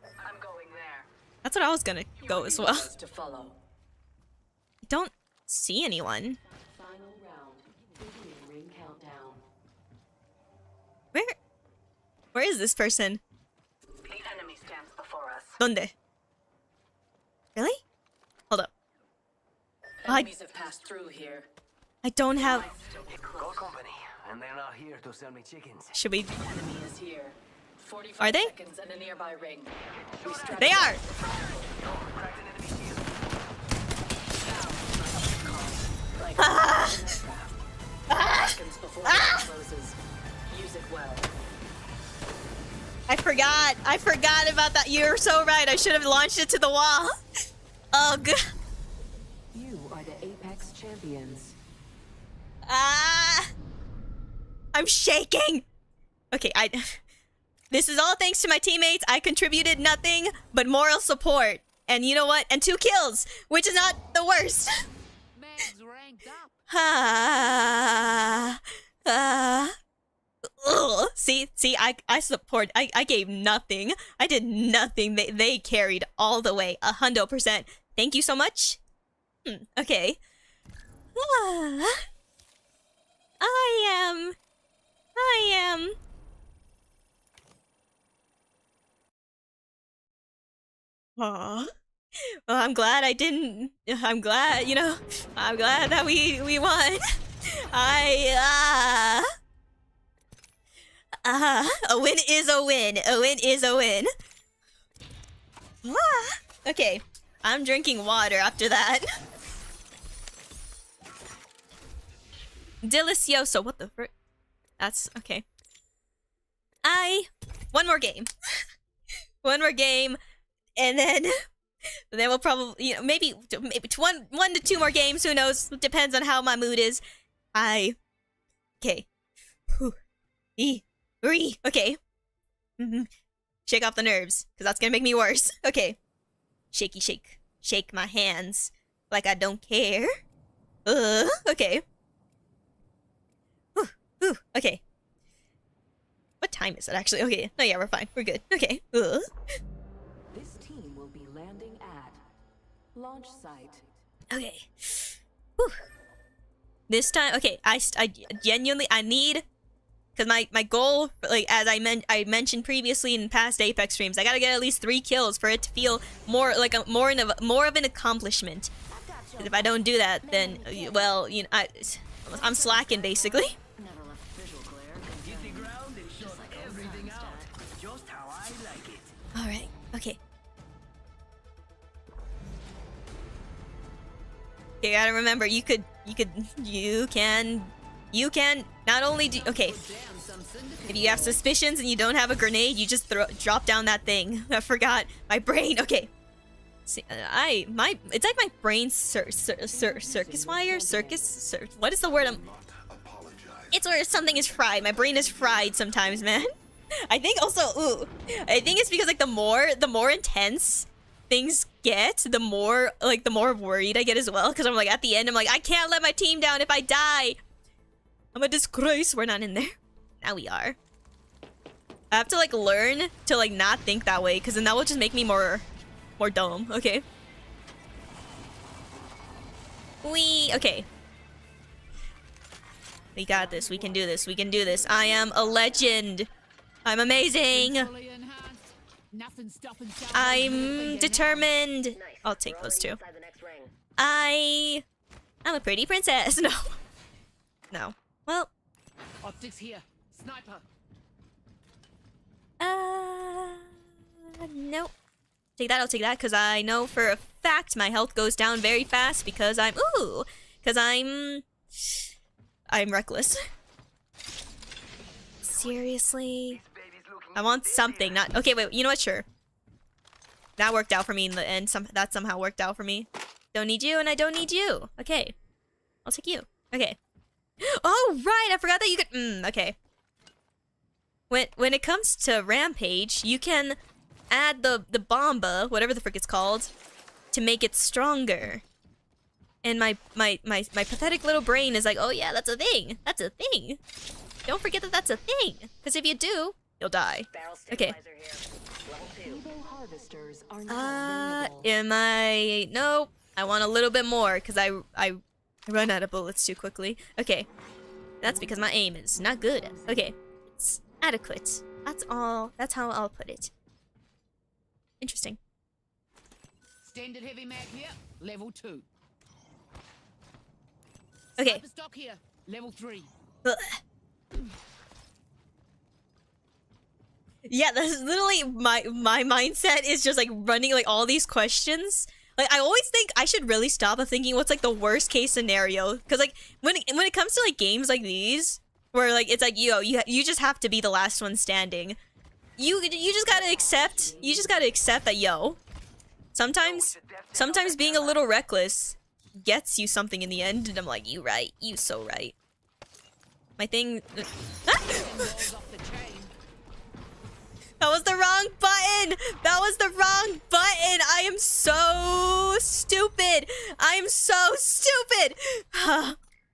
Speaker 6: I'm going there.
Speaker 1: That's what I was gonna go as well.
Speaker 6: To follow.
Speaker 1: I don't see anyone.
Speaker 3: Final round. Beginning ring countdown.
Speaker 1: Where is this person?
Speaker 4: The enemy stands before us.
Speaker 1: Donde? Really? Hold up. I
Speaker 6: Enemies have passed through here.
Speaker 1: don't have.
Speaker 7: Good company, and they're not here to sell me chickens.
Speaker 1: Should we?
Speaker 6: Enemy is here. 45
Speaker 1: Are they?
Speaker 6: seconds and a nearby ring. We strike
Speaker 1: They are.
Speaker 7: Cracked an enemy shield.
Speaker 6: like seconds before it closes. Use it well.
Speaker 1: I forgot about that. You're so right. I should have launched it to the wall. Ugh.
Speaker 3: You are the Apex champions.
Speaker 1: Ah. I'm shaking. Okay, this is all thanks to my teammates. I contributed nothing but moral support. And you know what? And 2 kills, which is not the worst. Ugh. See, I support. I gave nothing. I did nothing. They carried all the way, 100%. Thank you so much. Okay. I am. Aw. Well, I'm glad I didn't. I'm glad, I'm glad that we won. A win is a win. A win is a win. Okay, I'm drinking water after that. Delicioso. What the frick? That's okay. One more game. One more game, and then we'll probably, you know, maybe one to two more games. Who knows? Depends on how my mood is. Okay. Okay. Shake off the nerves, because that's gonna make me worse. Okay. Shaky shake. Shake my hands like I don't care. Okay. Okay. What time is it actually? Okay. No, yeah, we're fine. We're good. Okay.
Speaker 3: This team will be landing at launch site.
Speaker 1: Okay. Whew. This time, okay, I genuinely, I need, because my goal, like, as I mentioned previously in past Apex streams, I gotta get at least 3 kills for it to feel more like more of an accomplishment. 'Cause if I don't do that, then, well, you know, I'm slacking, basically.
Speaker 3: Never left visual glare.
Speaker 7: Hit the ground and shut everything out. Just how I like it.
Speaker 1: Alright, okay. You gotta remember, you can not only do, okay, if you have suspicions and you don't have a grenade, you just drop down that thing. I forgot my brain. Okay, see, it's like my brain circus wire, what is the word? It's where something is fried. My brain is fried sometimes, man. I think also, I think it's because like the more intense things get, the more worried I get as well, because I'm like, at the end I'm like, I can't let my team down. If I die, I'm a disgrace. We're not in there. Now we are. I have to like learn to like not think that way, because then that will just make me more dumb. Okay. Okay. We got this. We can do this. We can do this. I am a legend. I'm amazing. I'm determined. I'll take those two. I'm a pretty princess. No. No. Well.
Speaker 2: Optics here. Sniper.
Speaker 1: Nope. Take that, I'll take that, because I know for a fact my health goes down very fast because I'm reckless. Seriously? I want something, not... Okay, wait, you know what? Sure. That worked out for me in the end. That somehow worked out for me. Don't need you, and I don't need you. Okay. I'll take you. Okay. Oh, right! I forgot that you could... okay. When it comes to Rampage, you can add the bomba, whatever the frick it's called, to make it stronger. And my pathetic little brain is like, oh yeah, that's a thing. That's a thing. Don't forget that that's a thing. Because if you do, you'll die. Okay. Am I... No. I want a little bit more, because I run out of bullets too quickly. Okay. That's because my aim is not good. Okay. It's adequate. That's all. That's how I'll put it. Interesting.
Speaker 2: Standard heavy mag here. Level 2.
Speaker 1: Okay.
Speaker 2: Sniper stock here. Level 3.
Speaker 1: Ugh. Yeah, that's literally my mindset is just like running like all these questions. Like I always think I should really stop of thinking what's like the worst case scenario, because like when it comes to like games like these where like it's like you just have to be the last one standing. You just gotta accept that sometimes being a little reckless gets you something in the end, and I'm like, you right, you so right. My thing. That was the wrong button! That was the wrong button! I am so stupid! I am so stupid!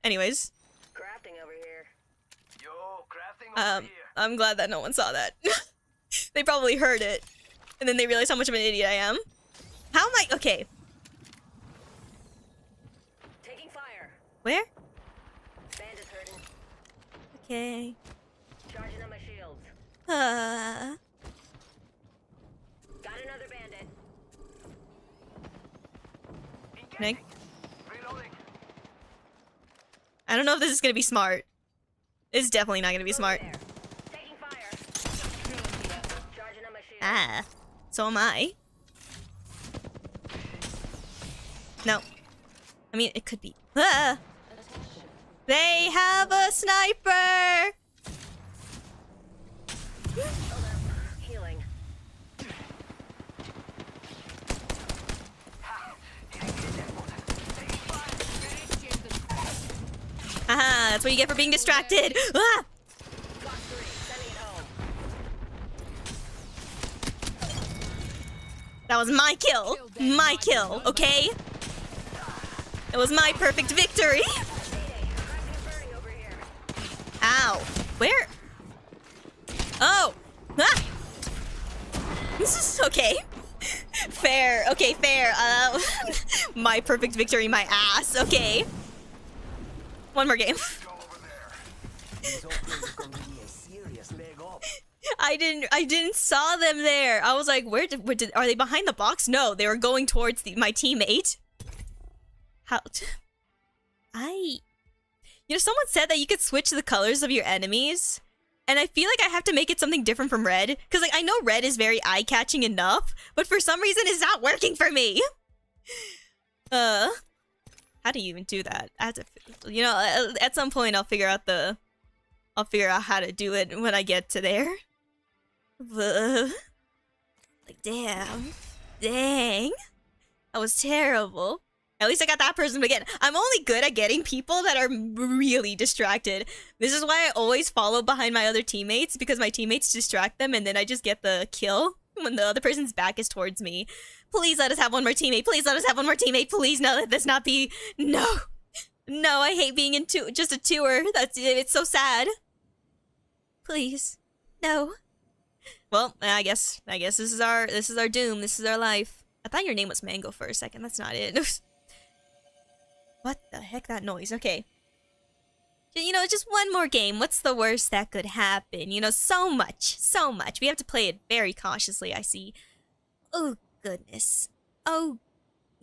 Speaker 1: Anyways.
Speaker 4: Crafting over here.
Speaker 7: Yo, crafting over here.
Speaker 1: I'm glad that no one saw that. They probably heard it. And then they realized how much of an idiot I am. How am I... Okay.
Speaker 4: Taking fire.
Speaker 1: Where?
Speaker 4: Bandit hurting.
Speaker 1: Okay.
Speaker 4: Charging on my shields. Got another bandit.
Speaker 1: Nick?
Speaker 7: Reloading.
Speaker 1: I don't know if this is gonna be smart. It's definitely not gonna be smart.
Speaker 4: Taking fire. Charging on my shield.
Speaker 1: Ah, so am I. No. I mean, it could be. Ah! They have a sniper!
Speaker 4: Healing.
Speaker 1: Haha, that's what you get for being distracted! Ah!
Speaker 4: Got 3. Sending it home.
Speaker 1: That was my kill! My kill, okay? It was my perfect victory!
Speaker 4: Burning over here.
Speaker 1: Ow. Where? Oh! Ah! This is okay. Fair. Okay, fair. My perfect victory, my ass. Okay. One more game.
Speaker 7: This upgrade is gonna be a serious leg up.
Speaker 1: I didn't saw them there. I was like, where did are they behind the box? No, they were going towards my teammate. How? You know, someone said that you could switch the colors of your enemies. And I feel like I have to make it something different from red. Because, like, I know red is very eye-catching enough. But for some reason, it's not working for me. How do you even do that? I have to, you know, at some point, I'll figure out how to do it when I get to there. Like, damn. Dang. That was terrible. At least I got that person again. I'm only good at getting people that are really distracted. This is why I always follow behind my other teammates, because my teammates distract them and then I just get the kill when the other person's back is towards me. Please let us have one more teammate. Please let us have one more teammate. Please no, let this not be... No. No, I hate being in just a tour. It's so sad. Please. No. Well, I guess this is our doom. This is our life. I thought your name was Mango for a second. That's not it. What the heck, that noise? Okay. You know, just one more game. What's the worst that could happen? You know, so much. We have to play it very cautiously, I see. Oh, goodness. Oh,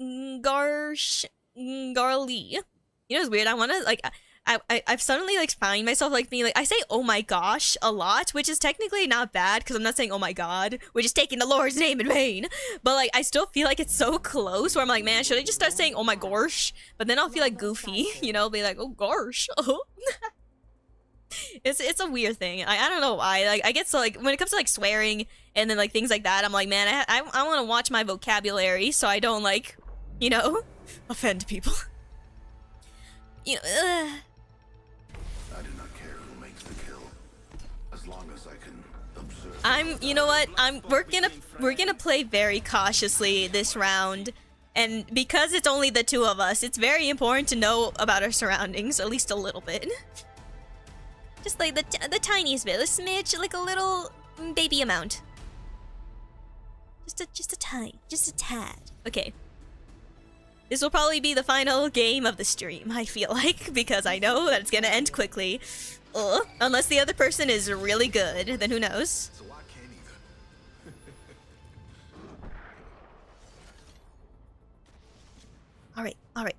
Speaker 1: garly. You know what's weird? I want to, like, I've suddenly, like, find myself, like, being, like, I say, oh my gosh, a lot, which is technically not bad, because I'm not saying, oh my god, which is taking the Lord's name in vain, but, like, I still feel like it's so close, where I'm like, man, should I just start saying, oh my gosh? But then I'll feel like goofy, you know, be like, oh gosh, oh. It's a weird thing. I don't know why, like, I get so, like, when it comes to, like, swearing, and then, like, things like that, I'm like, man, I want to watch my vocabulary, so I don't, like, you know, offend people. You know,
Speaker 8: I do not care who makes the kill, as long as I can observe.
Speaker 1: you know what? We're gonna play very cautiously this round, and because it's only the two of us, it's very important to know about our surroundings, at least a little bit. Just like the tiniest bit, a smidge, like a little baby amount. Just a tad. Okay. This will probably be the final game of the stream, I feel like, because I know that it's gonna end quickly. Unless the other person is really good, then who knows?
Speaker 8: So I can't either.
Speaker 1: Alright.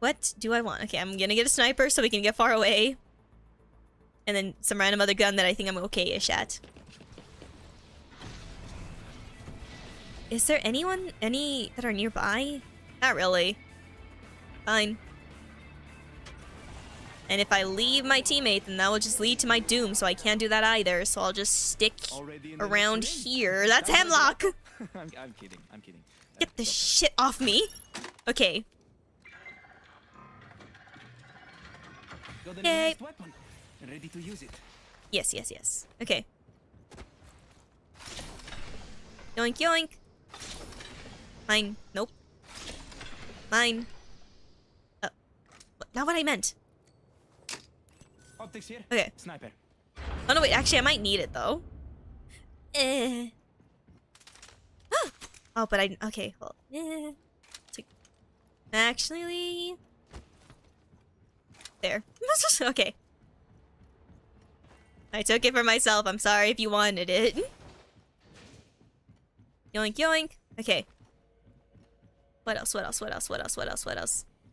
Speaker 1: What do I want? Okay, I'm gonna get a sniper so we can get far away. And then some random other gun that I think I'm okay-ish at. Is there any that are nearby? Not really. Fine. And if I leave my teammate, then that will just lead to my doom, so I can't do that either. So I'll just stick around here. That's Hemlock!
Speaker 2: I'm kidding.
Speaker 1: Get this shit off me. Okay.
Speaker 2: Got the
Speaker 1: Yay.
Speaker 2: newest weapon. Ready to use it.
Speaker 1: Yes. Okay. Yoink, yoink. Mine. Nope. Mine. Not what I meant.
Speaker 2: Optics here.
Speaker 1: Okay.
Speaker 2: Sniper.
Speaker 1: Oh no, wait. Actually, I might need it though. Oh, but I. Okay. Well. Actually. There. Okay. I took it for myself. I'm sorry if you wanted it. Yoink, yoink. Okay. What else?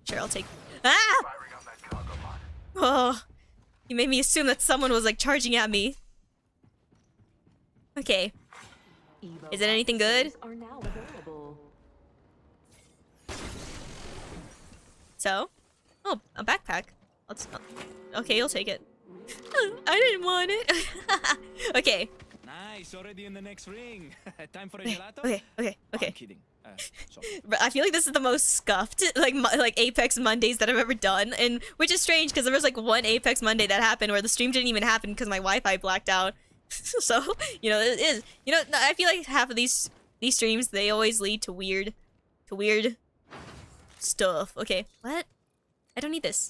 Speaker 1: Sure, I'll take. Ah! Oh, you made me assume that someone was like charging at me. Okay.
Speaker 3: Evo
Speaker 1: Is it anything good?
Speaker 3: officers are now available.
Speaker 1: So? Oh, a backpack. Okay, you'll take it. I didn't want it. Okay.
Speaker 2: Nice, already in the next ring. Time for a gelato?
Speaker 1: Okay.
Speaker 2: Oh,
Speaker 1: Okay.
Speaker 2: I'm kidding. Sorry.
Speaker 1: But I feel like this is the most scuffed like Apex Mondays that I've ever done, and which is strange because there was like one Apex Monday that happened where the stream didn't even happen because my Wi-Fi blacked out. So you know it is. You know I feel like half of these streams they always lead to weird stuff. Okay, what? I don't need this.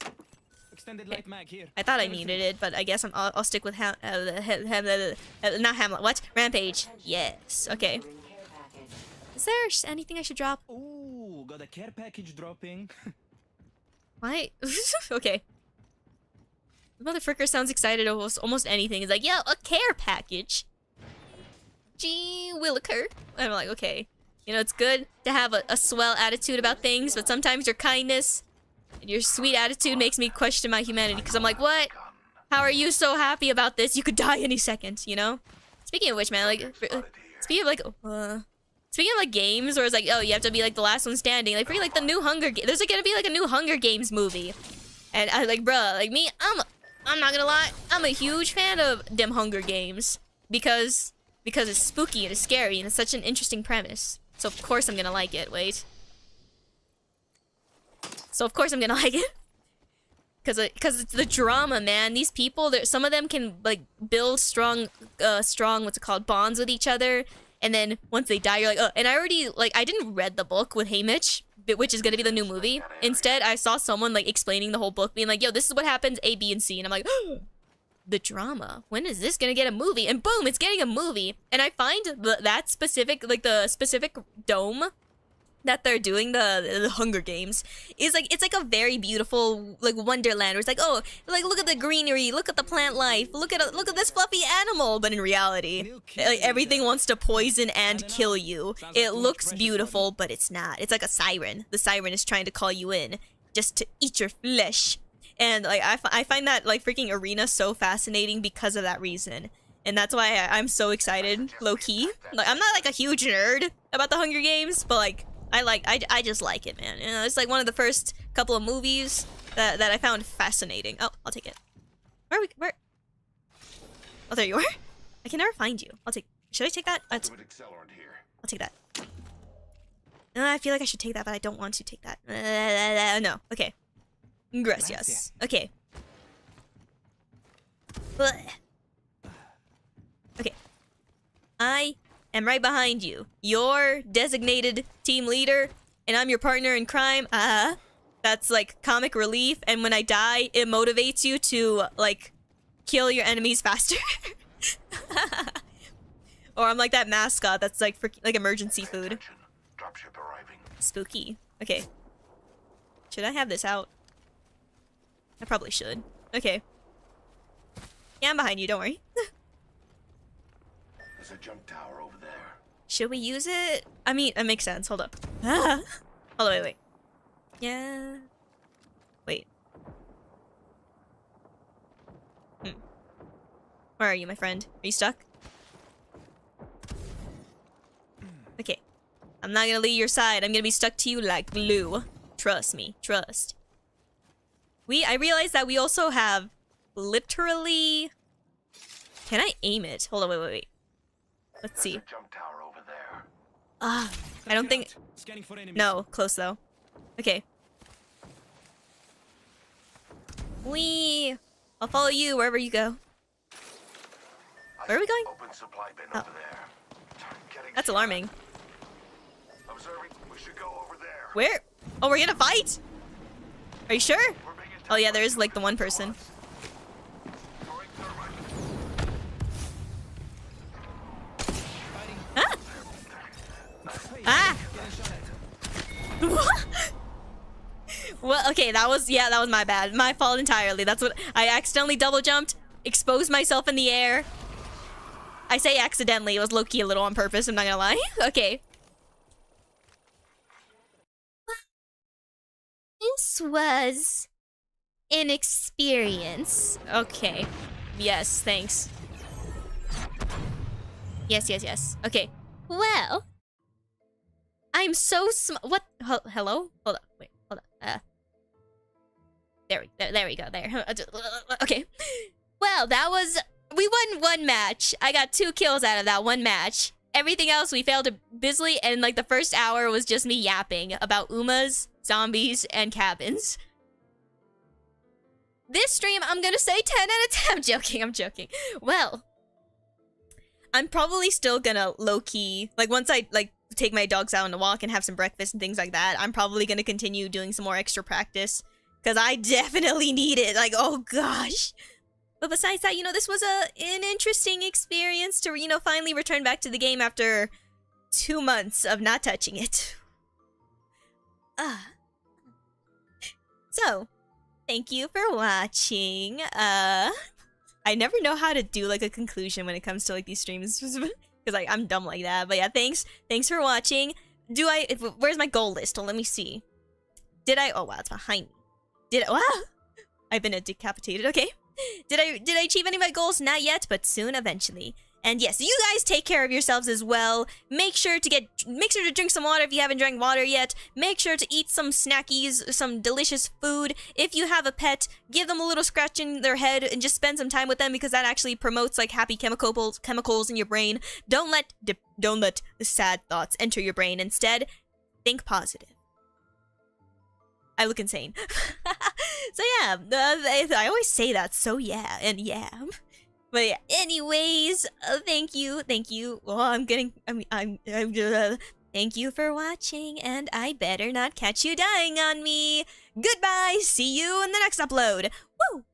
Speaker 2: Extended light mag here.
Speaker 1: I thought I
Speaker 2: Level
Speaker 1: needed
Speaker 2: three.
Speaker 1: it, but I guess I'll stick with not Hamlet. What? Rampage. Yes. Okay.
Speaker 3: Entering care package.
Speaker 1: Is there anything I should drop?
Speaker 2: Ooh, got a care package dropping.
Speaker 1: Why? Okay. The motherfucker sounds excited almost anything. He's like, yeah, a care package. Gee williker. I'm like, okay. You know, it's good to have a swell attitude about things, but sometimes your kindness and your sweet attitude makes me question my humanity. Because I'm like, what? How are you so happy about this? You could die any second, you know? Speaking of which, man, like, speaking of like games where it's like, oh, you have to be like the last one standing. Like, for like the new Hunger Games, there's like gonna be like a new Hunger Games movie, and I like, bruh, like me, I'm not gonna lie, I'm a huge fan of them Hunger Games because it's spooky and it's scary and it's such an interesting premise. So of course I'm gonna like it. Wait. So of course I'm gonna like it. Cause it's the drama, man. These people, some of them can like build strong, what's it called, bonds with each other. And then once they die, you're like, oh. And I already, like, I didn't read the book with Haymitch, which is gonna be the new movie. Instead, I saw someone like explaining the whole book, being like, yo, this is what happens, A, B, and C. And I'm like, oh, the drama. When is this gonna get a movie? And boom, it's getting a movie. And I find that specific, like the specific dome that they're doing the Hunger Games is like, it's like a very beautiful like wonderland where it's like, oh, like look at the greenery, look at the plant life, look at this fluffy animal. But in reality, like everything wants to poison and kill you. It looks beautiful, but it's not. It's like a siren. The siren is trying to call you in just to eat your flesh. And like I find that like freaking arena so fascinating because of that reason. And that's why I'm so excited, low key. Like I'm not like a huge nerd about the Hunger Games, but like I just like it, man. You know, it's like one of the first couple of movies that I found fascinating. Oh, I'll take it. Where? Oh, there you are. I can never find you. Should I take that? I'll
Speaker 8: Accelerant here.
Speaker 1: take that. I feel like I should take that, but I don't want to take that. No. Okay. Gracias. Okay. Okay. I am right behind you. Your designated team leader, and I'm your partner in crime. That's like comic relief, and when I die, it motivates you to like kill your enemies faster. Or I'm like that mascot that's like like emergency food.
Speaker 8: Dropship arriving.
Speaker 1: Spooky. Okay. Should I have this out? I probably should. Okay. Yeah, I'm behind you, don't worry.
Speaker 8: There's a jump tower over there.
Speaker 1: Should we use it? I mean, that makes sense. Hold up. Ah! Hold on, wait. Yeah. Wait. Where are you, my friend? Are you stuck? Okay. I'm not gonna leave your side. I'm gonna be stuck to you like glue. Trust me. Trust. I realized that we also have literally... Can I aim it? Hold on, wait. Let's see.
Speaker 8: Jump tower over there.
Speaker 1: I don't think...
Speaker 2: Scanning for enemies.
Speaker 1: No, close though. Okay. I'll follow you wherever you go. Where are we going?
Speaker 8: Open supply bin
Speaker 1: Oh.
Speaker 8: over there. Getting
Speaker 1: That's alarming.
Speaker 8: Observing. We should go over there.
Speaker 1: Where? Oh, we're gonna fight? Are you sure?
Speaker 8: We're being attacked
Speaker 1: Oh yeah,
Speaker 8: by
Speaker 1: there is like the one person.
Speaker 8: throwing thermite.
Speaker 1: Ah!
Speaker 2: Hey,
Speaker 1: Ah!
Speaker 2: getting shot at.
Speaker 1: Well, okay, that was my bad. My fault entirely. That's what I accidentally double jumped, exposed myself in the air. I say accidentally, it was low-key a little on purpose, I'm not gonna lie. Okay. This was an experience. Okay. Yes, thanks. Yes. Okay. Well, I'm so what? Hello? Hold up. Wait. Hold up. There we go. There. Okay. Well, that was. We won one match. I got 2 kills out of that one match. Everything else we failed abysmally, and like the first hour was just me yapping about Umas, zombies, and cabins. This stream, I'm gonna say 10 out of 10. I'm joking. Well, I'm probably still gonna low-key, like once I like take my dogs out on a walk and have some breakfast and things like that, I'm probably gonna continue doing some more extra practice. Because I definitely need it. Like, oh gosh. But besides that, you know, this was an interesting experience to, you know, finally return back to the game after 2 months of not touching it. So, thank you for watching. I never know how to do, like, a conclusion when it comes to, like, these streams. Because, like, I'm dumb like that. But yeah, thanks for watching. Where's my goal list? Let me see. Oh, wow, it's behind me. Wow. I've been decapitated, okay. Did I achieve any of my goals? Not yet, but soon, eventually. And yes, you guys take care of yourselves as well. Make sure to drink some water if you haven't drank water yet. Make sure to eat some snackies, some delicious food. If you have a pet, give them a little scratch in their head and just spend some time with them because that actually promotes like happy chemicals in your brain. Don't let the sad thoughts enter your brain. Instead, think positive. I look insane. So yeah, I always say that. So yeah, and yeah. But yeah, anyways, thank you. Well, thank you for watching, and I better not catch you dying on me. Goodbye. See you in the next upload. Woo!